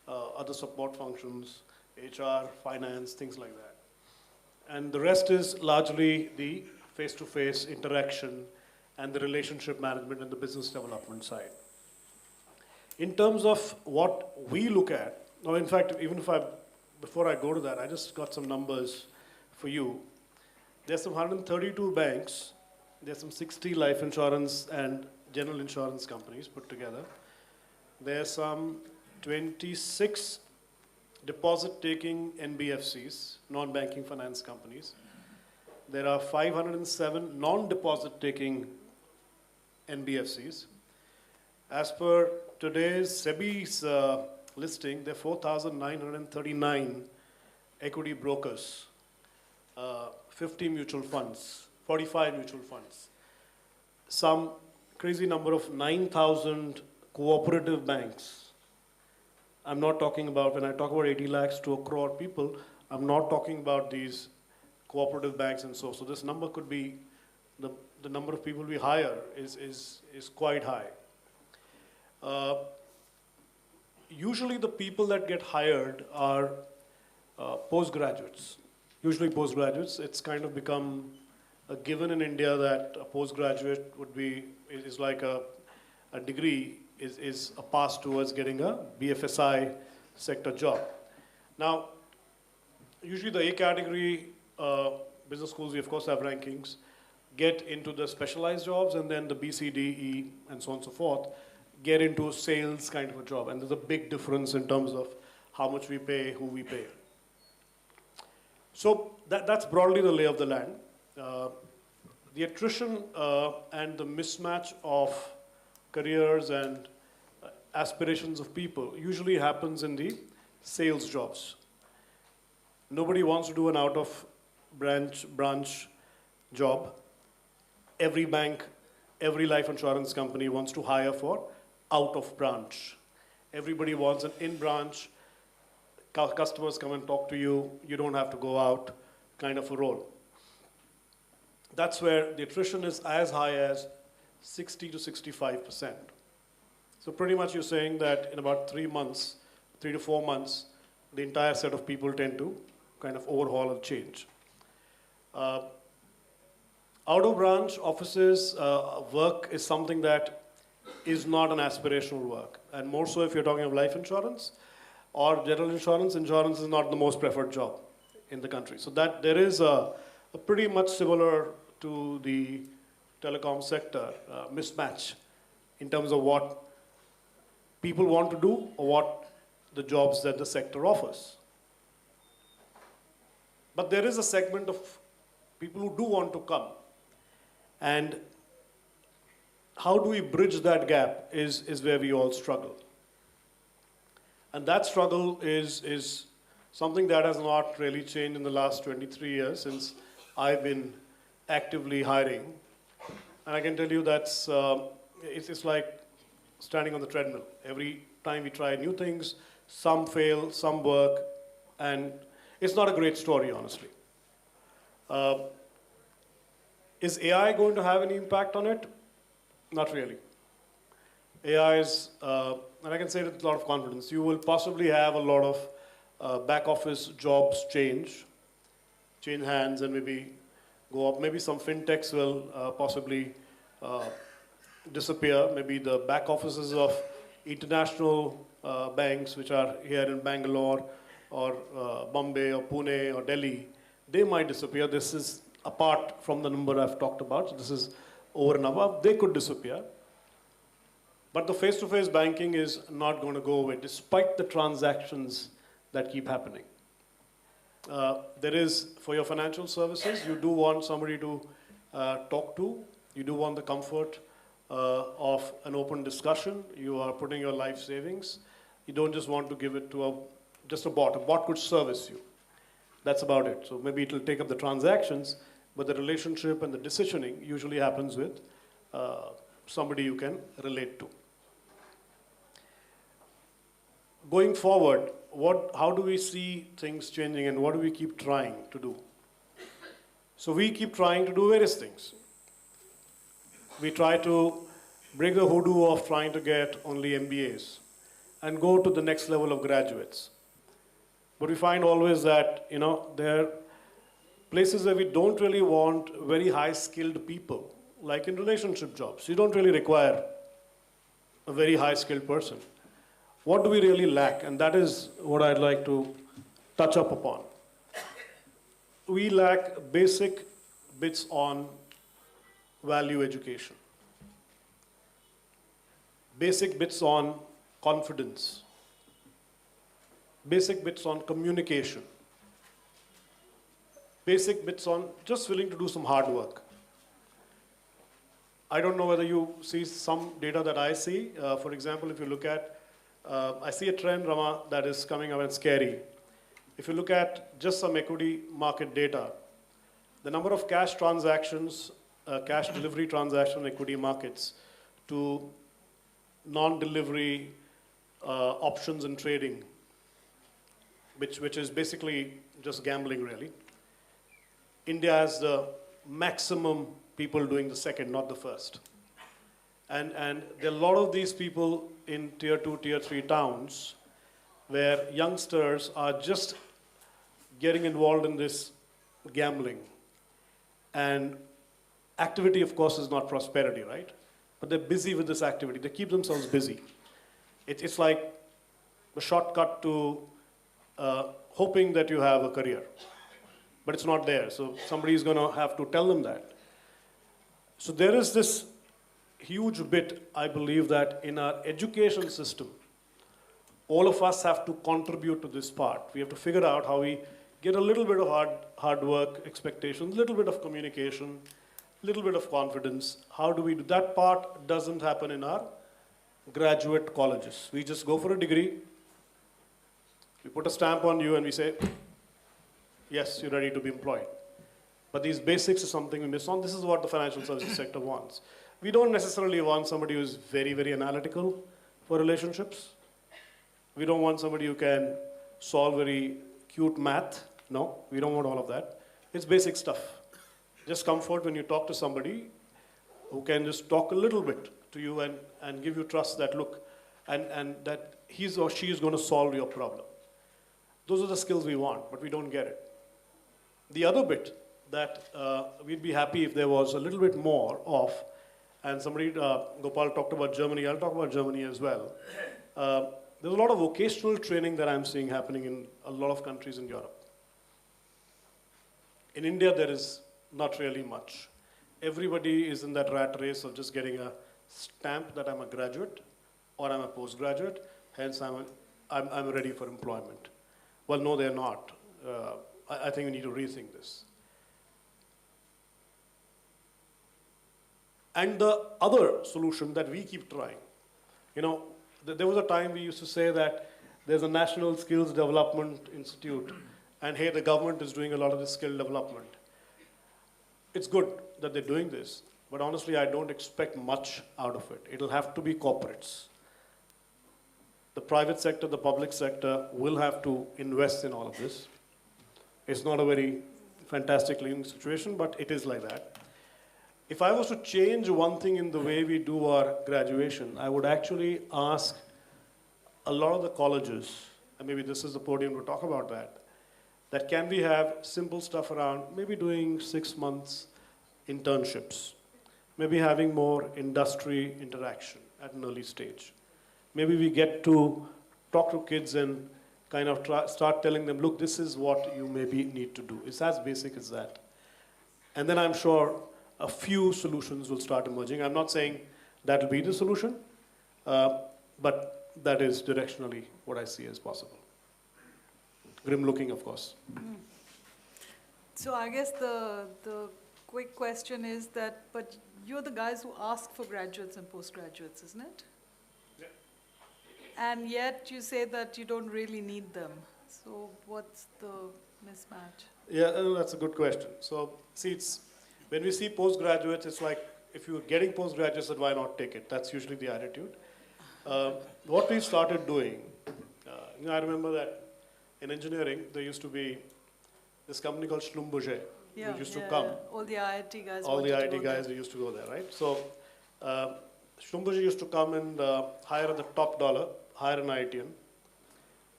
other support functions, HR, finance, things like that. And the rest is largely the face-to-face interaction and the relationship management and the business development side. In terms of what we look at, now in fact, before I go to that, I just got some numbers for you. There's some 132 banks, there's some 60 life insurance and general insurance companies put together. There's some 26 deposit-taking NBFCs, non-banking finance companies. There are 507 non-deposit-taking NBFCs. As per today's SEBI's listing, there are 4,939 equity brokers, 50 mutual funds, 45 mutual funds. Some crazy number of 9,000 cooperative banks. I'm not talking about, when I talk about 80 lakhs to 1 crore people, I'm not talking about these cooperative banks and so this number could be, the number of people we hire is quite high. Usually the people that get hired are postgraduates. Usually postgraduates. It's kind of become a given in India that a postgraduate is like a degree, is a pass towards getting a BFSI sector job. Now, usually the A category business schools, we of course have rankings, get into the specialized jobs, and then the B, C, D, E, and so on and so forth, get into sales kind of a job. And there's a big difference in terms of how much we pay, who we pay. So that's broadly the lay of the land. The attrition and the mismatch of careers and aspirations of people usually happens in the sales jobs. Nobody wants to do an out-of-branch job. Every bank, every life insurance company wants to hire for out-of-branch. Everybody wants an in-branch, customers come and talk to you, you don't have to go out, kind of a role. That's where the attrition is as high as 60 to 65%. So pretty much you're saying that in about 3 months, 3 to 4 months, the entire set of people tend to kind of overhaul and change. Out-of-branch offices work is something that is not an aspirational work. And more so if you're talking of life insurance or general insurance, insurance is not the most preferred job in the country. So that there is a pretty much similar to the telecom sector mismatch in terms of what people want to do or what the jobs that the sector offers. But there is a segment of people who do want to come. And how do we bridge that gap is where we all struggle. And that struggle is something that has not really changed in the last 23 years since I've been actively hiring. And I can tell you that's, it's like standing on the treadmill. Every time we try new things, some fail, some work, and it's not a great story, honestly. Is AI going to have any impact on it? Not really. AI is, and I can say it with a lot of confidence, you will possibly have a lot of back office jobs change hands and maybe go up. Maybe some fintechs will possibly disappear. Maybe the back offices of international banks, which are here in Bangalore or Bombay or Pune or Delhi, they might disappear. This is apart from the number I've talked about. So this is over and above. They could disappear. But the face-to-face banking is not going to go away, despite the transactions that keep happening. There is, for your financial services, you do want somebody to talk to. You do want the comfort of an open discussion. You are putting your life savings. You don't just want to give it to just a bot. A bot could service you. That's about it. So maybe it will take up the transactions, but the relationship and the decisioning usually happens with somebody you can relate to. Going forward, how do we see things changing and what do we keep trying to do? So we keep trying to do various things. We try to break the hoodoo of trying to get only MBAs and go to the next level of graduates. But we find always that, there are places where we don't really want very high-skilled people, like in relationship jobs. You don't really require a very high-skilled person. What do we really lack? And that is what I'd like to touch up upon. We lack basic bits on value education, basic bits on confidence, basic bits on communication, basic bits on just willing to do some hard work. I don't know whether you see some data that I see. For example, if you look at, I see a trend, Rama, that is coming up and scary. If you look at just some equity market data, the number of cash transactions, cash delivery transaction equity markets to non-delivery options and trading, which is basically just gambling, really. India has the maximum people doing the second, not the first. And there are a lot of these people in tier 2, tier 3 towns where youngsters are just getting involved in this gambling. And activity, of course, is not prosperity, right? But they're busy with this activity. They keep themselves busy. It's like a shortcut to hoping that you have a career. But it's not there. So somebody's going to have to tell them that. So there is this huge bit, I believe, that in our education system, all of us have to contribute to this part. We have to figure out how we get a little bit of hard work expectations, a little bit of communication, a little bit of confidence. How do we do that? Part doesn't happen in our graduate colleges. We just go for a degree, we put a stamp on you and we say, yes, you're ready to be employed. But these basics is something we miss on. This is what the financial services sector wants. We don't necessarily want somebody who's very, very analytical for relationships. We don't want somebody who can solve very cute math. No, we don't want all of that. It's basic stuff. Just comfort when you talk to somebody who can just talk a little bit to you and give you trust that, look, and that he's or she is going to solve your problem. Those are the skills we want, but we don't get it. The other bit that we'd be happy if there was a little bit more of, and somebody, Gopal talked about Germany, I'll talk about Germany as well. There's a lot of vocational training that I'm seeing happening in a lot of countries in Europe. In India, there is not really much. Everybody is in that rat race of just getting a stamp that I'm a graduate or I'm a postgraduate, hence I'm ready for employment. Well, no, they're not. I think we need to rethink this. And the other solution that we keep trying, you know, there was a time we used to say that there's a National Skills Development Institute, and hey, the government is doing a lot of this skill development. It's good that they're doing this, but honestly, I don't expect much out of it. It'll have to be corporates. The private sector, the public sector will have to invest in all of this. It's not a very fantastic living situation, but it is like that. If I was to change one thing in the way we do our graduation, I would actually ask a lot of the colleges, and maybe this is the podium to talk about that can we have simple stuff around maybe doing 6 months internships, maybe having more industry interaction at an early stage. Maybe we get to talk to kids and kind of start telling them, look, this is what you maybe need to do. It's as basic as that. And then I'm sure a few solutions will start emerging. I'm not saying that will be the solution, but that is directionally what I see as possible. Grim looking, of course. So I guess the quick question is that, but you're the guys who ask for graduates and postgraduates, isn't it? Yeah. And yet you say that you don't really need them. So what's the mismatch? Yeah, that's a good question. So see, when we see postgraduates, it's like, if you're getting postgraduates, then why not take it? That's usually the attitude. What we started doing, I remember that in engineering, there used to be this company called Schlumberger, which used to come. Yeah. All the IIT guys. All the IIT guys, they used to go there, right? So Schlumberger used to come and hire at the top dollar, hire an IITian.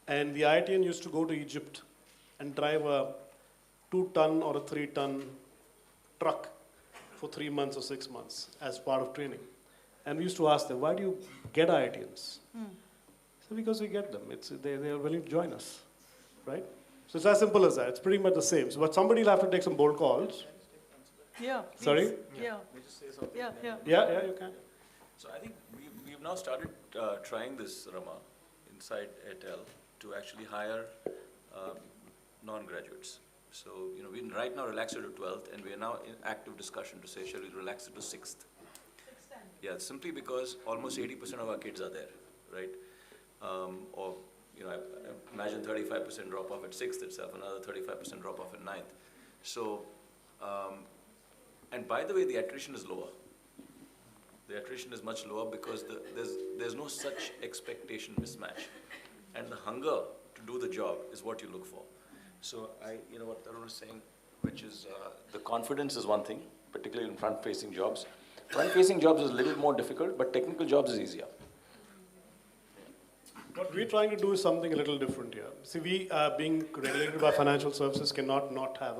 And the IITian used to go to Egypt and drive a 2-ton or a 3-ton truck for 3 months or 6 months as part of training. And we used to ask them, why do you get IITians? So because we get them. They are willing to join us, right? So it's as simple as that. It's pretty much the same. So, but somebody will have to take some bold calls. Yeah. Please. Sorry? Yeah. May I just say something? Yeah, you can. So I think we've now started trying this, Rama, inside Airtel to actually hire non-graduates. So, you know, we right now relaxed it to 12th, and we are now in active discussion to say, shall we relax it to 6th? Yeah, simply because almost 80% of our kids are there, right? Or, you know, I imagine 35% drop off at 6th itself, another 35% drop off at 9th. So, and by the way, the attrition is lower. The attrition is much lower because there's no such expectation mismatch. And the hunger to do the job is what you look for. So you know what Tarun was saying, which is the confidence is one thing, particularly in front-facing jobs. Front-facing jobs is a little more difficult, but technical jobs is easier. What we're trying to do is something a little different here. See, we, being regulated by financial services, cannot not have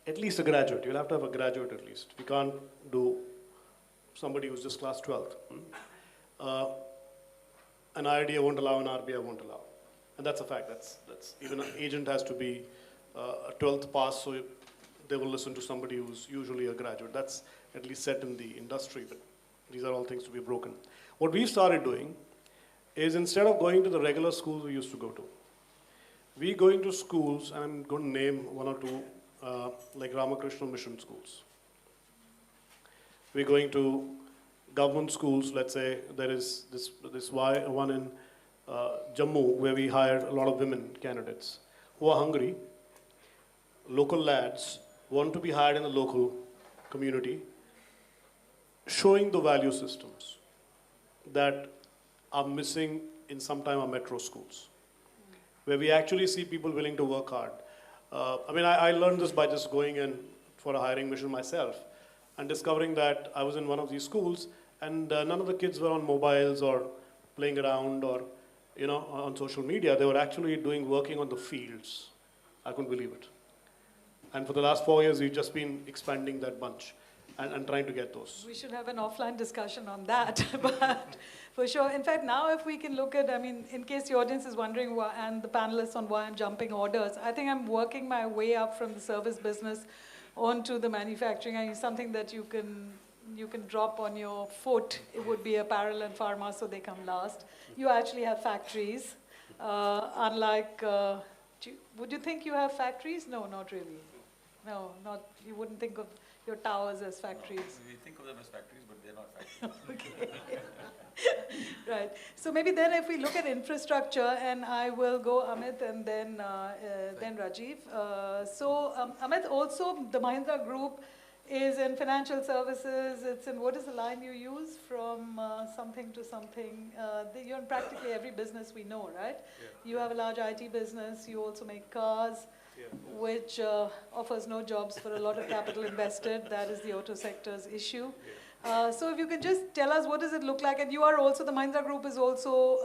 at least a graduate. You'll have to have a graduate at least. We can't do somebody who's just class 12th. An IRDA won't allow, an RBI won't allow. And that's a fact. That's even an agent has to be a 12th pass, so they will listen to somebody who's usually a graduate. That's at least set in the industry, but these are all things to be broken. What we started doing is, instead of going to the regular schools we used to go to, we go into schools, and I'm going to name one or two, like Ramakrishna Mission schools. We're going to government schools. Let's say there is this one in Jammu where we hired a lot of women candidates who are hungry, local lads want to be hired in the local community, showing the value systems that are missing in sometime our metro schools, where we actually see people willing to work hard. I learned this by just going in for a hiring mission myself and discovering that I was in one of these schools and none of the kids were on mobiles or playing around or on social media. They were actually working on the fields. I couldn't believe it. And for the last 4 years, we've just been expanding that bunch and trying to get those. We should have an offline discussion on that, but for sure. In fact, now if we can look at, in case the audience is wondering why, and the panelists on why I'm jumping orders, I think I'm working my way up from the service business onto the manufacturing. I mean, something that you can drop on your foot. It would be apparel and pharma, so they come last. You actually have factories, unlike, would you think you have factories? No, not really. No, you wouldn't think of your towers as factories. No, we think of them as factories, but they're not factories. Okay. Right. So maybe then if we look at infrastructure, and I will go Amit and then Rajiv. Amit, also the Mahindra Group is in financial services. It's in, what is the line you use, from something to something? You're in practically every business we know, right? Yeah. You have a large IT business. You also make cars. Yeah. Which offers no jobs for a lot of capital invested. That is the auto sector's issue. Yeah. So if you can just tell us, what does it look like? And you are also, the Mahindra Group is also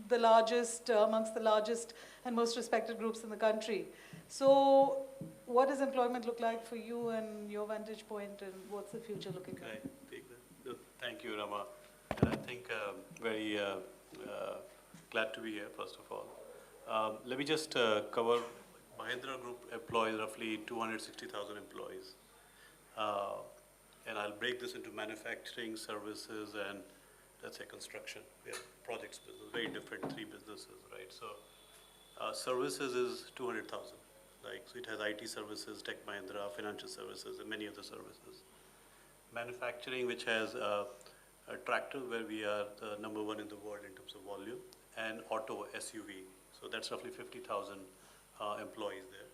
the largest, amongst the largest and most respected groups in the country. So what does employment look like for you and your vantage point, and what's the future looking like? Thank you, Rama. And I think very glad to be here, first of all. Let me just cover. Mahindra Group employs roughly 260,000 employees. And I'll break this into manufacturing, services, and let's say construction. We have projects business, very different, three businesses, right? So services is 200,000. So it has IT services, Tech Mahindra, financial services, and many other services. Manufacturing, which has a tractor, where we are the number one in the world in terms of volume, and auto, SUV. So that's roughly 50,000 employees there.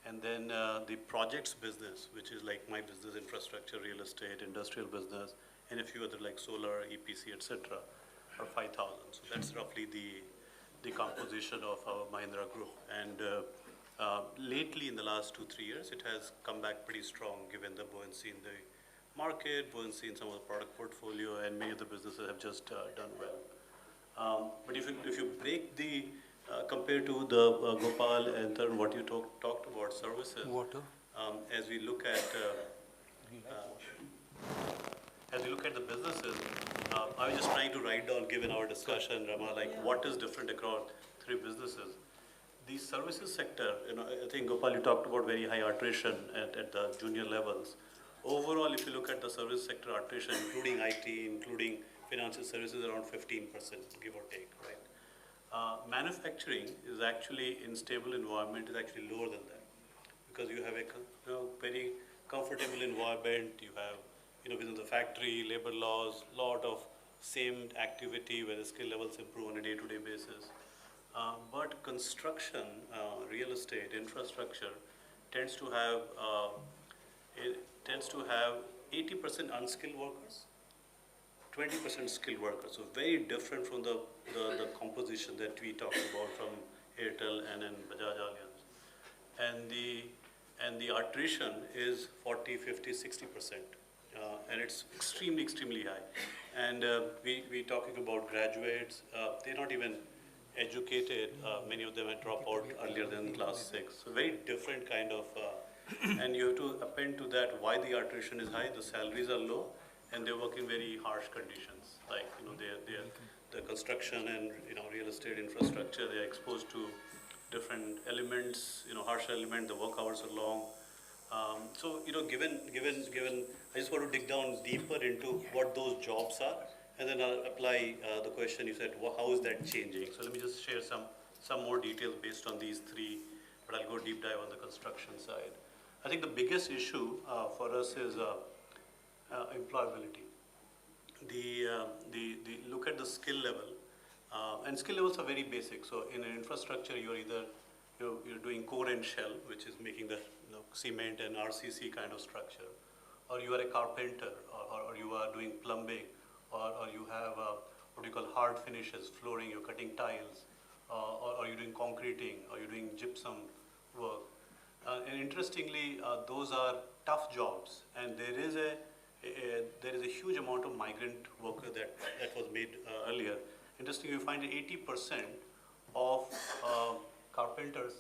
And then the projects business, which is like my business, infrastructure, real estate, industrial business, and a few other like solar, EPC, etc., are 5,000. So that's roughly the composition of our Mahindra Group. And lately, in the last 2-3 years, it has come back pretty strong, given the buoyancy in the market, buoyancy in some of the product portfolio, and many of the businesses have just done well. But if you break the compared to the Gopal and Tarun, what you talked about services, as we look at the businesses, I was just trying to write down, given our discussion, Rama, like what is different across three businesses. The services sector, I think Gopal, you talked about very high attrition at the junior levels. Overall, if you look at the service sector attrition, including IT, including financial services, around 15%, give or take, right? Manufacturing is actually, in stable environment, is actually lower than that, because you have a very comfortable environment. You have, within the factory, labor laws, lot of same activity where the skill levels improve on a day-to-day basis. But construction, real estate, infrastructure tends to have 80% unskilled workers, 20% skilled workers. So very different from the composition that we talked about from Airtel and Bajaj Allianz. And the attrition is 40, 50, 60%. And it's extremely, extremely high. And we talking about graduates, they're not even educated. Many of them had dropped out earlier than class 6. So very different kind of, and you have to append to that why the attrition is high. The salaries are low, and they work in very harsh conditions. Like, the construction and real estate infrastructure, they are exposed to different elements, harsh element. The work hours are long. So given, I just want to dig down deeper into what those jobs are, and then I'll apply the question you said, how is that changing? So let me just share some more details based on these three, but I'll go deep dive on the construction side. I think the biggest issue for us is employability. The look at the skill level, and skill levels are very basic. So in an infrastructure, you're either you're doing core and shell, which is making the cement and RCC kind of structure, or you are a carpenter, or you are doing plumbing, or you have what you call hard finishes, flooring, you're cutting tiles, or you're doing concreting, or you're doing gypsum work. And interestingly, those are tough jobs, and there is a huge amount of migrant worker that was made earlier. Interestingly, you find that 80% of carpenters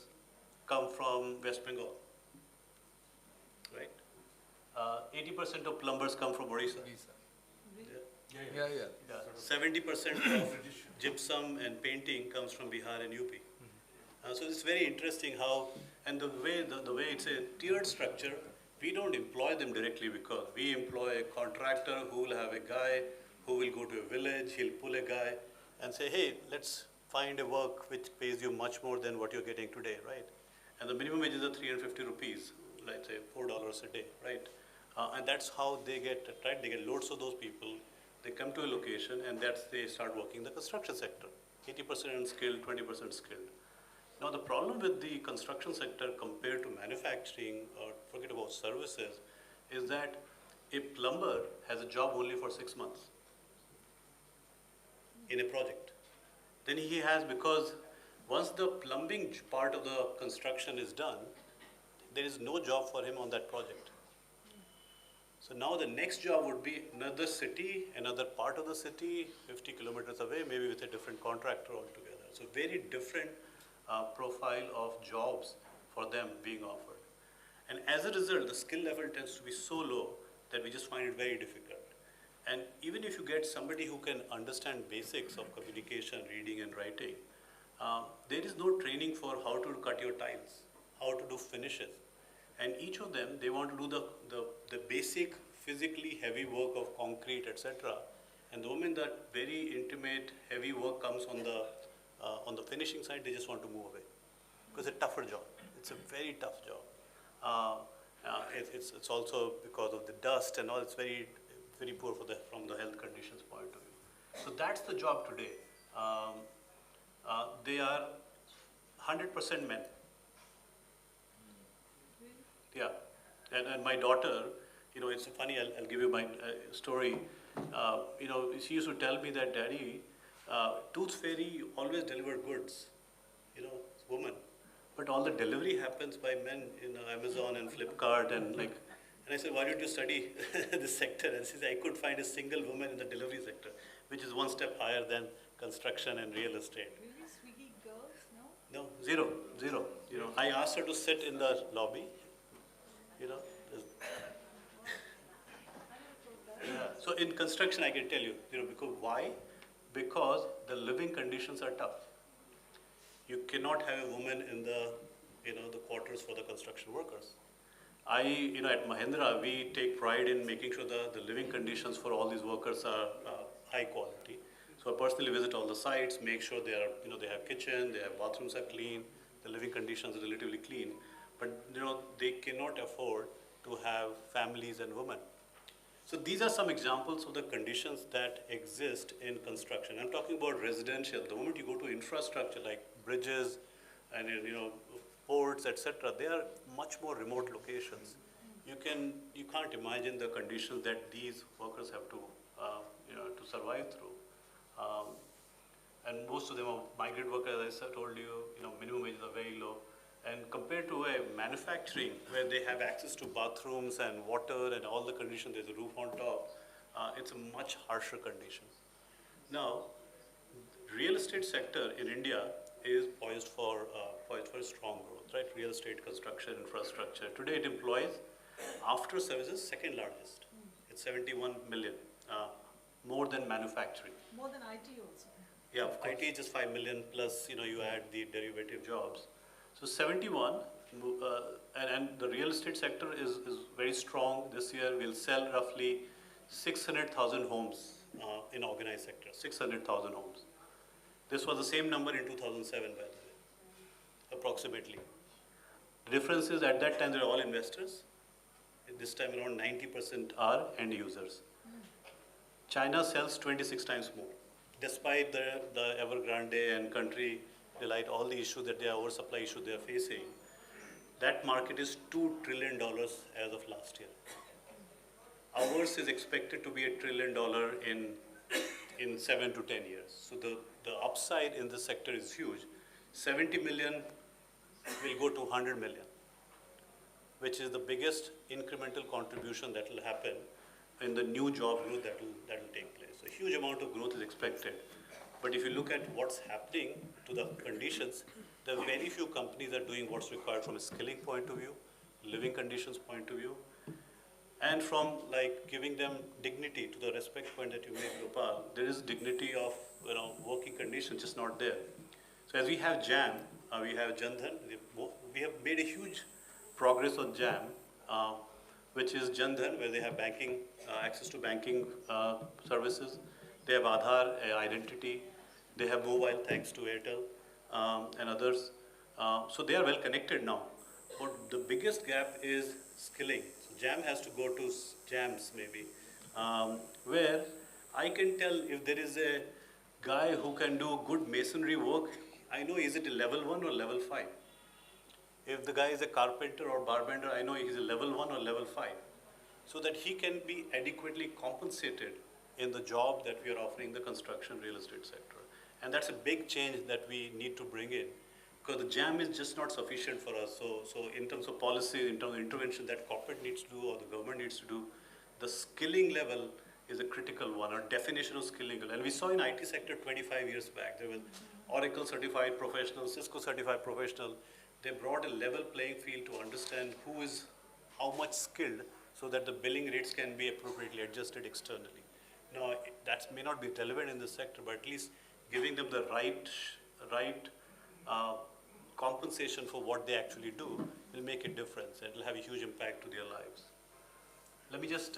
come from West Bengal, right? 80% of plumbers come from Odisha. Yeah. 70% of gypsum and painting comes from Bihar and UP. So it's very interesting how, and the way it's a tiered structure, we don't employ them directly because we employ a contractor who will have a guy who will go to a village, he'll pull a guy and say, hey, let's find a work which pays you much more than what you're getting today, right? And the minimum wages are 350 rupees, let's say $4 a day, right? And that's how they get, right? They get loads of those people. They come to a location and they start working in the construction sector. 80% unskilled, 20% skilled. Now the problem with the construction sector compared to manufacturing, or forget about services, is that a plumber has a job only for 6 months in a project. Then he has, because once the plumbing part of the construction is done, there is no job for him on that project. So now the next job would be another city, another part of the city, 50 kilometers away, maybe with a different contractor altogether. So very different profile of jobs for them being offered. And as a result, the skill level tends to be so low that we just find it very difficult. And even if you get somebody who can understand basics of communication, reading and writing, there is no training for how to cut your tiles, how to do finishes. And each of them, they want to do the basic, physically heavy work of concrete, etc. And the moment that very intimate, heavy work comes on the finishing side, they just want to move away. Because it's a tougher job. It's a very tough job. It's also because of the dust and all, it's very, very poor from the health conditions point of view. So that's the job today. They are 100% men. Yeah, and my daughter, it's funny, I'll give you my story. She used to tell me that, Daddy, Tooth Fairy always delivered goods, woman. But all the delivery happens by men in Amazon and Flipkart and I said, why don't you study this sector? And she said, I could find a single woman in the delivery sector, which is one step higher than construction and real estate. Really, Swiggy girls, no? No, zero. I asked her to sit in the lobby. Yeah. So in construction, I can tell you, because why? Because the living conditions are tough. You cannot have a woman in the quarters for the construction workers. At Mahindra, we take pride in making sure the living conditions for all these workers are high quality. So I personally visit all the sites, make sure they have kitchen, their bathrooms are clean, the living conditions are relatively clean. But they cannot afford to have families and women. So these are some examples of the conditions that exist in construction. I'm talking about residential. The moment you go to infrastructure like bridges and ports, etc., they are much more remote locations. You can't imagine the conditions that these workers have to to survive through. And most of them are migrant workers, as I told you, minimum wages are very low. And compared to a manufacturing where they have access to bathrooms and water and all the conditions, there's a roof on top, it's a much harsher condition. Now, real estate sector in India is poised for strong growth, right? Real estate, construction, infrastructure. Today it employs, after services, second largest. It's 71 million, more than manufacturing. More than IT also. Yeah, IT is just 5 million plus, you add the derivative jobs. So 71, and the real estate sector is very strong. This year we'll sell roughly 600,000 homes in organized sector, 600,000 homes. This was the same number in 2007, by the way, approximately. The difference is at that time they were all investors. This time around 90% are end users. China sells 26 times more, despite the Evergrande and country delight all the issues that they are, oversupply issues they are facing. That market is $2 trillion as of last year. Ours is expected to be $1 trillion in 7 to 10 years. So the upside in this sector is huge. 70 million will go to 100 million, which is the biggest incremental contribution that will happen in the new job growth that will take place. A huge amount of growth is expected. But if you look at what's happening to the conditions, there are very few companies that are doing what's required from a skilling point of view, living conditions point of view, and from like giving them dignity to the respect point that you made, Gopal. There is dignity of working conditions just not there. So as we have JAM, we have Jandhan. We have made a huge progress on JAM, which is Jandhan, where they have banking access to banking services. They have Aadhaar identity. They have mobile thanks to Airtel and others. So they are well connected now. But the biggest gap is skilling. So JAM has to go to JAMs maybe, where I can tell if there is a guy who can do good masonry work, I know is it a level 1 or level 5. If the guy is a carpenter or barbender, I know he's a level 1 or level 5. So that he can be adequately compensated in the job that we are offering the construction real estate sector. And that's a big change that we need to bring in, because the JAM is just not sufficient for us. So in terms of policy, in terms of intervention that corporate needs to do or the government needs to do, the skilling level is a critical one, or definition of skilling. And we saw in IT sector 25 years back, there was Oracle certified professional, Cisco certified professional. They brought a level playing field to understand who is how much skilled, so that the billing rates can be appropriately adjusted externally. Now, that may not be relevant in this sector, but at least giving them the right compensation for what they actually do will make a difference, and it will have a huge impact to their lives. Let me just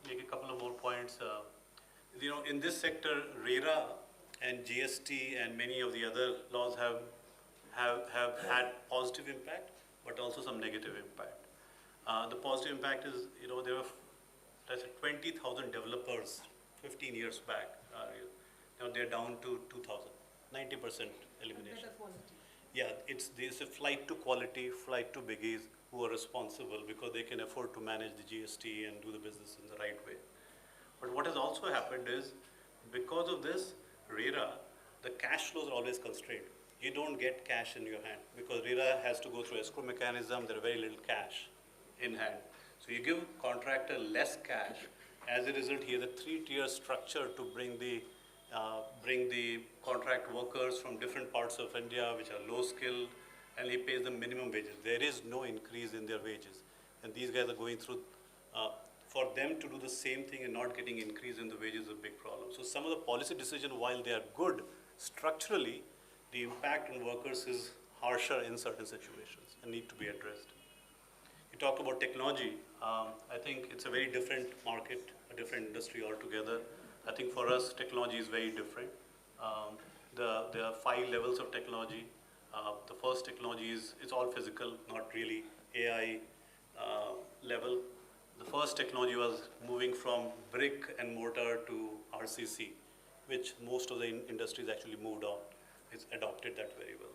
make a couple of more points. In this sector, RERA and GST and many of the other laws have had positive impact, but also some negative impact. The positive impact is, there were 20,000 developers 15 years back. Now they're down to 2,000, 90% elimination. Yeah, there's a flight to quality, flight to biggies who are responsible because they can afford to manage the GST and do the business in the right way. But what has also happened is, because of this RERA, the cash flows are always constrained. You don't get cash in your hand because RERA has to go through escrow mechanism. There are very little cash in hand. So you give contractor less cash. As a result, he has a 3-tier structure to bring the contract workers from different parts of India, which are low skilled, and he pays them minimum wages. There is no increase in their wages. And these guys are going through, for them to do the same thing and not getting increase in the wages is a big problem. So some of the policy decisions, while they are good, structurally, the impact on workers is harsher in certain situations and need to be addressed. You talked about technology. I think it's a very different market, a different industry altogether. I think for us, technology is very different. There are 5 levels of technology. The first technology it's all physical, not really AI level. The first technology was moving from brick and mortar to RCC, which most of the industries actually moved on. It's adopted that very well.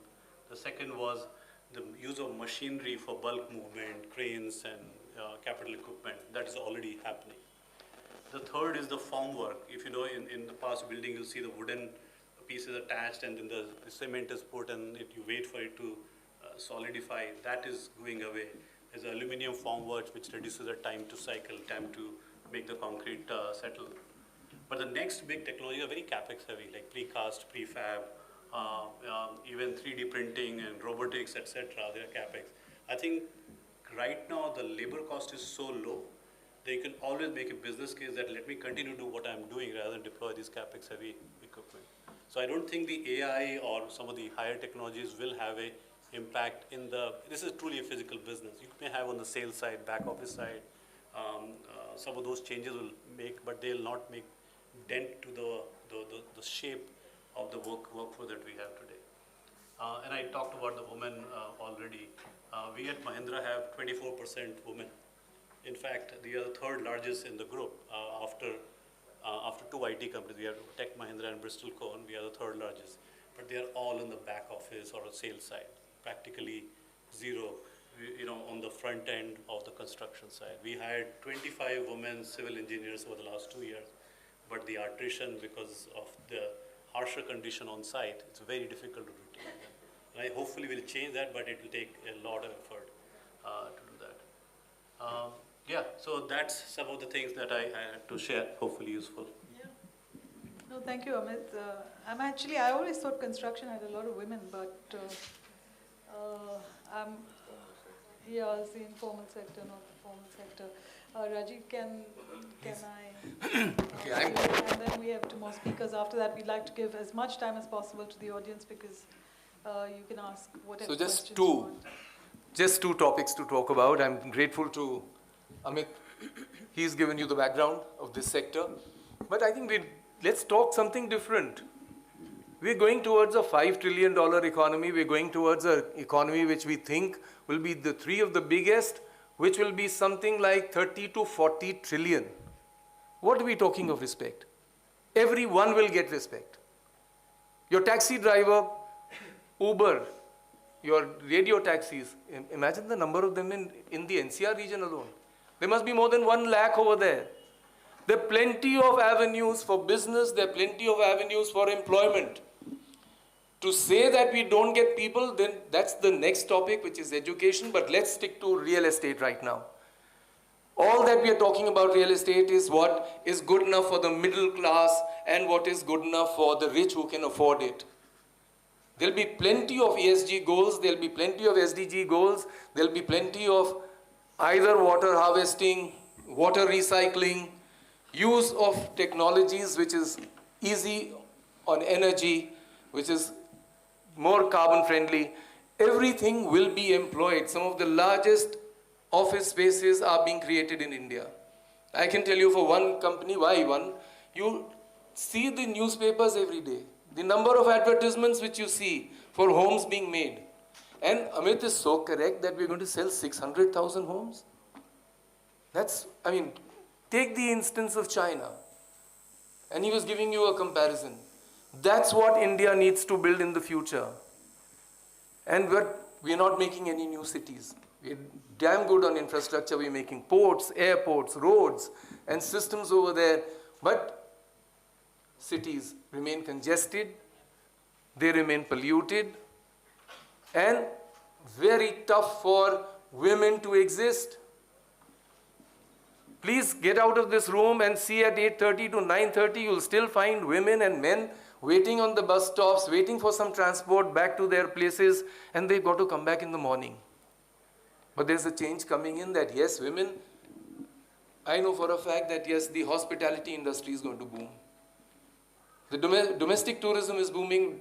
The second was the use of machinery for bulk movement, cranes and capital equipment. That is already happening. The third is the formwork. If you know, in the past building, you'll see the wooden pieces attached and then the cement is put and you wait for it to solidify. That is going away. There's aluminum formwork which reduces the time to cycle, time to make the concrete settle. But the next big technology are very capex heavy, like precast, prefab, even 3D printing and robotics, etc. They are capex. I think right now the labor cost is so low that you can always make a business case that let me continue to do what I'm doing rather than deploy this capex heavy equipment. So I don't think the AI or some of the higher technologies will have a impact in this is truly a physical business. You may have on the sales side, back office side, some of those changes will make, but they'll not make dent to the shape of the workforce that we have today. And I talked about the women already. We at Mahindra have 24% women. In fact, we are the 3rd largest in the group after 2 IT companies. We have Tech Mahindra and Bristol Co. We are the 3rd largest. but they are all in the back office or a sales side, practically zero, on the front end of the construction side. We hired 25 women civil engineers over the last 2 years, but the attrition, because of the harsher condition on site, it's very difficult to retain them. And I hopefully will change that, but it will take a lot of effort to do that. Yeah, so that's some of the things that I had to share, hopefully useful. No, thank you, Amit. I always thought construction had a lot of women, but I'm here as the informal sector, not the formal sector. Rajiv, can I? Okay, and then we have 2 more speakers. After that, we'd like to give as much time as possible to the audience because you can ask whatever questions you want. Just two topics to talk about. I'm grateful to Amit. He's given you the background of this sector. But I think let's talk something different. We're going towards a $5 trillion economy. We're going towards an economy which we think will be the 3 of the biggest, which will be something like 30 to 40 trillion. What are we talking of respect? Everyone will get respect. Your taxi driver, Uber, your radio taxis, imagine the number of them in the NCR region alone. There must be more than 1 lakh over there. There are plenty of avenues for business, there are plenty of avenues for employment. To say that we don't get people, then that's the next topic, which is education, but let's stick to real estate right now. All that we are talking about real estate is what is good enough for the middle class and what is good enough for the rich who can afford it. There'll be plenty of ESG goals, there'll be plenty of SDG goals, there'll be plenty of either water harvesting, water recycling, use of technologies which is easy on energy, which is more carbon friendly. Everything will be employed. Some of the largest office spaces are being created in India. I can tell you for one company, why one? You see the newspapers every day. The number of advertisements which you see for homes being made. And Amit is so correct that we're going to sell 600,000 homes. Take the instance of China. And he was giving you a comparison. That's what India needs to build in the future. And we're not making any new cities. We're damn good on infrastructure. We're making ports, airports, roads, and systems over there. But cities remain congested, they remain polluted, and very tough for women to exist. Please get out of this room and see at 8:30 to 9:30, you'll still find women and men waiting on the bus stops, waiting for some transport back to their places, and they've got to come back in the morning. But there's a change coming in that, yes, women, I know for a fact that, yes, the hospitality industry is going to boom. The domestic tourism is booming.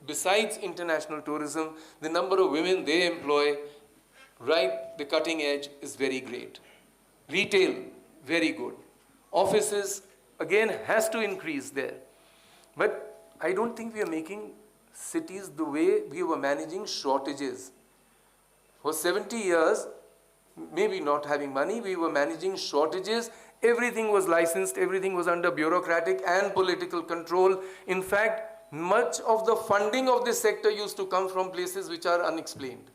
Besides international tourism, the number of women they employ, right, the cutting edge is very great. Retail, very good. Offices, again, has to increase there. But I don't think we are making cities the way we were managing shortages. For 70 years, maybe not having money, we were managing shortages. Everything was licensed, everything was under bureaucratic and political control. In fact, much of the funding of this sector used to come from places which are unexplained.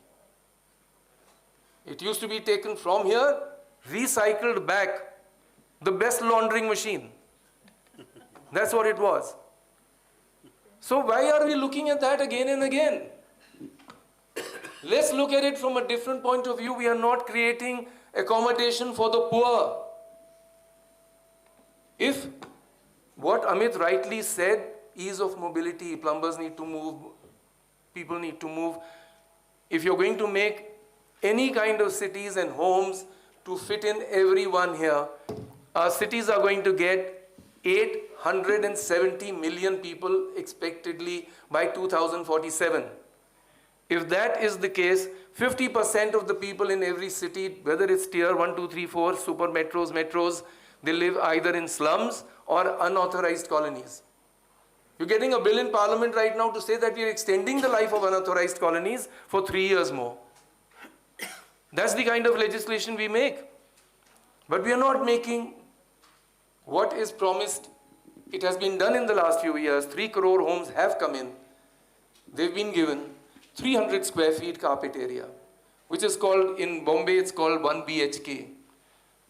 It used to be taken from here, recycled back, the best laundering machine. That's what it was. So why are we looking at that again and again? Let's look at it from a different point of view. We are not creating accommodation for the poor. If what Amit rightly said, ease of mobility, plumbers need to move, people need to move. If you're going to make any kind of cities and homes to fit in everyone here, our cities are going to get 870 million people expectedly by 2047. If that is the case, 50% of the people in every city, whether it's tier 1, 2, 3, 4, super metros, they live either in slums or unauthorized colonies. You're getting a bill in Parliament right now to say that we are extending the life of unauthorized colonies for 3 years more. That's the kind of legislation we make. But we are not making what is promised. It has been done in the last few years. 3 crore homes have come in. they've been given 300 square feet carpet area, which is called, in Bombay, it's called 1 BHK.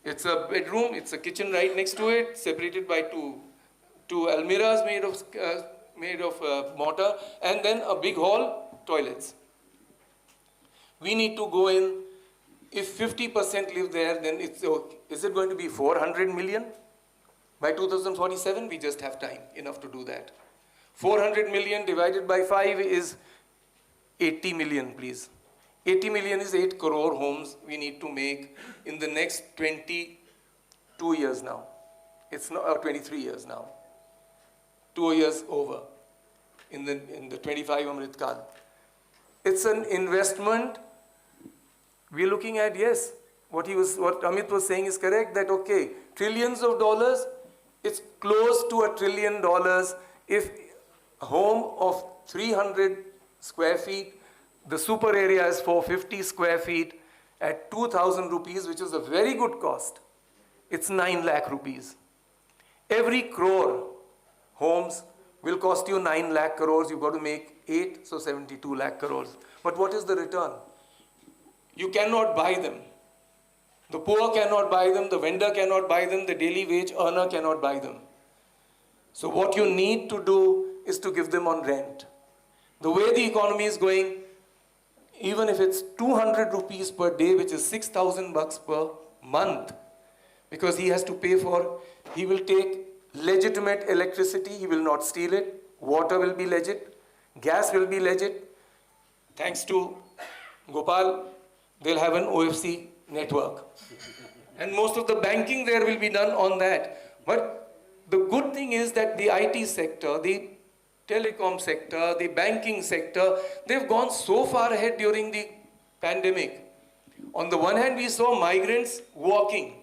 It's a bedroom, it's a kitchen right next to it, separated by two almirahs made of mortar, and then a big hall, toilets. We need to go in. If 50% live there, then it's okay. Is it going to be 400 million? By 2047, we just have time enough to do that. 400 million divided by 5 is 80 million, please. 80 million is 8 crore homes we need to make in the next 22 years now. It's not 23 years now. 2 years over in the 25 Amrit Kal. It's an investment. We're looking at, yes, what Amit was saying is correct, that okay, trillions of dollars, it's close to $1 trillion if a home of 300 square feet, the super area is 450 square feet at 2,000 rupees, which is a very good cost. It's 9 lakh rupees. Every crore homes will cost you 9 lakh crores. You've got to make 8, so 72 lakh crores. But what is the return? You cannot buy them. The poor cannot buy them, the vendor cannot buy them, the daily wage earner cannot buy them. So what you need to do is to give them on rent. The way the economy is going, even if it's 200 rupees per day, which is 6,000 bucks per month, because he has to pay for, he will take legitimate electricity, he will not steal it, water will be legit, gas will be legit. Thanks to Gopal, they'll have an OFC network. And most of the banking there will be done on that. But the good thing is that the IT sector, the telecom sector, the banking sector, they've gone so far ahead during the pandemic. On the one hand, we saw migrants walking.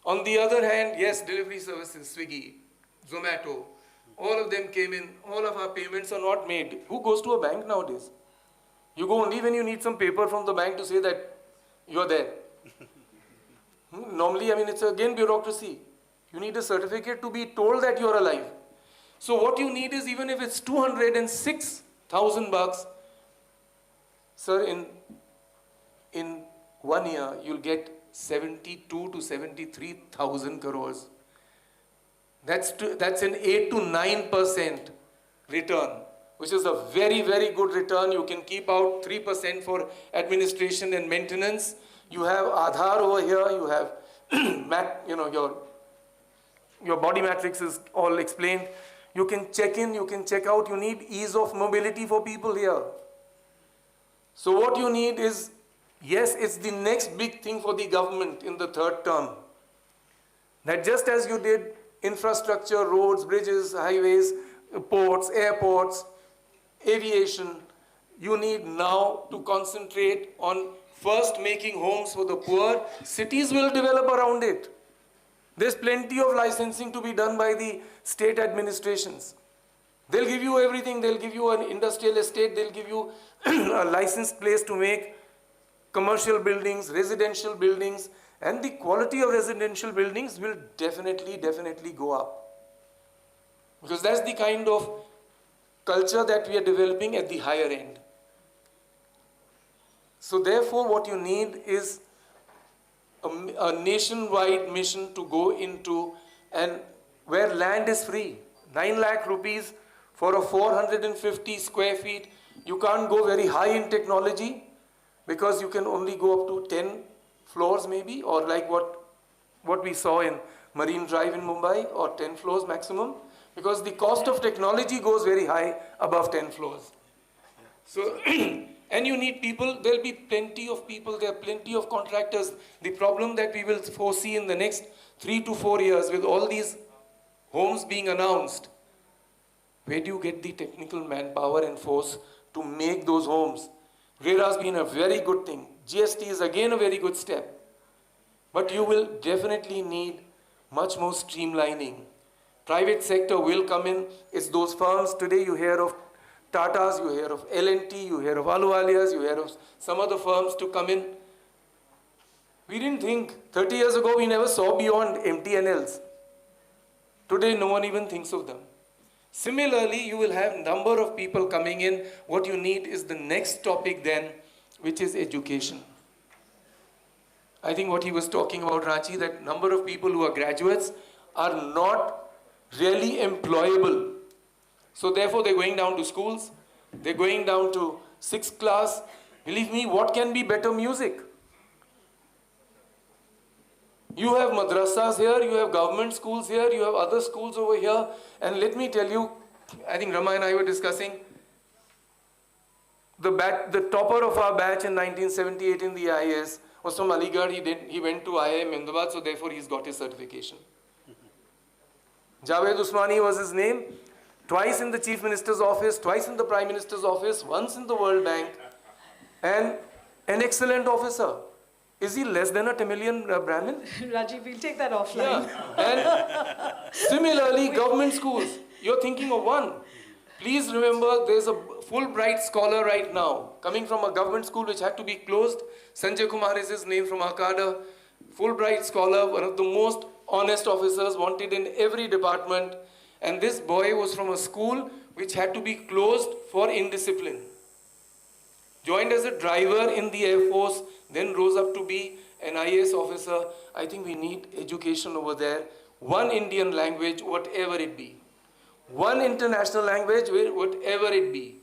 On the other hand, yes, delivery services, Swiggy, Zomato, all of them came in, all of our payments are not made. Who goes to a bank nowadays? You go only when you need some paper from the bank to say that you're there. Normally, I mean, it's again bureaucracy. You need a certificate to be told that you're alive. So what you need is, even if it's 206,000 bucks, sir, in 1 year, you'll get 72 to 73,000 crores. That's an 8 to 9% return, which is a very, very good return. You can keep out 3% for administration and maintenance. You have Aadhaar over here. You have, your body matrix is all explained. You can check in, you can check out. You need ease of mobility for people here. So what you need is, yes, it's the next big thing for the government in the third term. That just as you did infrastructure, roads, bridges, highways, ports, airports, aviation, you need now to concentrate on first making homes for the poor. Cities will develop around it. There's plenty of licensing to be done by the state administrations. They'll give you everything. They'll give you an industrial estate. They'll give you a licensed place to make commercial buildings, residential buildings, and the quality of residential buildings will definitely go up. Because that's the kind of culture that we are developing at the higher end. So therefore, what you need is a nationwide mission to go into, and where land is free. 9 lakh rupees for a 450 square feet. You can't go very high in technology because you can only go up to 10 floors maybe, or like what we saw in Marine Drive in Mumbai, or 10 floors maximum, because the cost of technology goes very high above 10 floors. So, and you need people. There'll be plenty of people, there are plenty of contractors. The problem that we will foresee in the next 3 to 4 years with all these homes being announced, where do you get the technical manpower and force to make those homes? RERA has been a very good thing. GST is again a very good step. But you will definitely need much more streamlining. Private sector will come in. It's those firms today you hear of Tatas, you hear of L&T, you hear of Ahluwalias, you hear of some other firms to come in. We didn't think, 30 years ago we never saw beyond MTNLs. Today no one even thinks of them. Similarly, you will have number of people coming in. What you need is the next topic then, which is education. I think what he was talking about, Ranchi, that number of people who are graduates are not really employable. So therefore, they're going down to schools, they're going down to 6th class. Believe me, what can be better music? You have madrasas here, you have government schools here, you have other schools over here. And let me tell you, I think Rama and I were discussing, the topper of our batch in 1978 in the IAS was from Aligarh. He went to IIM Ahmedabad, so therefore he's got his certification. Javed Usmani was his name. Twice in the Chief Minister's office, twice in the Prime Minister's office, once in the World Bank, and an excellent officer. Is he less than a Tamilian Brahmin? Rajiv, we'll take that offline. Yeah. And similarly, government schools, you're thinking of one. Please remember, there's a Fulbright scholar right now, coming from a government school which had to be closed. Sanjay Kumar is his name, from Akada. Fulbright scholar, one of the most honest officers, wanted in every department. And this boy was from a school which had to be closed for indiscipline. Joined as a driver in the Air Force, then rose up to be an IAS officer. I think we need education over there. One Indian language, whatever it be. One international language, whatever it be.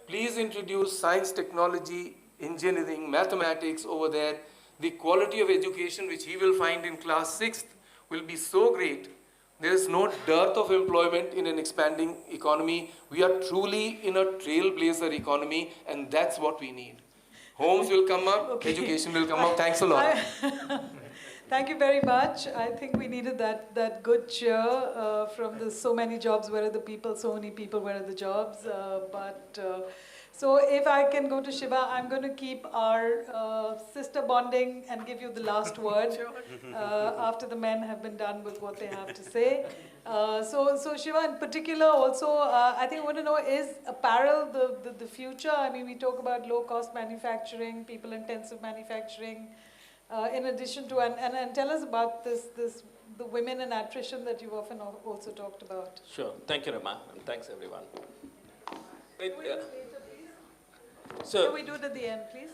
Please introduce science, technology, engineering, mathematics over there. The quality of education which he will find in class 6th will be so great. There is no dearth of employment in an expanding economy. We are truly in a trailblazer economy, and that's what we need. Homes will come up, education will come up. Thanks a lot. Thank you very much. I think we needed that good cheer from the so many jobs, where are the people, so many people, where are the jobs? So if I can go to Shiva, I'm going to keep our sister bonding and give you the last word after the men have been done with what they have to say. So Shiva, in particular, also, I think I want to know, is apparel the future? I mean, we talk about low-cost manufacturing, people-intensive manufacturing, in addition to, and tell us about the women and attrition that you've often also talked about. Sure. Thank you, Rama, and thanks, everyone. Can we do it at the end, please?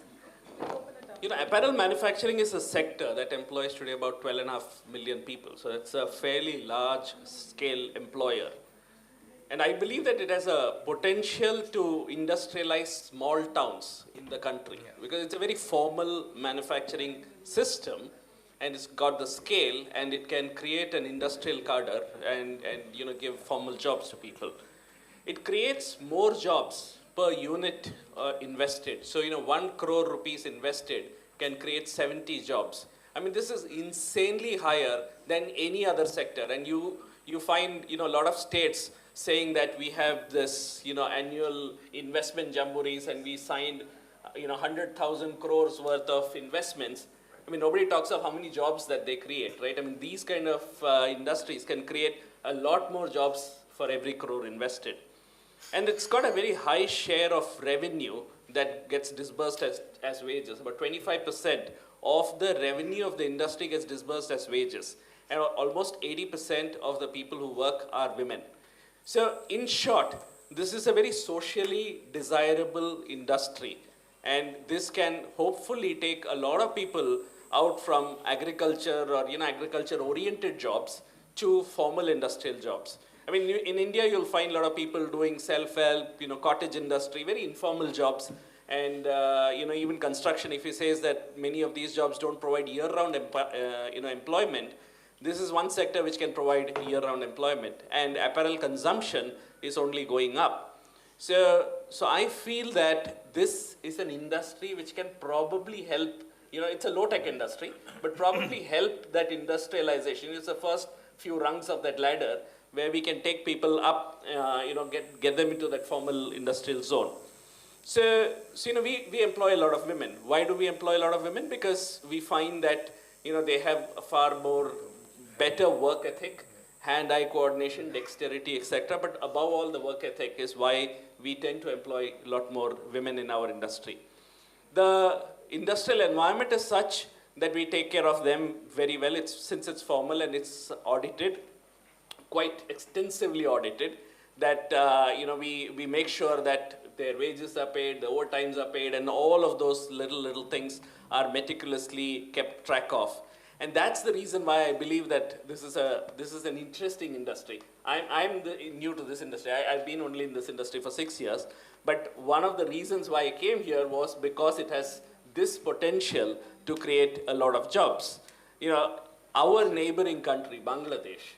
You know, apparel manufacturing is a sector that employs today about 12.5 million people. So it's a fairly large scale employer. And I believe that it has a potential to industrialize small towns in the country, because it's a very formal manufacturing system, and it's got the scale, and it can create an industrial cadre and you know, give formal jobs to people. It creates more jobs per unit invested. So, you know, 1 crore rupees invested can create 70 jobs. I mean, this is insanely higher than any other sector. And you find, you know, a lot of states saying that we have this, you know, annual investment jamborees, and we signed, you know, 100,000 crores worth of investments. I mean, nobody talks of how many jobs that they create, right? I mean, these kind of industries can create a lot more jobs for every crore invested. And it's got a very high share of revenue that gets disbursed as wages. About 25% of the revenue of the industry gets disbursed as wages. And almost 80% of the people who work are women. So in short, this is a very socially desirable industry. And this can hopefully take a lot of people out from agriculture or, you know, agriculture-oriented jobs to formal industrial jobs. I mean, in India, you'll find a lot of people doing self-help, you know, cottage industry, very informal jobs. And, you know, even construction, if he says that many of these jobs don't provide year-round you know, employment, this is one sector which can provide year-round employment. And apparel consumption is only going up. So I feel that this is an industry which can probably help, you know, it's a low-tech industry, but probably help that industrialization. It's the first few rungs of that ladder, where we can take people up, you know, get them into that formal industrial zone. So you know, we employ a lot of women. Why do we employ a lot of women? Because we find that, you know, they have a far more better work ethic, hand-eye coordination, dexterity, etc. But above all, the work ethic is why we tend to employ a lot more women in our industry. The industrial environment is such that we take care of them very well. Since it's formal and it's audited, quite extensively audited. that we make sure that their wages are paid, the overtimes are paid, and all of those little things are meticulously kept track of. And that's the reason why I believe that this is an interesting industry. I'm new to this industry. I've been only in this industry for 6 years. But one of the reasons why I came here was because it has this potential to create a lot of jobs. Our neighboring country, Bangladesh,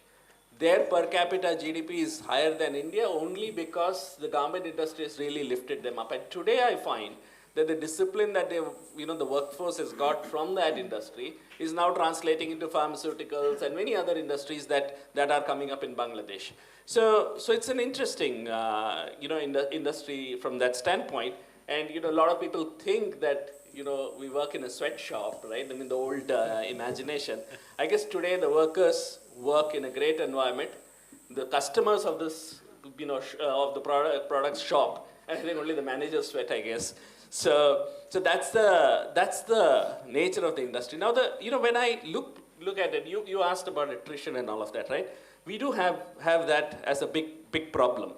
their per capita GDP is higher than India only because the garment industry has really lifted them up. And today I find that the discipline that the workforce has got from that industry is now translating into pharmaceuticals and many other industries that are coming up in Bangladesh. So it's an interesting, industry from that standpoint. And, a lot of people think that, we work in a sweatshop, right? I mean, the old imagination. I guess today the workers work in a great environment. The customers of this, of the products shop, and I think only the managers sweat, I guess. So that's the nature of the industry. Now, when I look at it, you asked about attrition and all of that, right? We do have that as a big problem.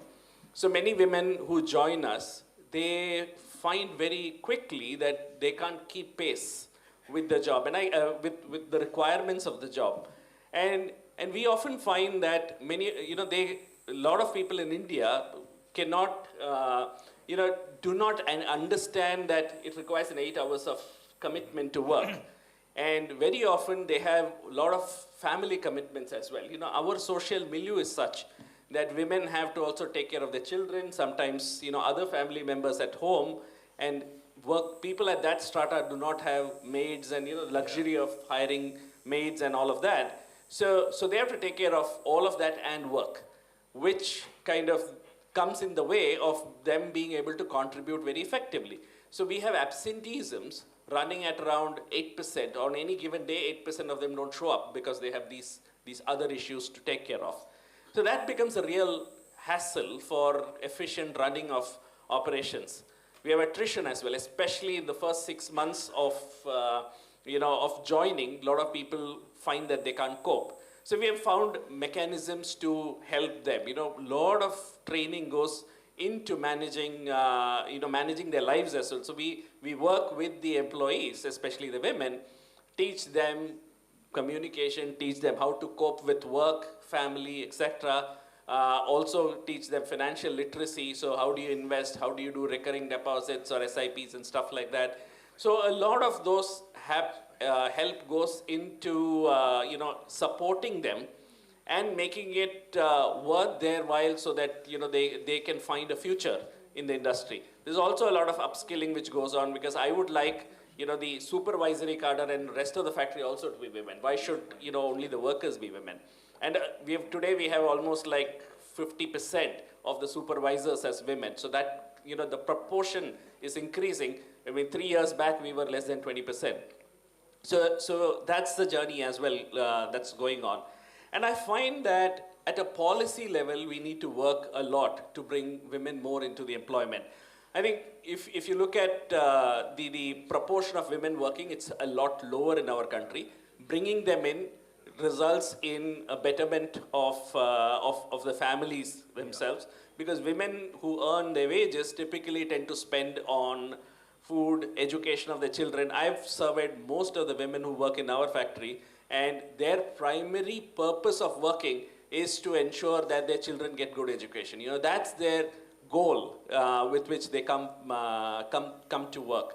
So many women who join us, they find very quickly that they can't keep pace with the job and with the requirements of the job. And we often find that a lot of people in India cannot, do not understand that it requires an 8 hours of commitment to work. And very often they have a lot of family commitments as well. Our social milieu is such that women have to also take care of their children, sometimes, other family members at home, and people at that strata do not have maids and, luxury of hiring maids and all of that. So they have to take care of all of that and work, which kind of comes in the way of them being able to contribute very effectively. So we have absenteeisms running at around 8%. On any given day, 8% of them don't show up because they have these other issues to take care of. So that becomes a real hassle for efficient running of operations. We have attrition as well, especially in the first 6 months of joining. A lot of people find that they can't cope. So we have found mechanisms to help them. A lot of training goes into managing their lives as well. So we work with the employees, especially the women, teach them communication, teach them how to cope with work, family, etc. Also teach them financial literacy. So how do you invest? How do you do recurring deposits or SIPs and stuff like that? So a lot of those help goes into supporting them and making it worth their while so that they can find a future in the industry. There's also a lot of upskilling which goes on because I would like the supervisory cadre and rest of the factory also to be women. Why should only the workers be women? And today we have almost like 50% of the supervisors as women. So that the proportion is increasing. I mean, 3 years back we were less than 20%. So that's the journey as well that's going on. And I find that at a policy level, we need to work a lot to bring women more into the employment. I think if you look at the proportion of women working, it's a lot lower in our country. Bringing them in results in a betterment of the families themselves, because women who earn their wages typically tend to spend on food, education of their children. I've surveyed most of the women who work in our factory, and their primary purpose of working is to ensure that their children get good education. That's their goal with which they come to work.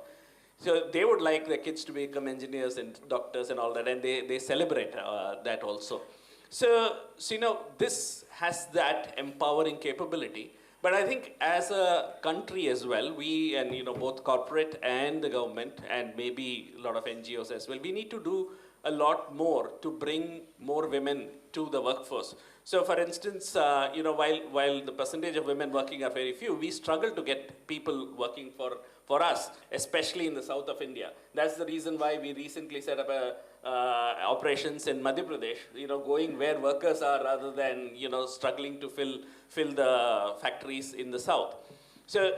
So they would like their kids to become engineers and doctors and all that, and they celebrate that also. So this has that empowering capability. But I think as a country as well, we and both corporate and the government and maybe a lot of NGOs as well, we need to do a lot more to bring more women to the workforce. So for instance, while the percentage of women working are very few, we struggle to get people working for us, especially in the south of India. That's the reason why we recently set up operations in Madhya Pradesh, going where workers are rather than, struggling to fill the factories in the south. So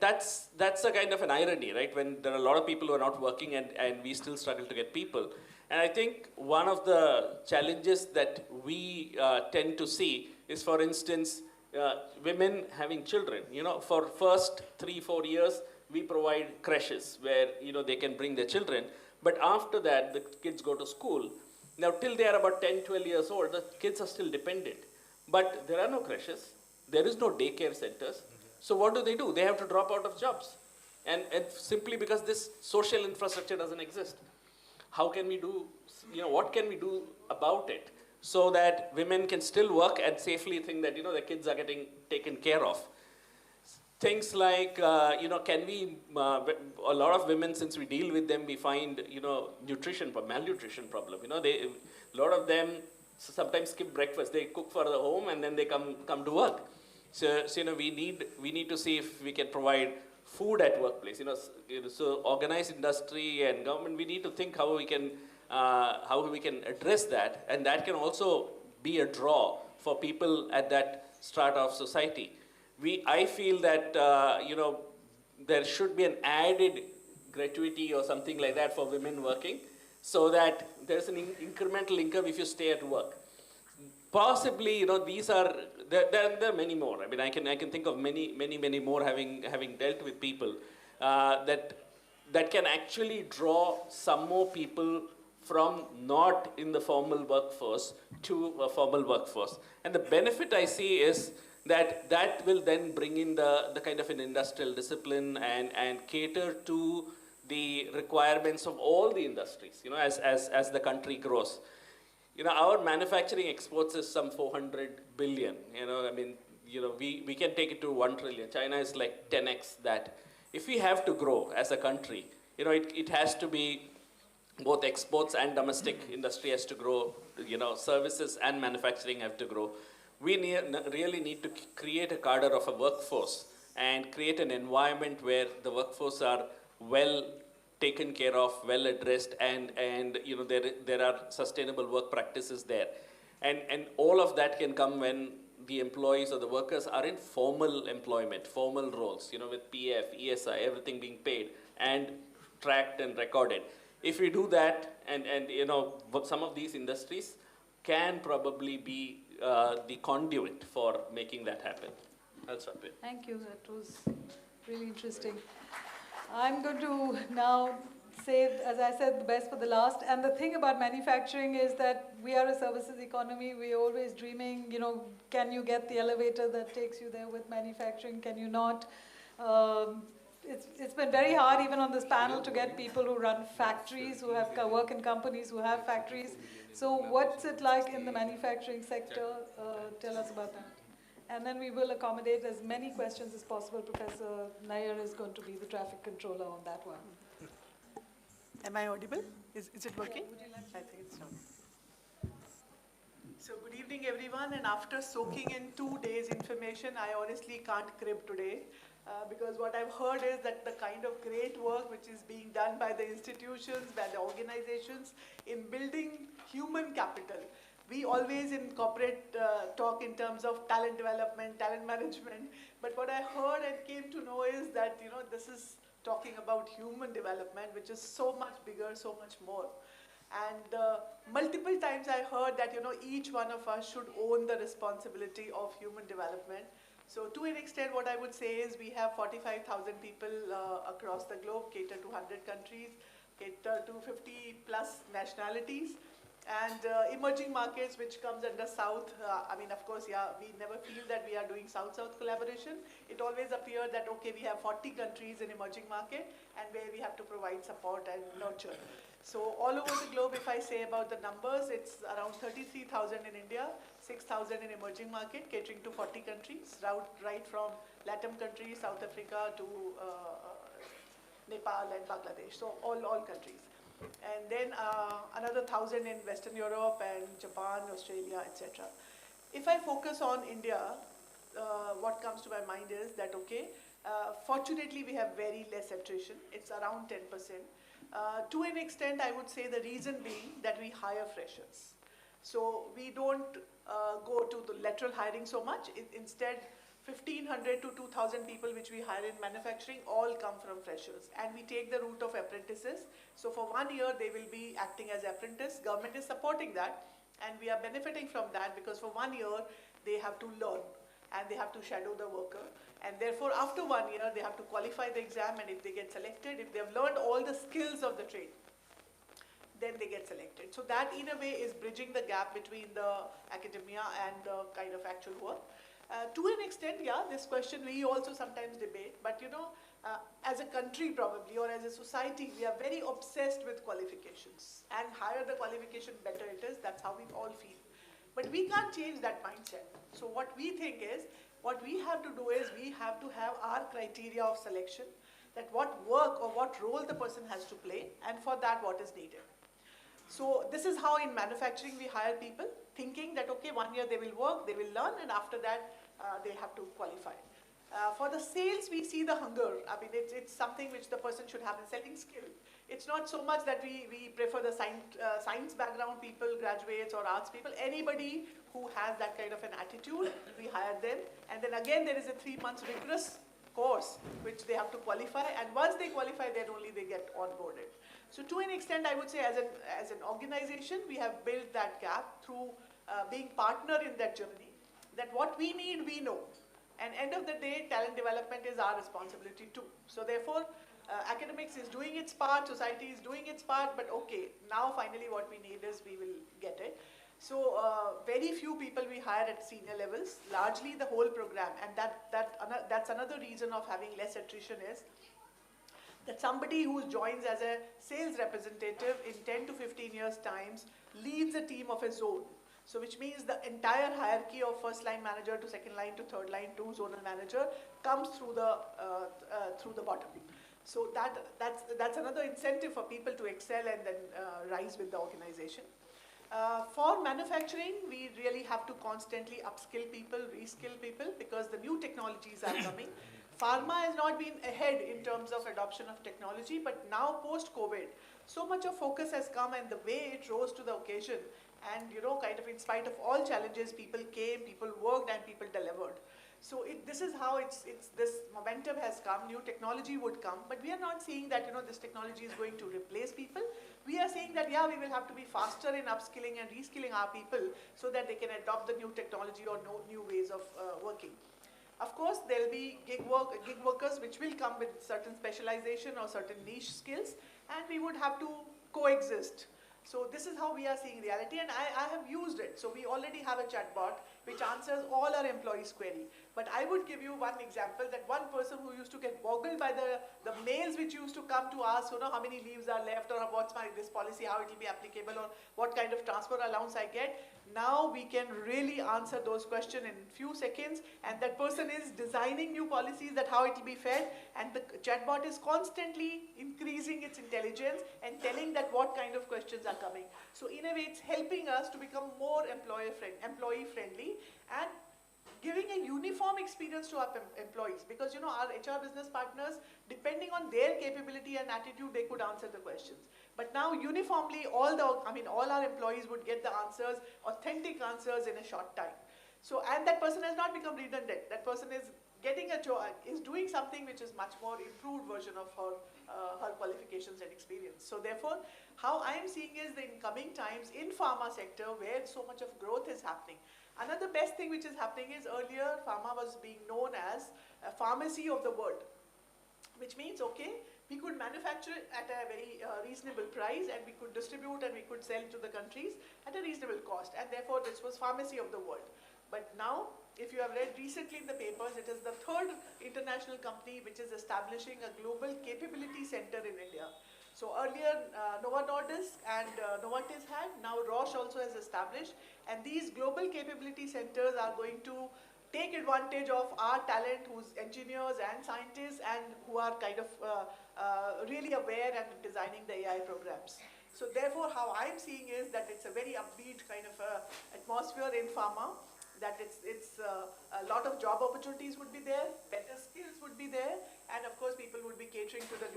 that's a kind of an irony, right? When there are a lot of people who are not working and we still struggle to get people. And I think one of the challenges that we tend to see is, for instance, women having children. For first 3-4 years, we provide creches where, they can bring their children. But after that, the kids go to school. Now, till they are about 10-12 years old, the kids are still dependent. But there are no creches. There is no daycare centers. So what do? They have to drop out of jobs. And simply because this social infrastructure doesn't exist. How can we do, what can we do about it so that women can still work and safely think that, their kids are getting taken care of? Things like, can we, a lot of women, since we deal with them, we find, malnutrition problem. A lot of them sometimes skip breakfast. They cook for the home and then they come to work. So we need to see if we can provide food at workplace. So organized industry and government, we need to think how we can address that, and that can also be a draw for people at that strata of society. I feel that there should be an added gratuity or something like that for women working, so that there's an incremental income if you stay at work. Possibly, there are many more. I mean, I can think of many more having dealt with people that can actually draw some more people from not in the formal workforce to a formal workforce. And the benefit I see is that will then bring in the kind of an industrial discipline and cater to the requirements of all the industries, as the country grows. Our manufacturing exports is some 400 billion. We can take it to 1 trillion. China is like 10x that. If we have to grow as a country, it has to be both exports and domestic industry has to grow. Services and manufacturing have to grow. We really need to create a cadre of a workforce and create an environment where the workforce are well taken care of, well addressed, and there are sustainable work practices there. And all of that can come when the employees or the workers are in formal employment, formal roles, with PF, ESI, everything being paid and tracked and recorded. If we do that, and some of these industries can probably be the conduit for making that happen. I'll stop it. Thank you. That was really interesting. I'm going to now save, as I said, the best for the last. And the thing about manufacturing is that we are a services economy. We're always dreaming, can you get the elevator that takes you there with manufacturing? Can you not? It's been very hard, even on this panel, to get people who run factories, who have work in companies, who have factories. So what's it like in the manufacturing sector? Tell us about that. And then we will accommodate as many questions as possible. Professor Nair is going to be the traffic controller on that one. Am I audible? Is it working? I think it's not. So good evening, everyone. And after soaking in 2 days information, I honestly can't crib today. Because what I've heard is that the kind of great work which is being done by the institutions, by the organizations in building human capital. We always in corporate talk in terms of talent development, talent management, but what I heard and came to know is that, this is talking about human development, which is so much bigger, so much more. And multiple times I heard that, each one of us should own the responsibility of human development. So to an extent, what I would say is we have 45,000 people across the globe, cater to 100 countries, cater to 50 plus nationalities. And emerging markets, which comes under South, of course, we never feel that we are doing South-South collaboration. It always appeared that, okay, we have 40 countries in emerging market, and where we have to provide support and nurture. So all over the globe, if I say about the numbers, it's around 33,000 in India, 6,000 in emerging market, catering to 40 countries, right from Latin countries, South Africa to Nepal and Bangladesh, so all countries. And then another 1,000 in Western Europe and Japan, Australia, etc. If I focus on India, what comes to my mind is that, okay, fortunately we have very less attrition. It's around 10%. To an extent, I would say the reason being that we hire freshers. So we don't go to the lateral hiring so much. Instead, 1,500 to 2,000 people which we hire in manufacturing all come from freshers. And we take the route of apprentices. So for 1 year, they will be acting as apprentice. Government is supporting that. And we are benefiting from that because for 1 year, they have to learn. and they have to shadow the worker. And therefore, after 1 year, they have to qualify the exam, and if they get selected, if they have learned all the skills of the trade, then they get selected. So that, in a way, is bridging the gap between the academia and the kind of actual work. To an extent, yeah, this question we also sometimes debate, but as a country probably, or as a society, we are very obsessed with qualifications. And higher the qualification, better it is. That's how we all feel. But we can't change that mindset. So what we think is, what we have to do is, we have to have our criteria of selection, that what work or what role the person has to play, and for that what is needed. So this is how in manufacturing we hire people, thinking that, okay, 1 year they will work, they will learn, and after that they have to qualify. For the sales, we see the hunger. I mean, it's something which the person should have in selling skill. It's not so much that we prefer the science background people, graduates or arts people. Anybody who has that kind of an attitude, we hire them. And then again, there is a 3 months rigorous course which they have to qualify. And once they qualify, then only they get onboarded. So to an extent, I would say as an organization, we have built that gap through being partner in that journey, that what we need, we know. And end of the day, talent development is our responsibility too. So therefore, academics is doing its part, society is doing its part, but okay, now finally what we need is we will get it. So very few people we hire at senior levels, largely the whole program. And that's another reason of having less attrition is that somebody who joins as a sales representative in 10 to 15 years' times leads a team of his own. So which means the entire hierarchy of first line manager to second line to third line to zonal manager comes through the bottom. So that's another incentive for people to excel and then rise with the organization. For manufacturing, we really have to constantly upskill people, reskill people, because the new technologies are coming. Pharma has not been ahead in terms of adoption of technology, but now post-COVID, so much of focus has come, and the way it rose to the occasion, and kind of in spite of all challenges, people came, people worked, and people delivered. So this is how this momentum has come. New technology would come, but we are not seeing that this technology is going to replace people. We are saying that we will have to be faster in upskilling and reskilling our people so that they can adopt the new technology or new ways of working. Of course, there will be gig workers which will come with certain specialization or certain niche skills, and we would have to coexist. So this is how we are seeing reality, and I have used it. So we already have a chatbot which answers all our employees' query. But I would give you one example, that one person who used to get boggled by the mails which used to come to ask, how many leaves are left, or what's this policy, how it will be applicable, or what kind of transfer allowance I get. Now we can really answer those questions in few seconds, and that person is designing new policies, that how it will be fed, and the chatbot is constantly increasing its intelligence and telling that what kind of questions are coming. So in a way, it's helping us to become more employee friendly and giving a uniform experience to our employees, because our HR business partners, depending on their capability and attitude, they could answer the questions. But now uniformly, all our employees would get the answers, authentic answers in a short time. So, and that person has not become redundant. That person is getting a job, is doing something which is much more improved version of her qualifications and experience. So therefore, how I am seeing is that in coming times in pharma sector, where so much of growth is happening, another best thing which is happening is, earlier pharma was being known as a pharmacy of the world, which means, okay, we could manufacture it at a very reasonable price, and we could distribute and we could sell to the countries at a reasonable cost, and therefore this was pharmacy of the world. But now, if you have read recently in the papers, it is the third international company which is establishing a global capability center in India. So earlier, Novo Nordisk and Novartis had, now Roche also has established, and these global capability centers are going to take advantage of our talent, who's engineers and scientists, and who are kind of really aware and designing the AI programs. So therefore, how I'm seeing is that it's a very upbeat kind of atmosphere in pharma, that it's a lot of job opportunities would be there, better skills would be there, and of course people would be catering to the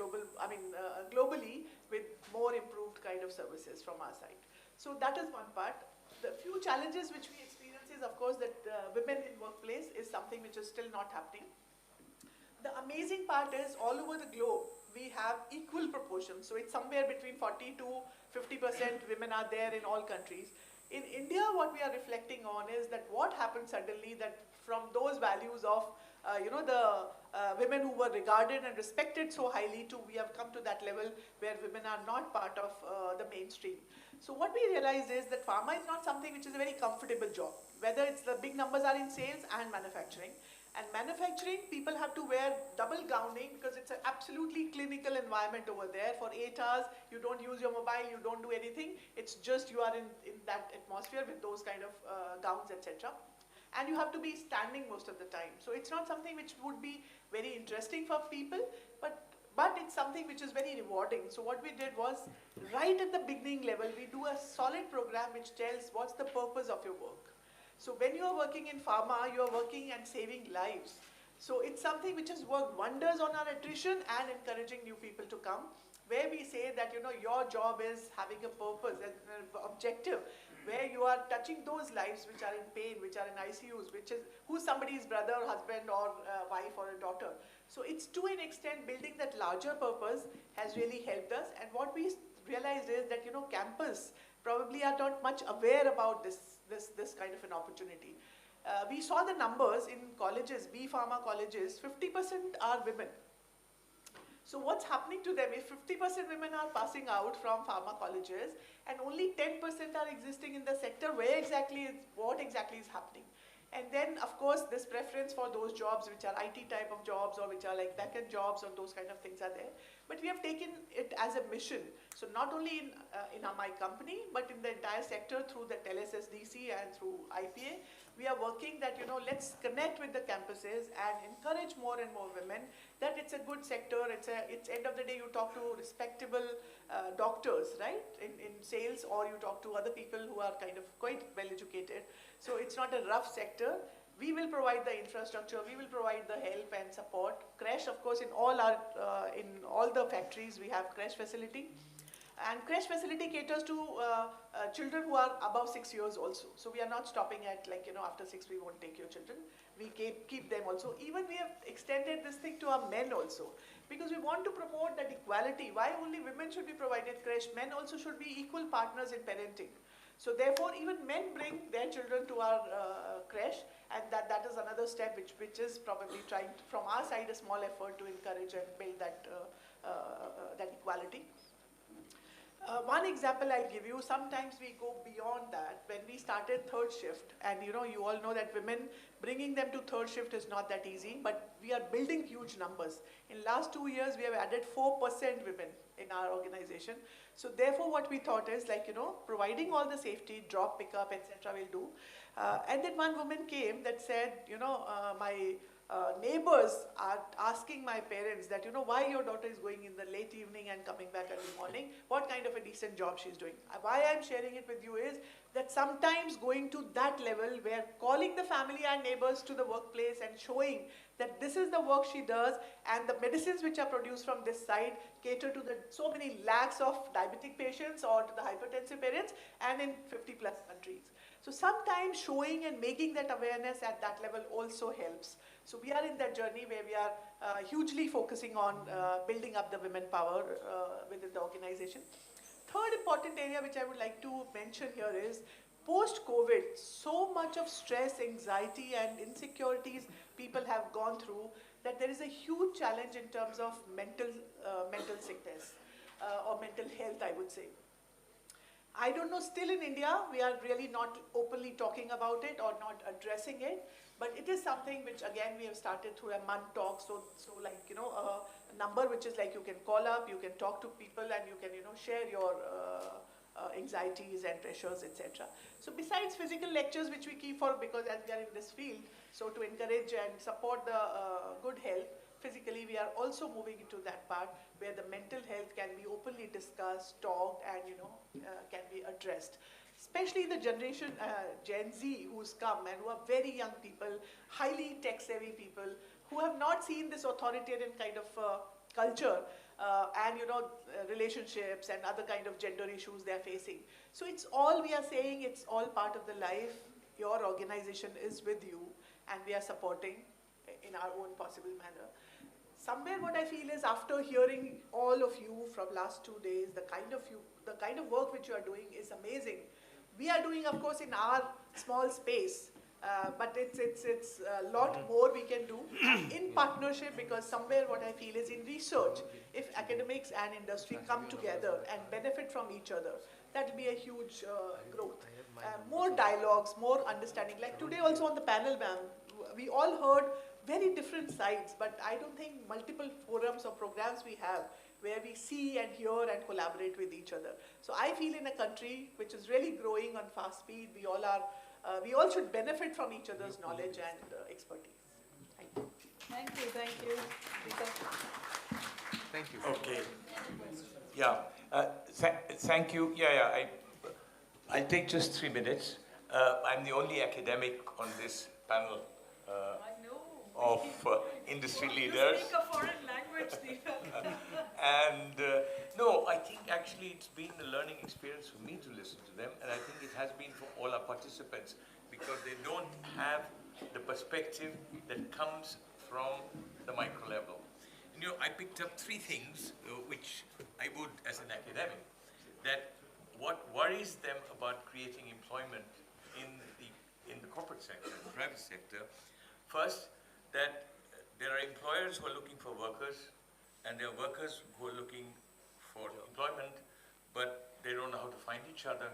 globally with more improved kind of services from our side. So that is one part. The few challenges which we experience is, of course, that women in workplace is something which is still not happening. The amazing part is, all over the globe, we have equal proportions. So it's somewhere between 40 to 50% women are there in all countries. In India, what we are reflecting on is that what happened suddenly that from those values of, the women who were regarded and respected so highly to we have come to that level where women are not part of the mainstream. So what we realized is that pharma is not something which is a very comfortable job, whether it's the big numbers are in sales and manufacturing. And manufacturing, people have to wear double gowning because it's an absolutely clinical environment over there. For 8 hours, you don't use your mobile, you don't do anything. It's just you are in that atmosphere with those kind of gowns, etc. And you have to be standing most of the time. So it's not something which would be very interesting for people, but it's something which is very rewarding. So what we did was, right at the beginning level, we do a solid program which tells what's the purpose of your work. So when you are working in pharma, you are working and saving lives. So it's something which has worked wonders on our attrition and encouraging new people to come, where we say that, your job is having a purpose, an objective, where you are touching those lives which are in pain, which are in ICUs, who's somebody's brother, husband, or wife, or a daughter. So it's to an extent building that larger purpose has really helped us. And what we realized is that, campus probably are not much aware about this kind of an opportunity. We saw the numbers in colleges, B Pharma colleges, 50% are women. So what's happening to them? If 50% women are passing out from pharma colleges and only 10% are existing in the sector, what exactly is happening? And then, of course, this preference for those jobs which are IT type of jobs or which are like back-end jobs or those kind of things are there. But we have taken it as a mission. So not only in my company, but in the entire sector through the TLSSDC and through IPA, we are working that, let's connect with the campuses and encourage more and more women that it's a good sector. It's end of the day, you talk to respectable doctors, right, in sales, or you talk to other people who are kind of quite well educated. So it's not a rough sector. We will provide the infrastructure, we will provide the help and support. Crash, of course, in all the factories, we have crash facility. And crash facility caters to children who are above 6 years also. So we are not stopping at after 6 we won't take your children. We keep them also. Even we have extended this thing to our men also. Because we want to promote that equality. Why only women should be provided crash? Men also should be equal partners in parenting. So therefore, even men bring their children to our crash, and that is another step which is probably trying, from our side, a small effort to encourage and build that equality. One example I'll give you, sometimes we go beyond that. When we started third shift, and you all know that women, bringing them to third shift is not that easy, but we are building huge numbers. In last 2 years, we have added 4% women in our organization. So therefore, what we thought is providing all the safety, drop, pickup, etc. we'll do. And then one woman came that said, my neighbors are asking my parents that, why your daughter is going in the late evening and coming back early morning, what kind of a decent job she's doing. Why I'm sharing it with you is that sometimes going to that level where calling the family and neighbors to the workplace and showing that this is the work she does and the medicines which are produced from this side cater to so many lakhs of diabetic patients or to the hypertensive parents and in 50+ countries. So sometimes showing and making that awareness at that level also helps. So we are in that journey where we are hugely focusing on building up the women power within the organization. Third important area which I would like to mention here is post-COVID, so much of stress, anxiety and insecurities people have gone through that there is a huge challenge in terms of mental sickness or mental health, I would say. I don't know, still in India, we are really not openly talking about it or not addressing it, but it is something which again we have started through a month talk, so like, a number which is like you can call up, you can talk to people and you can, share your anxieties and pressures, etc. So besides physical lectures which we keep for, because as we are in this field, so to encourage and support the good health, physically we are also moving into that part where the mental health can be openly discussed, talked and can be addressed. Especially the generation Gen Z who's come and who are very young people, highly tech-savvy people, who have not seen this authoritarian kind of culture and relationships and other kind of gender issues they are facing. So it's all, we are saying, it's all part of the life. Your organization is with you and we are supporting in our own possible manner. Somewhere what I feel is, after hearing all of you from last 2 days, the kind of work which you are doing is amazing. We are doing, of course, in our small space, but it's a lot more we can do in partnership, because somewhere what I feel is in research, if academics and industry come together and benefit from each other, that will be a huge growth. More dialogues, more understanding. Like today also on the panel, ma'am, we all heard very different sides, but I don't think multiple forums or programs we have where we see and hear and collaborate with each other. So I feel in a country which is really growing on fast speed, we all should benefit from each other's knowledge and expertise. Thank you. Thank you, thank you. Rita. Thank you. Okay. Yeah. Thank you. I'll take just 3 minutes. I'm the only academic on this panel of industry leaders. You speak a foreign language, Deepak. And no, I think actually it's been a learning experience for me to listen to them, and I think it has been for all our participants, because they don't have the perspective that comes from the micro level. And, I picked up 3 things which I would, as an academic, that what worries them about creating employment in the corporate sector, the private sector. First, that there are employers who are looking for workers, and there are workers who are looking for employment, but they don't know how to find each other.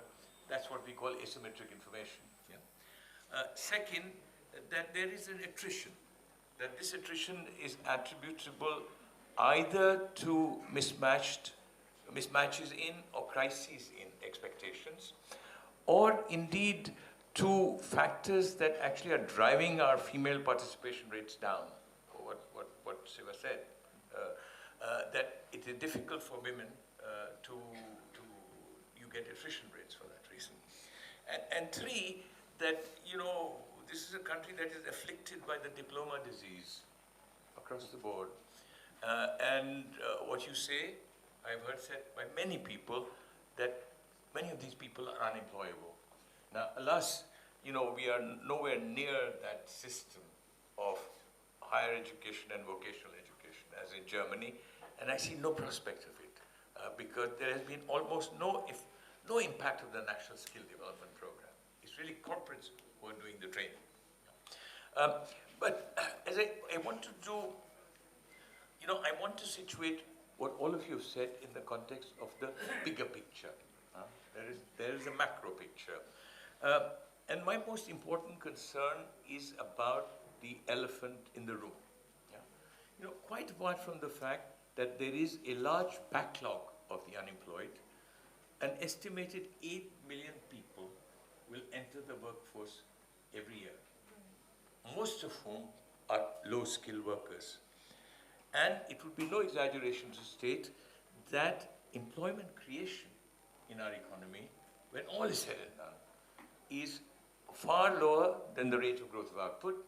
That's what we call asymmetric information. Second, that there is an attrition, that this attrition is attributable either to mismatches in or crises in expectations, or indeed to factors that actually are driving our female participation rates down. What Siva said, that it is difficult for women you get attrition rates for that reason. And 3, that, this is a country that is afflicted by the diploma disease across the board. And what you say, I've heard said by many people, that many of these people are unemployable. Now, alas, we are nowhere near that system of higher education and vocational education as in Germany, and I see no prospect of it, because there has been almost no impact of the National Skill Development Program. It's really corporates who are doing the training. But as I want to do, I want to situate what all of you have said in the context of the bigger picture. There is a macro picture. And my most important concern is about the elephant in the room. Quite apart from the fact that there is a large backlog of the unemployed, an estimated 8 million people will enter the workforce every year, most of whom are low-skilled workers. And it would be no exaggeration to state that employment creation in our economy, when all is said and done, is far lower than the rate of growth of output,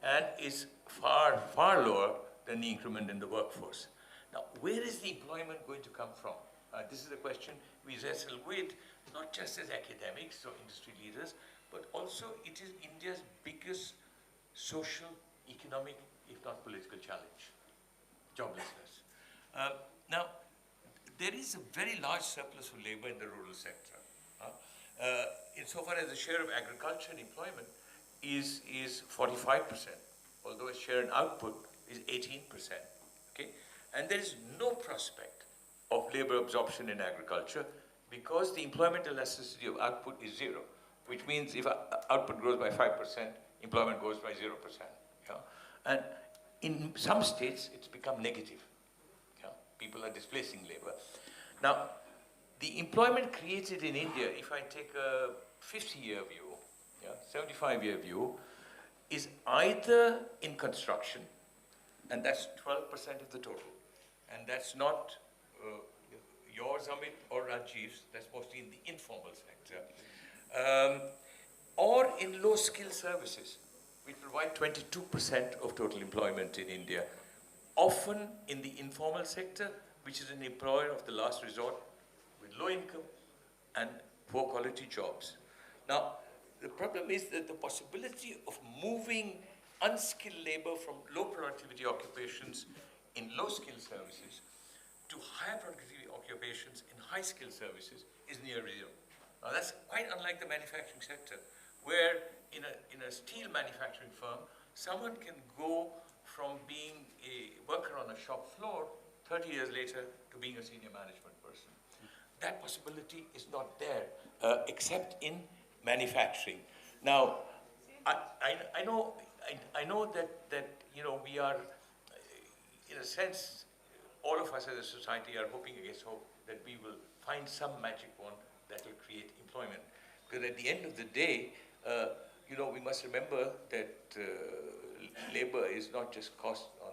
and is far, far lower than the increment in the workforce. Now, where is the employment going to come from? This is a question we wrestle with, not just as academics or industry leaders, but also it is India's biggest social, economic, if not political challenge, joblessness. Now, there is a very large surplus of labor in the rural sector. Insofar as the share of agriculture in employment is 45%, although its share in output is 18%. Okay? And there is no prospect of labor absorption in agriculture because the employment elasticity of output is 0, which means if output grows by 5%, employment goes by 0%. Yeah? And in some states, it's become negative. Yeah? People are displacing labor. Now, the employment created in India, if I take a 50-year view, 75-year view, is either in construction, and that's 12% of the total. And that's not yours, Amit, or Rajiv's, that's mostly in the informal sector. Or in low-skill services, which provide 22% of total employment in India, often in the informal sector, which is an employer of the last resort with low income and poor quality jobs. Now, the problem is that the possibility of moving unskilled labor from low productivity occupations in low skill services to higher productivity occupations in high skill services is near zero. Now that's quite unlike the manufacturing sector, where in a steel manufacturing firm, someone can go from being a worker on a shop floor 30 years later to being a senior management person. That possibility is not there, except in manufacturing. Now, I know that you know, we are, in a sense, all of us as a society are hoping against hope that we will find some magic wand that will create employment. Because at the end of the day, you know, we must remember that labor is not just cost on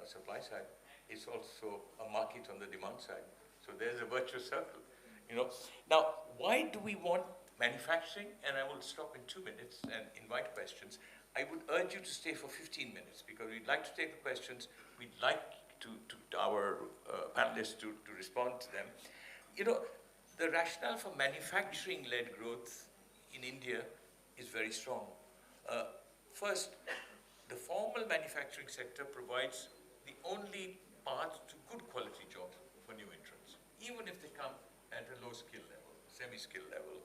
the supply side, it's also a market on the demand side. So there's a virtuous circle, you know. Now, why do we want manufacturing? And I will stop in 2 minutes and invite questions. I would urge you to stay for 15 minutes because we'd like to take the questions. We'd like to our panelists to respond to them. You know, the rationale for manufacturing-led growth in India is very strong. First, the formal manufacturing sector provides the only path to good quality jobs for new entrants, even if they come at a low skill level, semi-skill level.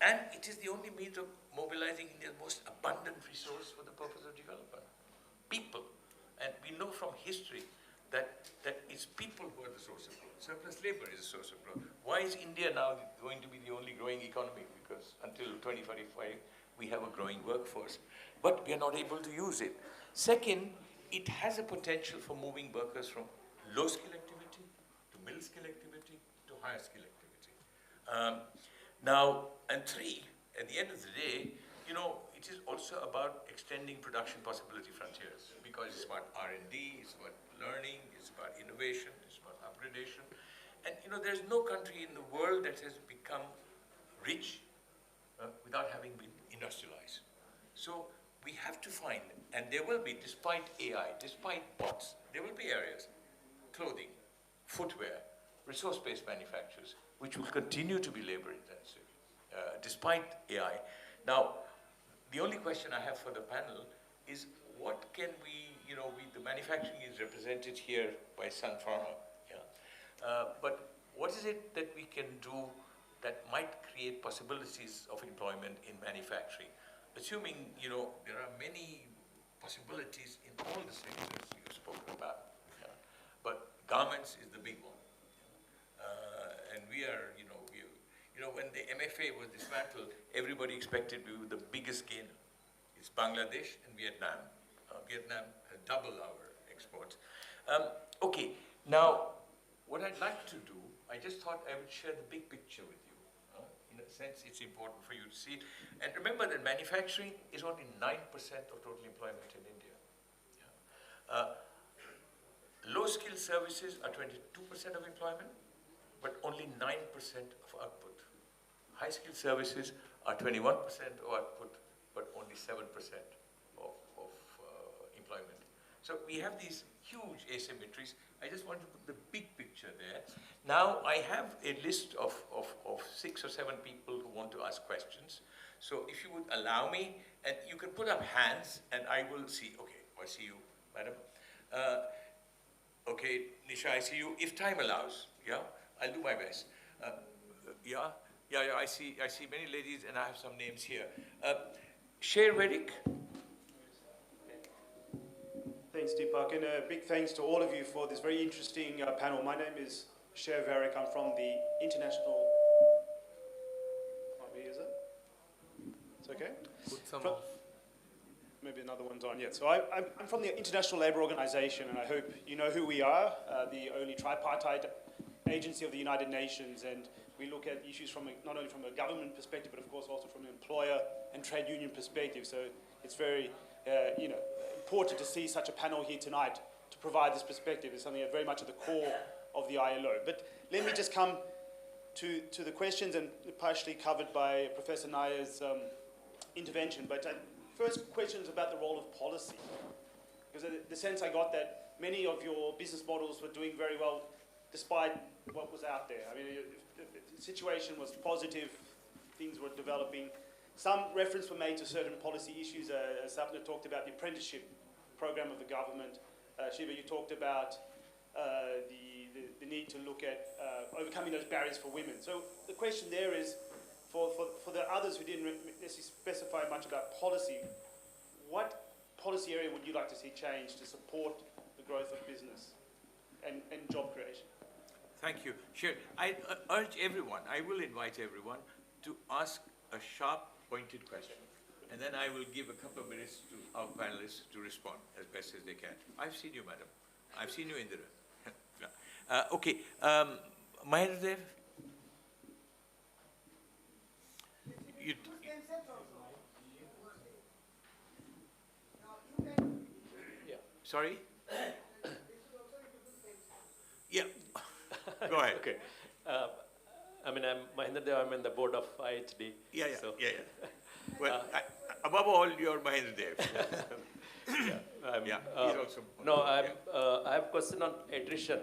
And it is the only means of mobilizing India's most abundant resource for the purpose of development, people. And we know from history that it's people who are the source of growth. Surplus labor is a source of growth. Why is India now going to be the only growing economy? Because until 2045, we have a growing workforce. But we are not able to use it. Second, it has a potential for moving workers from low skill activity to middle skill activity to higher skill activity. Now, and three, at the end of the day, you know, it is also about extending production possibility frontiers because it's about R&D, it's about learning, it's about innovation, it's about upgradation. And, you know, there's no country in the world that has become rich without having been industrialized. So we have to find, and there will be, despite AI, despite bots, there will be areas, clothing, footwear, resource-based manufacturers, which will continue to be labor-intensive, despite AI. Now, the only question I have for the panel is what can we, you know, the manufacturing is represented here by Sun Pharma, yeah? But what is it that we can do that might create possibilities of employment in manufacturing? Assuming, you know, there are many possibilities in all the sectors you've spoken about, yeah? But garments is the big one. And we are, you know, when the MFA was dismantled, everybody expected we were the biggest gainer. It's Bangladesh and Vietnam. Vietnam has doubled our exports. Okay, now, what I'd like to do, I just thought I would share the big picture with you. In a sense, it's important for you to see. And remember that manufacturing is only 9% of total employment in India. Yeah. Low-skilled services are 22% of employment, but only 9% of output. High-skilled services are 21% of output, but only 7% of employment. So we have these huge asymmetries. I just want to put the big picture there. Now I have a list of 6 or 7 people who want to ask questions. So if you would allow me, and you can put up hands, and I will see. Okay, I see you, madam. Okay, Nisha, I see you. If time allows, yeah, I'll do my best. Yeah, I see many ladies, and I have some names here. Sher Vedic. Thanks, Deepak, and a big thanks to all of you for this very interesting panel. My name is Sher Vedic. I'm from the International... Is it? It's okay? Put some Maybe another one's on. Yeah, so I'm from the International Labour Organization, and I hope you know who we are, the only tripartite agency of the United Nations, and we look at issues from not only from a government perspective, but of course also from an employer and trade union perspective. So it's very, important to see such a panel here tonight to provide this perspective. It's something that's very much at the core of the ILO. But let me just come to the questions, and partially covered by Professor Nayar's intervention. But first question is about the role of policy. Because the sense I got that many of your business models were doing very well despite what was out there. I mean, the situation was positive, things were developing. Some reference were made to certain policy issues. Sapna talked about the apprenticeship program of the government. Shiva, you talked about the the need to look at overcoming those barriers for women. So the question there is, for the others who didn't necessarily specify much about policy, what policy area would you like to see change to support the growth of business and job creation? Thank you. Sure. I urge everyone, I will invite everyone to ask a sharp, pointed question. And then I will give a couple of minutes to our panelists to respond as best as they can. I've seen you, madam. I've seen you, Indira. Okay. Mahendra Dev? Sorry? Yeah. Go ahead. Okay. I mean, I'm Mahendra Dev. I'm in the board of IHD. Yeah. So. Yeah. Well, above all, you're Mahendra Dev. Yeah. He's also. No, I have a question on attrition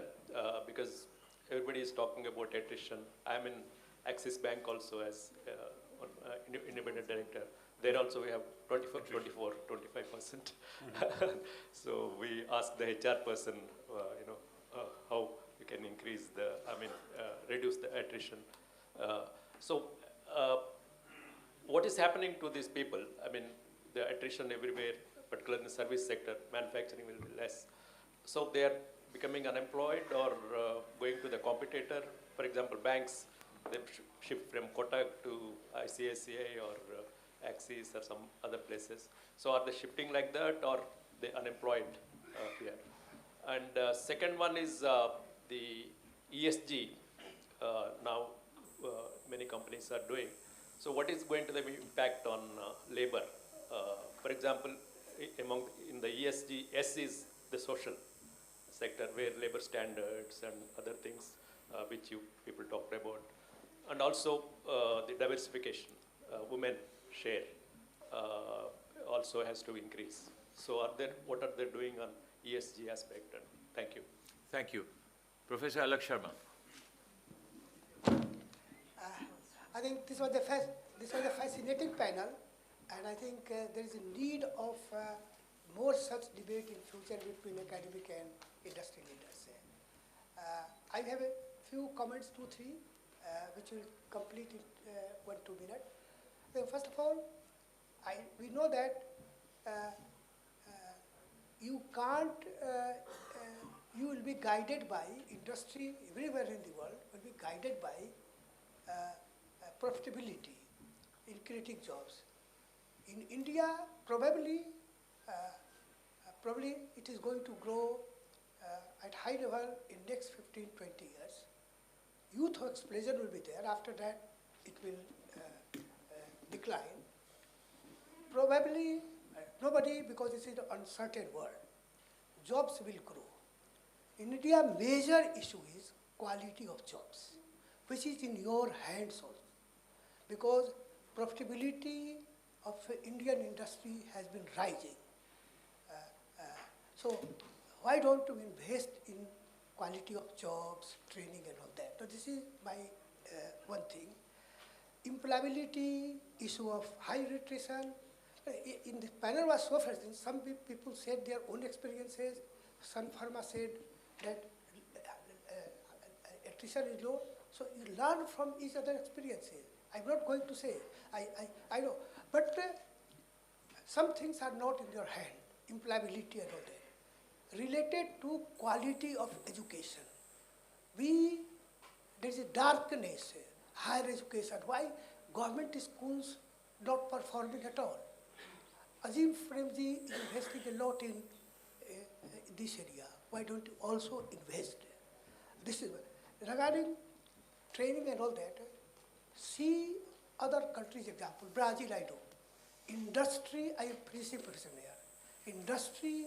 because everybody is talking about attrition. I'm in Axis Bank also as independent director. There also we have 25%. So we asked the HR person, how we can increase reduce the attrition. What is happening to these people? I mean, the attrition everywhere, particularly in the service sector, manufacturing will be less. So they are becoming unemployed or going to the competitor. For example, banks, they shift from Kotak to ICICI or Axis or some other places. So are they shifting like that or they unemployed here? And second one is the ESG. Now many companies are doing. So what is going to be the impact on labor? For example, in the ESG, S is the social sector where labor standards and other things which people talked about. And also the diversification, women share also has to increase. So what are they doing on ESG aspect? And thank you. Thank you. Professor Alak Sharma. I think this was a fascinating panel, and I think there is a need of more such debate in future between academic and industry leaders. I have a few comments, 2-3, which will complete in 1-2 minutes. First of all, we know that you can't, you will be guided by industry everywhere in the world, will be guided by profitability in creating jobs. In India, probably it is going to grow at high level in next 15-20 years. Youth explosion will be there. After that, it will decline. Probably nobody, because this is an uncertain world. Jobs will grow. In India, major issue is quality of jobs, which is in your hands also. Because profitability of Indian industry has been rising. So why don't we invest in quality of jobs, training and all that? So this is my one thing. Employability, issue of high attrition. In the panel was so fascinating. Some people said their own experiences. Sun Pharma said that attrition is low. So you learn from each other experiences. I'm not going to say, I know. But some things are not in your hand, employability and all that. Related to quality of education. There's a darkness, higher education. Why government schools not performing at all? Azim Premji is investing a lot in this area. Why don't you also invest? This is regarding training and all that. See other countries' example. Brazil, I know. Industry, I am principal person here. Industry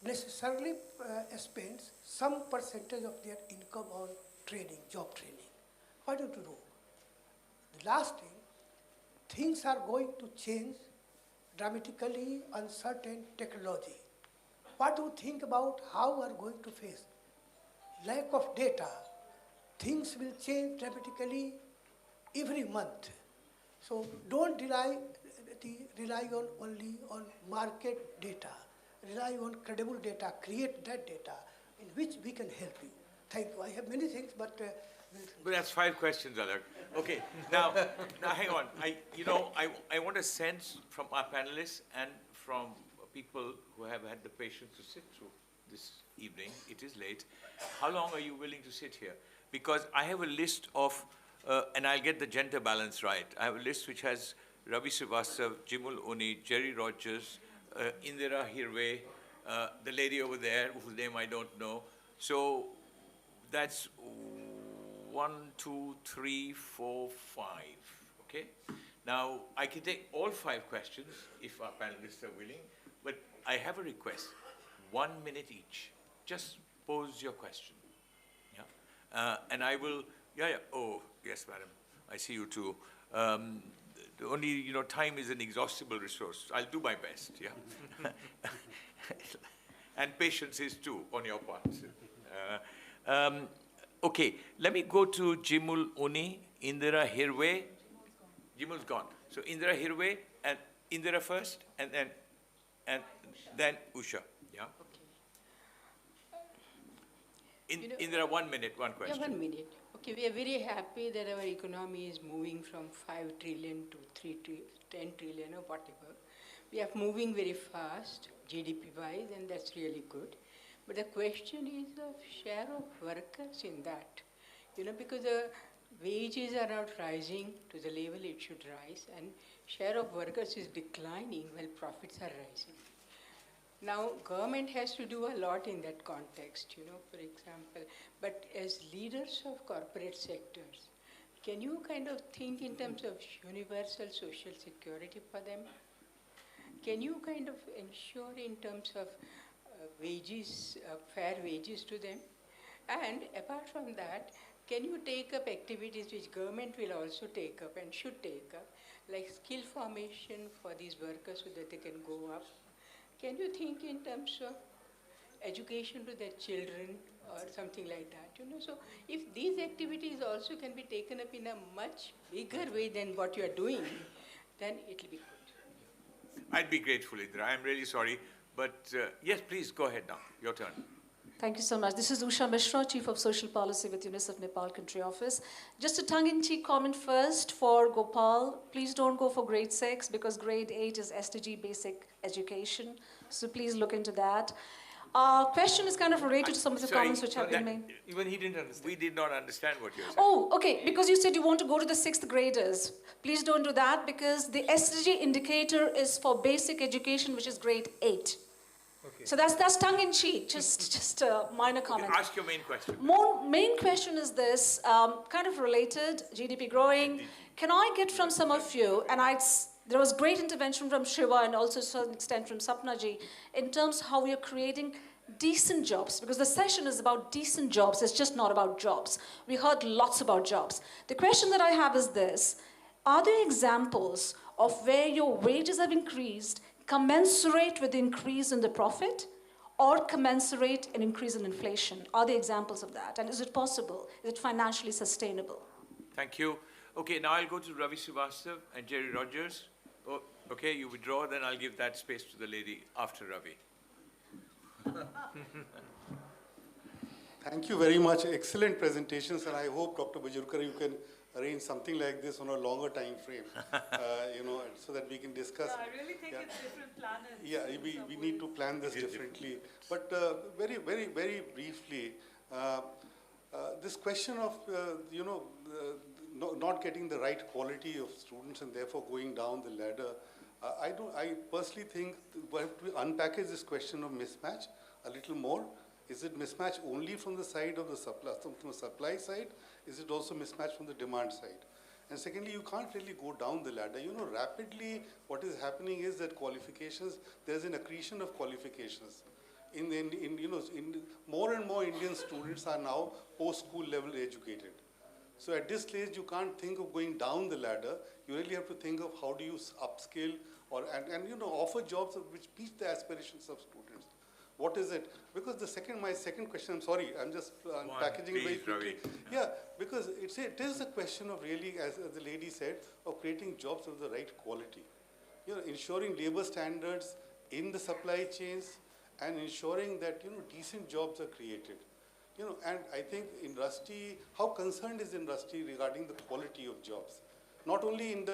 necessarily spends some percentage of their income on training, job training. Why don't you do? The last thing, things are going to change dramatically, uncertain technology. What do you think about how we are going to face? Lack of data. Things will change dramatically every month. So don't rely on only on market data. Rely on credible data, create that data. in which we can help you. Thank you. I have many things, but... But that's 5 questions, Alok. Okay, now hang on. I want a sense from our panelists and from people who have had the patience to sit through this evening. It is late. How long are you willing to sit here? Because I have a list of, and I'll get the gender balance right. I have a list which has Ravi Srivastav, Jimul Oni, Jerry Rogers, Indira Hirve, the lady over there whose name I don't know. So that's 1, 2, 3, 4, 5. Okay? Now, I can take all 5 questions if our panelists are willing, but I have a request. 1 minute each. Just pose your question. Yeah? And I will, oh, yes, madam. I see you too. Only, time is an inexhaustible resource. I'll do my best, yeah? And patience is too, on your part. Okay, let me go to Jimul Uni, Indira Hirve. Jimul's gone. So Indira Hirve, and Indira first, and then Usha. Yeah. Indira, 1 minute, one question. Yeah, 1 minute. Okay, we are very happy that our economy is moving from 5 trillion to 10 trillion or whatever. We are moving very fast, GDP-wise, and that's really good. But the question is of share of workers in that. Because the wages are not rising to the level it should rise, and share of workers is declining while profits are rising. Now, government has to do a lot in that context, for example. But as leaders of corporate sectors, can you kind of think in terms of universal social security for them? Can you kind of ensure in terms of wages, fair wages to them? And apart from that, can you take up activities which government will also take up and should take up, like skill formation for these workers so that they can go up? Can you think in terms of education to their children or something like that? So if these activities also can be taken up in a much bigger way than what you are doing, then it will be good. I'd be grateful, Indira. I'm really sorry. But yes, please go ahead now. Your turn. Thank you so much. This is Usha Mishra, Chief of Social Policy with UNICEF Nepal Country Office. Just a tongue-in-cheek comment first for Gopal. Please don't go for grade 6 because grade 8 is SDG basic education. So please look into that. Question is kind of related to some of the comments which have been made. Even he didn't understand. We did not understand what you were saying. Oh, okay. Because you said you want to go to the 6th graders. Please don't do that because the SDG indicator is for basic education, which is grade 8. Okay. So that's tongue-in-cheek, just a minor comment. Okay, ask your main question. Main question is this, kind of related, GDP growing. Can I get from some of you, and there was great intervention from Shiva and also to a certain extent from Sapnaji, in terms of how we are creating decent jobs, because the session is about decent jobs, it's just not about jobs. We heard lots about jobs. The question that I have is this, are there examples of where your wages have increased commensurate with the increase in the profit or commensurate an increase in inflation? Are there examples of that? And is it possible? Is it financially sustainable? Thank you. Okay, now I'll go to Ravi Srivastav and Jerry Rogers. Oh, okay, you withdraw, then I'll give that space to the lady after Ravi. Thank you very much. Excellent presentations, and I hope, Dr. Bajurkar, you can arrange something like this on a longer time frame, so that we can discuss. Yeah, I really think it's different planets. Yeah, we need to plan this differently. But very, very, very briefly, this question of, not getting the right quality of students and therefore going down the ladder, I personally think we have to unpackage this question of mismatch a little more. Is it mismatch only from the side of the supply, from the supply side? Is it also mismatch from the demand side? And secondly, you can't really go down the ladder. Rapidly what is happening is that qualifications, there's an accretion of qualifications. More and more Indian students are now post-school level educated. So at this stage, you can't think of going down the ladder. You really have to think of how do you upskill and offer jobs which meet the aspirations of students. What is it? Because my second question, I'm sorry, I'm just packaging it very quickly. Yeah, because it is a question of really, as the lady said, of creating jobs of the right quality. Ensuring labor standards in the supply chains and ensuring that, decent jobs are created. And I think industry, how concerned is industry regarding the quality of jobs? Not only in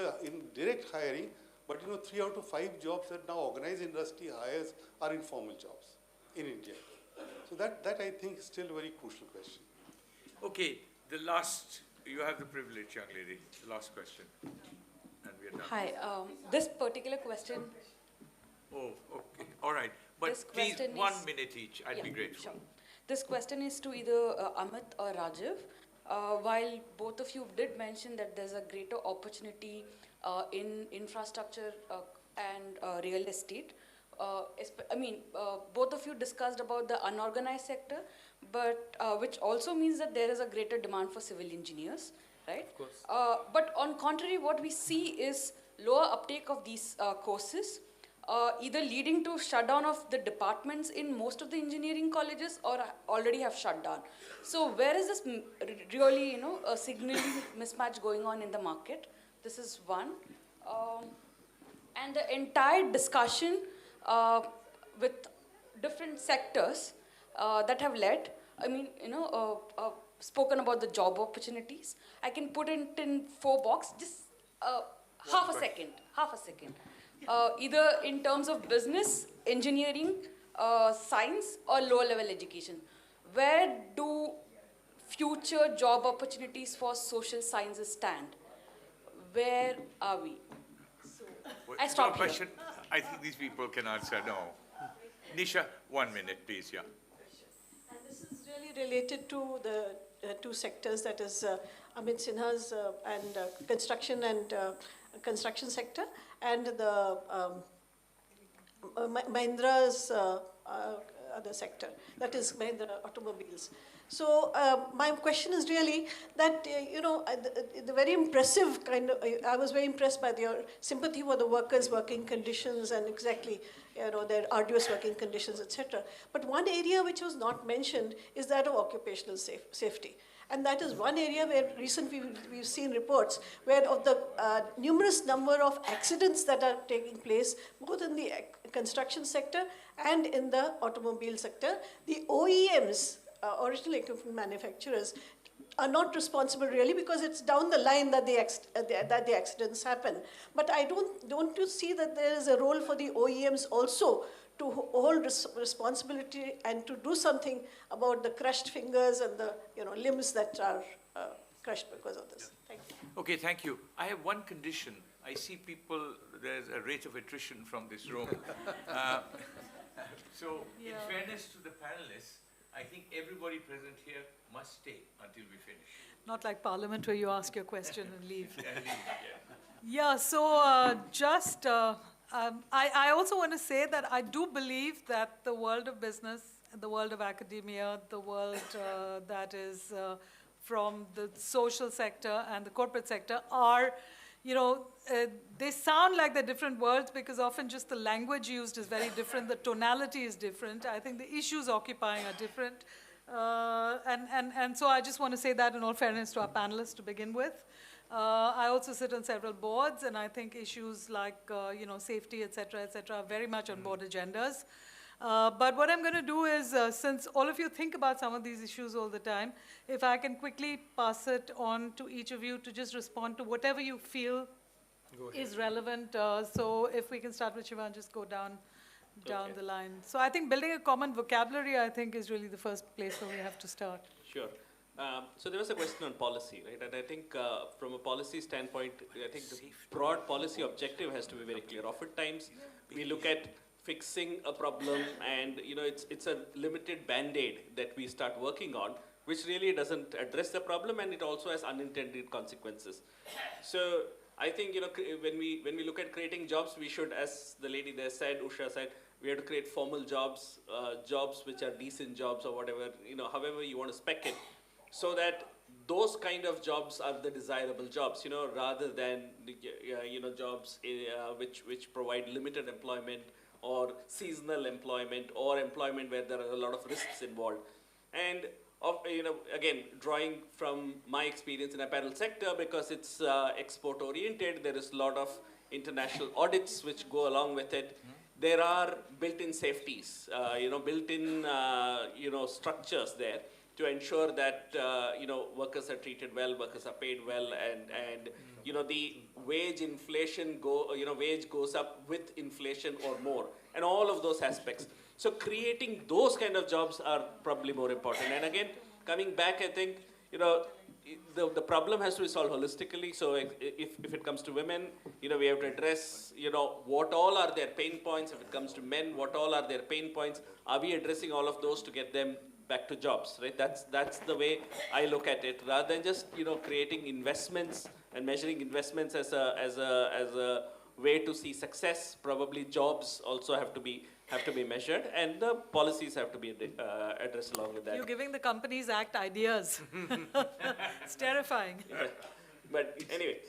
direct hiring, but 3 out of 5 jobs that now organized industry hires are informal jobs in India. So that I think is still a very crucial question. Okay, the last, you have the privilege, young lady, the last question. And we are done. Hi, this particular question. Oh, okay, all right. But please, 1 minute each, I'd be grateful. Sure. This question is to either Amit or Rajiv. While both of you did mention that there's a greater opportunity in infrastructure and real estate, both of you discussed about the unorganized sector, but which also means that there is a greater demand for civil engineers, right? Of course. But on contrary, what we see is lower uptake of these courses, either leading to shutdown of the departments in most of the engineering colleges or already have shut down. So where is this really, a signaling mismatch going on in the market? This is one. And the entire discussion with different sectors that have led, spoken about the job opportunities. I can put it in 4 boxes, just half a second. Either in terms of business, engineering, science, or lower level education. Where do future job opportunities for social sciences stand? Where are we? So, I stop here. Question, I think these people can answer no. Nisha, 1 minute, please, yeah. And this is really related to the 2 sectors, that is Amit Sinha's and construction sector, and the Mahindra's other sector, that is Mahindra Automobiles. So my question is really that, the very impressive kind of, I was very impressed by your sympathy for the workers' working conditions and exactly, their arduous working conditions, etc. But one area which was not mentioned is that of occupational safety. And that is one area where recently we've seen reports where of the numerous number of accidents that are taking place, both in the construction sector and in the automobile sector, the OEMs, original equipment manufacturers, are not responsible really because it's down the line that the accidents happen. But don't you see that there is a role for the OEMs also to hold responsibility and to do something about the crushed fingers and the limbs that are crushed because of this? Thank you. Okay, thank you. I have one condition. I see people, there's a rate of attrition from this room. So, in fairness to the panelists, I think everybody present here must stay until we finish. Not like Parliament where you ask your question and leave. Yeah, so I also want to say that I do believe that the world of business, the world of academia, the world that is from the social sector and the corporate sector are, they sound like they're different worlds because often just the language used is very different, the tonality is different. I think the issues occupying are different. And so I just want to say that in all fairness to our panelists to begin with. I also sit on several boards, and I think issues like, safety, et cetera, are very much on board agendas. But what I'm going to do is, since all of you think about some of these issues all the time, if I can quickly pass it on to each of you to just respond to whatever you feel is relevant. So if we can start with Shiva and just go down the line. So I think building a common vocabulary, I think, is really the first place where we have to start. Sure. So there was a question on policy, right? And I think from a policy standpoint, I think the broad policy objective has to be very clear. Oftentimes, we look at fixing a problem and, it's a limited band-aid that we start working on, which really doesn't address the problem, and it also has unintended consequences. So I think, when we look at creating jobs, we should, as the lady there said, Usha said, we have to create formal jobs, jobs which are decent jobs or whatever, however you want to spec it, so that those kind of jobs are the desirable jobs, rather than, jobs which provide limited employment or seasonal employment or employment where there are a lot of risks involved. And, again, drawing from my experience in apparel sector, because it's export oriented, there is a lot of international audits which go along with it. there are built-in safeties, built-in, structures there to ensure that, workers are treated well, workers are paid well, and the wage inflation wage goes up with inflation or more, and all of those aspects. So creating those kind of jobs are probably more important. And again, coming back, I think, the problem has to be solved holistically. So if it comes to women, we have to address, what all are their pain points. If it comes to men, what all are their pain points? Are we addressing all of those to get them back to jobs, right? That's the way I look at it, rather than just, creating investments and measuring investments as a way to see success. Probably jobs also have to be measured, and the policies have to be addressed along with that. You're giving the Companies Act ideas. It's terrifying. Yeah. But anyway,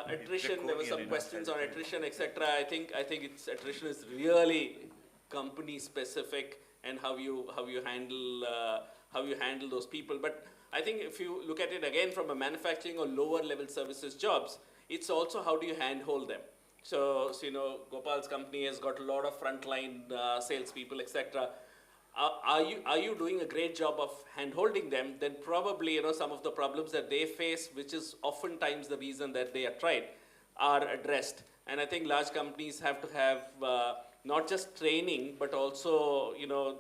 attrition, there were some questions on attrition, etc. I think attrition is really company specific, and how you handle those people. But I think if you look at it again from a manufacturing or lower level services jobs, it's also how do you handhold them. So Gopal's company has got a lot of frontline salespeople, etc. Are you doing a great job of hand-holding them? Then probably, some of the problems that they face, which is oftentimes the reason that they are tried, are addressed. And I think large companies have to have not just training, but also,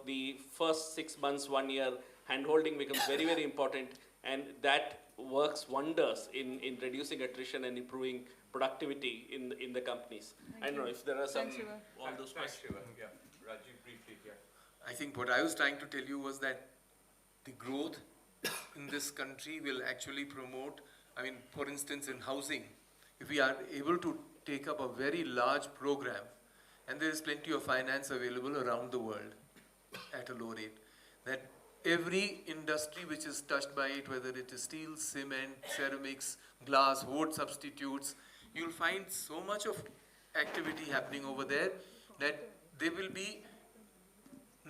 the first 6 months, 1 year, hand-holding becomes very, very important. And that works wonders in reducing attrition and improving productivity in the companies. I don't know if there are some all those questions. Yeah, Rajiv, briefly, yeah. I think what I was trying to tell you was that the growth in this country will actually promote, for instance, in housing, if we are able to take up a very large program, and there is plenty of finance available around the world at a low rate, that every industry which is touched by it, whether it is steel, cement, ceramics, glass, wood substitutes, you'll find so much of activity happening over there that there will be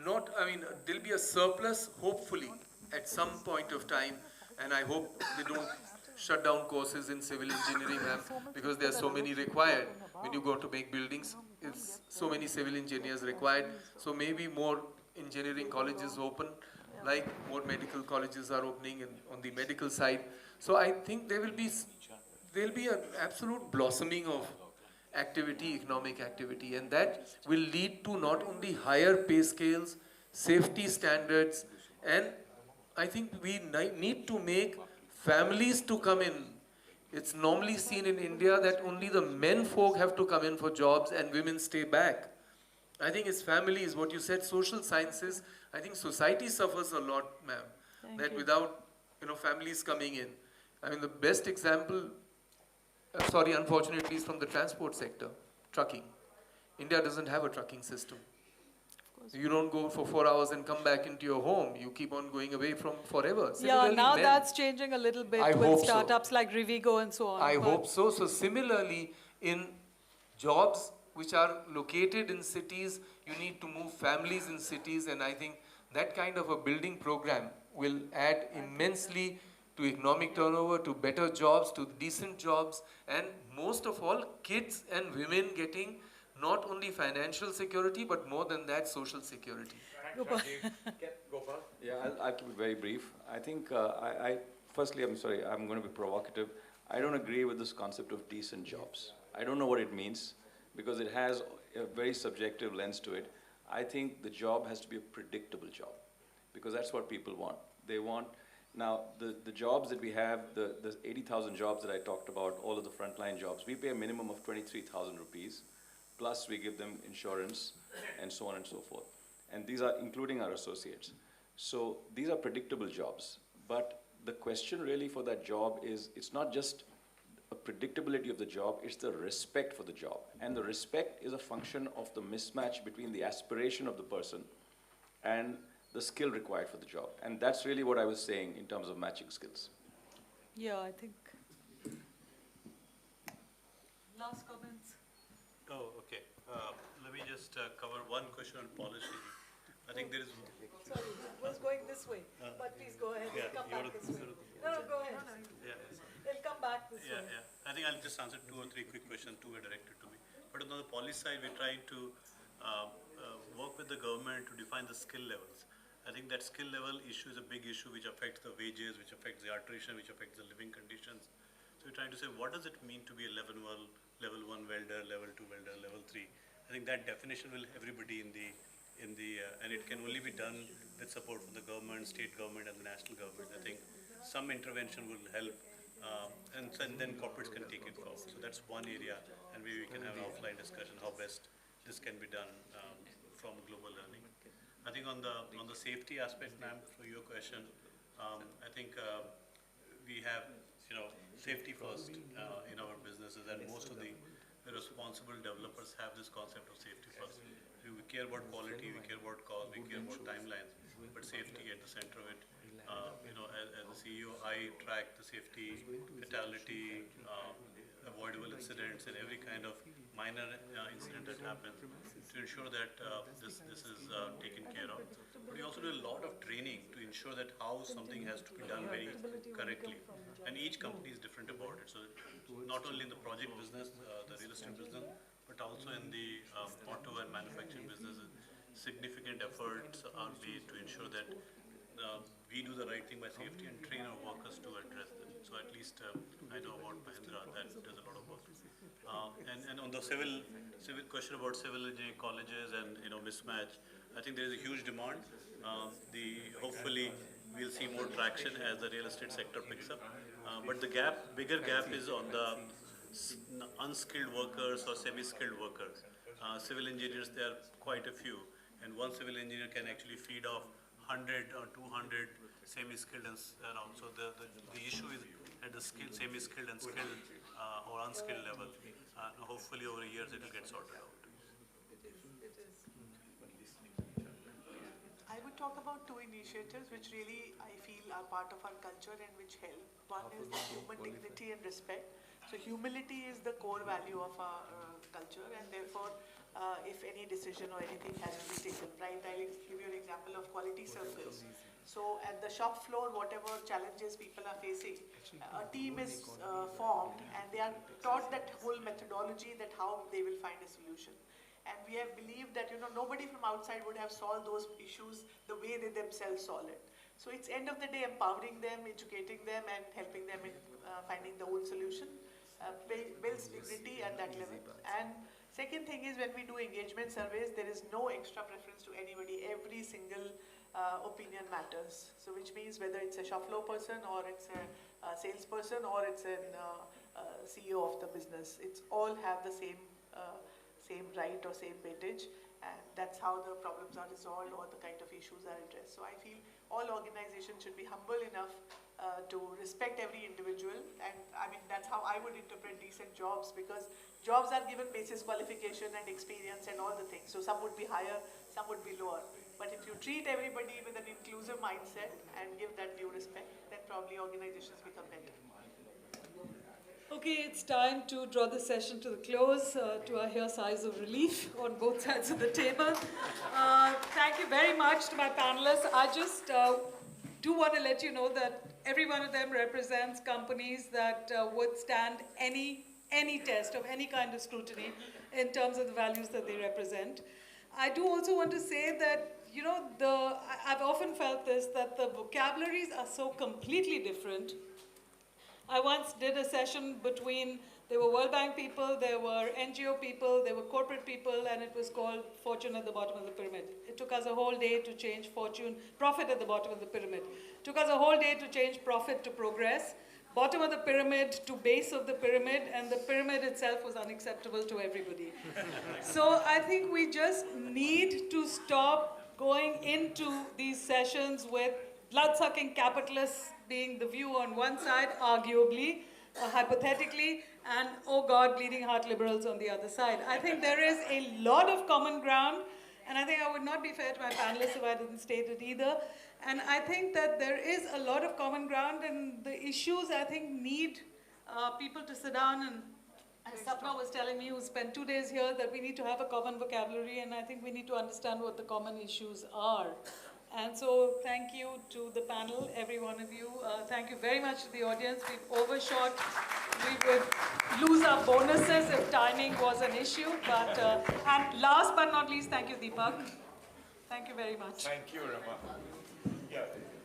there'll be a surplus, hopefully, at some point of time, and I hope they don't shut down courses in civil engineering, because there are so many required. When you go to make buildings, it's so many civil engineers required, so maybe more engineering colleges open, like more medical colleges are opening on the medical side. So I think there'll be an absolute blossoming of activity, economic activity, and that will lead to not only higher pay scales, safety standards, and I think we need to make families to come in. It's normally seen in India that only the men folk have to come in for jobs and women stay back. I think it's families, what you said, social sciences. I think society suffers a lot, ma'am, without families coming in. The best example, unfortunately, is from the transport sector, trucking. India doesn't have a trucking system. You don't go for 4 hours and come back into your home. You keep on going away from forever. Similarly, now that's changing a little bit with startups like Rivigo and so on. I hope so. So similarly, in jobs which are located in cities, you need to move families in cities, and I think that kind of a building program will add immensely to economic turnover, to better jobs, to decent jobs, and most of all, kids and women getting not only financial security, but more than that, social security. Gopal? Yeah, I'll keep it very brief. I think, firstly, I'm sorry, I'm going to be provocative. I don't agree with this concept of decent jobs. I don't know what it means, because it has a very subjective lens to it. I think the job has to be a predictable job, because that's what people want. They want, now, the jobs that we have, the 80,000 jobs that I talked about, all of the frontline jobs, we pay a minimum of 23,000 rupees, plus we give them insurance, and so on and so forth. And these are including our associates. So these are predictable jobs. But the question really for that job is, it's not just a predictability of the job, it's the respect for the job. And the respect is a function of the mismatch between the aspiration of the person and the skill required for the job. And that's really what I was saying in terms of matching skills. Yeah, I think. Last comments. Oh, okay. Let me just cover one question on policy. I think there is... Sorry, it was going this way, but please go ahead. Yeah, Come back this way. No, go ahead. Yeah. They'll come back this way. Yeah. I think I'll just answer 2 or 3 quick questions. 2 were directed to me. But on the policy side, we're trying to work with the government to define the skill levels. I think that skill level issue is a big issue which affects the wages, which affects the attrition, which affects the living conditions. So we're trying to say, what does it mean to be a level 1 welder, level 2 welder, level 3? I think that definition will everybody and it can only be done with support from the government, state government, and the national government. I think some intervention will help, and then corporates can take it forward. So that's one area, and maybe we can have an offline discussion how best this can be done from global learning. I think on the safety aspect, ma'am, for your question, I think we have safety first in our businesses, and most of the responsible developers have this concept of safety first. We care about quality, we care about cost, we care about timelines, but safety at the center of it. As a CEO, I track the safety, fatality, avoidable incidents, and every kind of minor incident that happens to ensure that this is taken care of. But we also do a lot of training to ensure that how something has to be done very correctly. And each company is different about it. So not only in the project business, the real estate business, but also in the auto and manufacturing business, significant efforts are made to ensure that we do the right thing by safety and train our workers to address them. So at least I know about Mahindra that does a lot of work. And on the civil question about civil engineering colleges and mismatch, I think there is a huge demand. Hopefully we'll see more traction as the real estate sector picks up. But the bigger gap is on the unskilled workers or semi-skilled workers. Civil engineers, there are quite a few, and one civil engineer can actually feed off 100 or 200 semi-skilled and around. So the issue is at the semi-skilled and skilled or unskilled level. Hopefully over years it will get sorted out. I would talk about two initiatives which really I feel are part of our culture and which help. One is the human dignity and respect. So humility is the core value of our culture, and therefore if any decision or anything has to be taken, right? I'll give you an example of quality service. So at the shop floor, whatever challenges people are facing, a team is formed and they are taught that whole methodology that how they will find a solution. And we have believed that nobody from outside would have solved those issues the way they themselves solve it. So it's end of the day empowering them, educating them, and helping them in finding the own solution. Builds dignity at that level. And second thing is, when we do engagement surveys, there is no extra preference to anybody. Every single opinion matters. So which means whether it's a shop floor person or it's a salesperson or it's a CEO of the business, it's all have the same right or same weightage, and that's how the problems are resolved or the kind of issues are addressed. So I feel all organizations should be humble enough to respect every individual, and I mean that's how I would interpret decent jobs, because jobs are given basis qualification and experience and all the things. So some would be higher, some would be lower. But if you treat everybody with an inclusive mindset and give that due respect, then probably organizations become better. Okay, it's time to draw the session to the close, to I hear sighs of relief on both sides of the table. Thank you very much to my panelists. I just do want to let you know that every one of them represents companies that would stand any test of any kind of scrutiny in terms of the values that they represent. I do also want to say that, I've often felt this, that the vocabularies are so completely different. I once did a session between, there were World Bank people, there were NGO people, there were corporate people, and it was called Fortune at the Bottom of the Pyramid. It took us a whole day to change profit at the bottom of the pyramid. It took us a whole day to change profit to progress, bottom of the pyramid to base of the pyramid, and the pyramid itself was unacceptable to everybody. So I think we just need to stop going into these sessions with blood-sucking capitalists being the view on one side, arguably, hypothetically, and, oh God, bleeding heart liberals on the other side. I think there is a lot of common ground, and I think I would not be fair to my panelists if I didn't state it either. And I think that there is a lot of common ground, and the issues, I think, need people to sit down and, as Sapna was telling me, who spent 2 days here, that we need to have a common vocabulary, and I think we need to understand what the common issues are. And so thank you to the panel, every one of you. Thank you very much to the audience. We've overshot. We would lose our bonuses if timing was an issue. But and last but not least, thank you, Deepak. Thank you very much. Thank you, Rama. Yeah.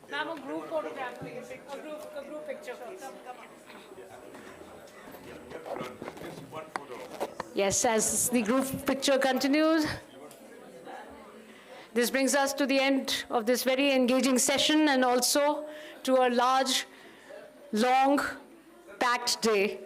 Ma'am, a group photograph, please. A group picture, please. Just one photo. Yes, as the group picture continues, this brings us to the end of this very engaging session and also to a large, long, packed day.